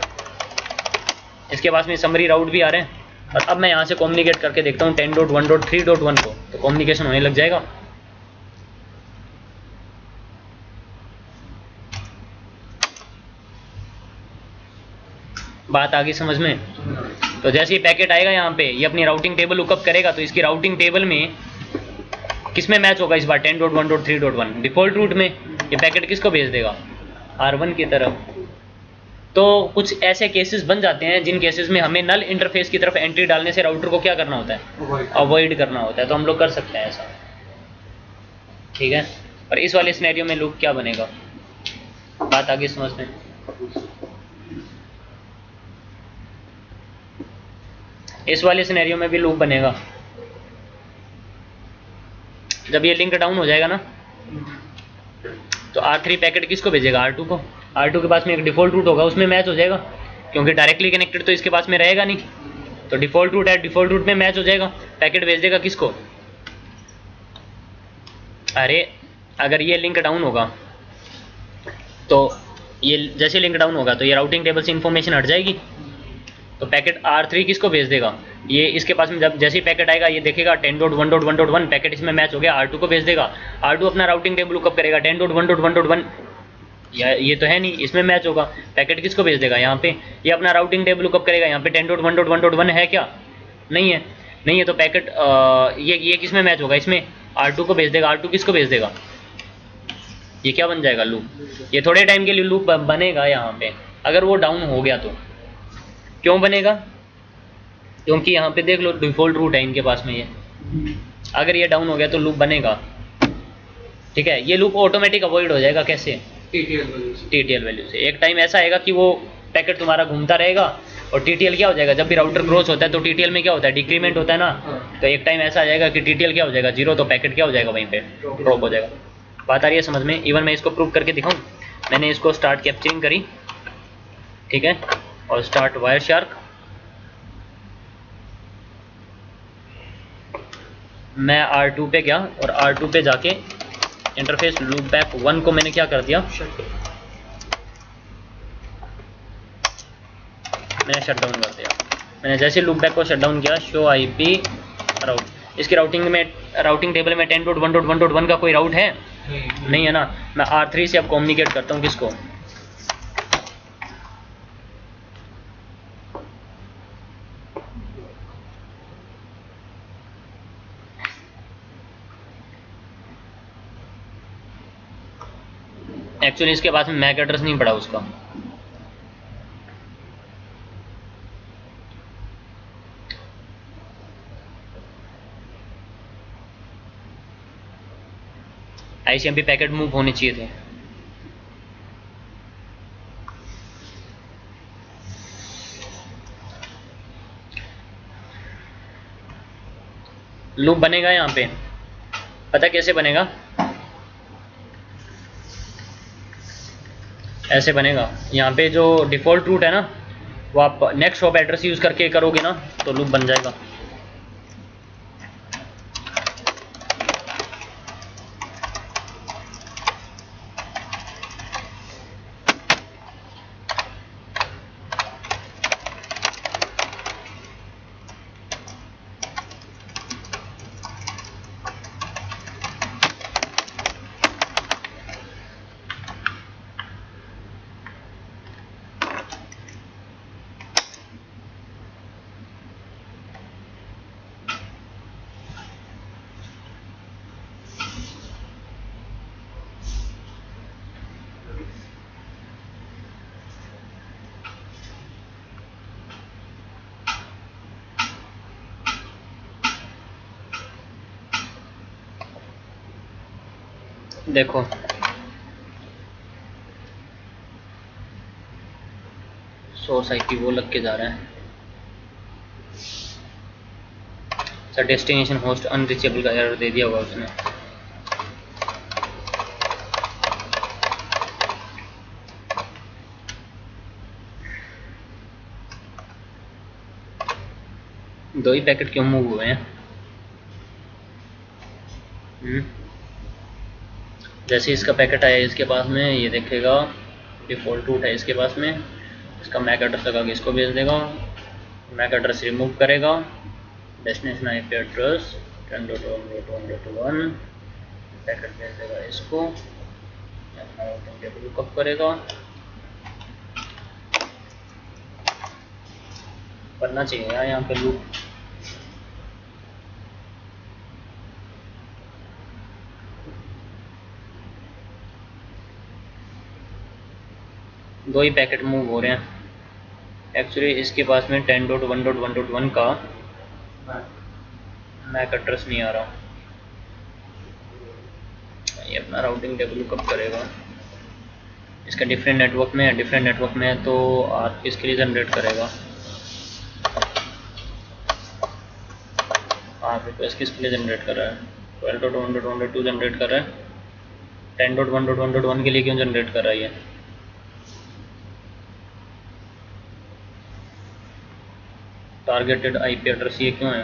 इसके पास में समरी राउट भी आ रहे हैं। और अब मैं यहाँ से कम्युनिकेट करके देखता हूँ 10.1.3.1 को, तो कम्युनिकेशन होने लग जाएगा। बात आ गई समझ में? तो जैसे ये पैकेट आएगा यहाँ पे, ये अपनी राउटिंग टेबल लुकअप करेगा, तो इसकी राउटिंग टेबल में किसमें मैच होगा इस बार? 10.1.3.1 डिफॉल्ट रूट में। ये पैकेट किसको भेज देगा? R1 की तरफ। तो कुछ ऐसे केसेस बन जाते हैं जिन केसेस में हमें नल इंटरफेस की तरफ एंट्री डालने से राउटर को क्या करना होता है? अवॉइड करना होता है। तो हम लोग कर सकते हैं ऐसा, ठीक है। और इस वाले सिनेरियो में लूप क्या बनेगा? बात आगे समझ में? इस वाले सिनेरियो में भी लूप बनेगा। जब ये लिंक डाउन हो जाएगा ना, तो R3 पैकेट किसको भेजेगा? R2 को। R2 के पास में एक डिफॉल्ट रूट होगा, उसमें मैच हो जाएगा, क्योंकि डायरेक्टली कनेक्टेड तो इसके पास में रहेगा नहीं। तो डिफॉल्ट रूट है, डिफॉल्ट रूट में मैच हो जाएगा। पैकेट भेज देगा किसको? अरे अगर ये लिंक डाउन होगा, तो ये जैसे लिंक डाउन होगा तो ये राउटिंग टेबल से इंफॉर्मेशन हट जाएगी। तो पैकेट R3 किसको भेज देगा? ये इसके पास में जब जैसे ही पैकेट आएगा, ये देखेगा 10.1.1.1 पैकेट इसमें मैच हो गया, R2 को भेज देगा। R2 अपना राउटिंग टेबल लुकअप करेगा 10.1.1.1, ये तो है नहीं, इसमें मैच होगा। पैकेट किसको भेज देगा? यहाँ पे ये अपना राउटिंग टेबल लुकअप करेगा, यहाँ पे 10.1.1.1 है क्या? नहीं है, नहीं है। तो पैकेट ये किसमें मैच होगा? इसमें R2 को भेज देगा। R2 किसको भेज देगा? ये क्या बन जाएगा? लूप। ये थोड़े टाइम के लिए लूप बनेगा यहाँ पे। अगर वो डाउन हो गया तो क्यों बनेगा? क्योंकि यहाँ पे देख लो डिफॉल्ट रूट है इनके पास में ये। अगर ये डाउन हो गया तो लूप बनेगा, ठीक है। ये लूप ऑटोमेटिक अवॉइड हो जाएगा। कैसे? TTL वैल्यू से। एक टाइम ऐसा आएगा कि वो पैकेट तुम्हारा घूमता रहेगा, और TTL क्या हो जाएगा? जब भी राउटर क्रॉस होता है तो TTL में क्या होता है? डिक्रीमेंट होता है ना। तो एक टाइम ऐसा आ जाएगा कि TTL क्या हो जाएगा? 0। तो पैकेट क्या हो जाएगा? वहीं पे ड्रॉप हो जाएगा। बात आ रही है समझ में? इवन मैं इसको प्रूव करके दिखाऊं। मैंने इसको स्टार्ट कैप्चरिंग करी, ठीक है, और स्टार्ट वायर शार्क। मैं R2 पे गया और R2 पे जाके इंटरफेस लूप बैक 1 को मैंने क्या कर दिया? मैंने शट डाउन कर दिया। मैंने जैसे लूप बैक को शट डाउन किया, शो आईपी राउट, इसकी राउटिंग टेबल में 10.1.1.1 का कोई राउट है? नहीं है ना। मैं R3 से अब कम्युनिकेट करता हूँ किसको? एक्चुअली इसके पास में मैक एड्रेस नहीं पड़ा उसका। ICMP पैकेट मूव होने चाहिए थे। लूप बनेगा यहाँ पे, पता कैसे बनेगा? ऐसे बनेगा। यहाँ पे जो डिफ़ॉल्ट रूट है ना, वो आप नेक्स्ट हॉप एड्रेस यूज़ करके करोगे ना, तो लूप बन जाएगा। देखो सोर्स आईपी वो लग के जा रहा है। सर डेस्टिनेशन होस्ट अनरीचेबल का एरर दे दिया होगा उसने। दो ही पैकेट क्यों मूव हुए हैं? जैसे इसका पैकेट आया इसके पास में, ये देखेगा डिफ़ॉल्ट रूट है इसके पास में, इसका मैक एड्रेस लगा के इसको भेज देगा, मैक एड्रेस रिमूव करेगा, डेस्टिनेशन आईपी एड्रेस 10.1.1.1 पैकेट भेज देगा इसको, लुकअप करेगा, करना चाहिए यार यहाँ पे लूप। दो ही पैकेट मूव हो रहे हैं एक्चुअली। इसके पास में 10.1.1.1 का मैक एड्रेस नहीं आ रहा, ये अपना राउटिंग टेबल लुकअप करेगा, इसका डिफरेंट नेटवर्क में है, डिफरेंट नेटवर्क में है तो आप इसके लिए जनरेट करेगा। आप रिक्वेस्ट किसके लिए जनरेट कर रहा है? 12.1.1.2 जनरेट कर रहा है, 10.1.1.1 के लिए क्यों जनरेट कर रहा है ये? टारगेटेड आईपी एड्रेस ये क्यों है?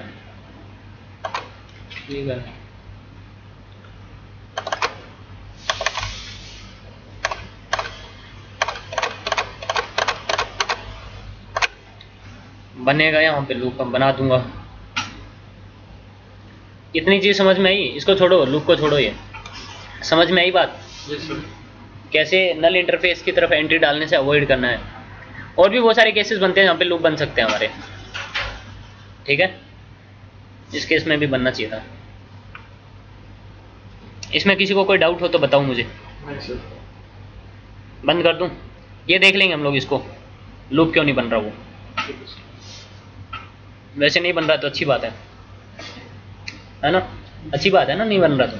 ठीक है, बनेगा यहाँ पे लूप, हम बना दूंगा। इतनी चीज समझ में आई? इसको छोड़ो, लूप को छोड़ो, ये समझ में आई बात? कैसे नल इंटरफेस की तरफ एंट्री डालने से अवॉइड करना है। और भी बहुत सारे केसेस बनते हैं जहाँ पे लूप बन सकते हैं हमारे, ठीक है? इस केस में भी बनना चाहिए था। इसमें किसी को कोई डाउट हो तो बताओ मुझे। बंद कर दूं? ये देख लेंगे हम लोग इसको, लूप क्यों नहीं बन रहा वो। वैसे नहीं बन रहा तो अच्छी बात है ना? अच्छी बात है ना, नहीं बन रहा तो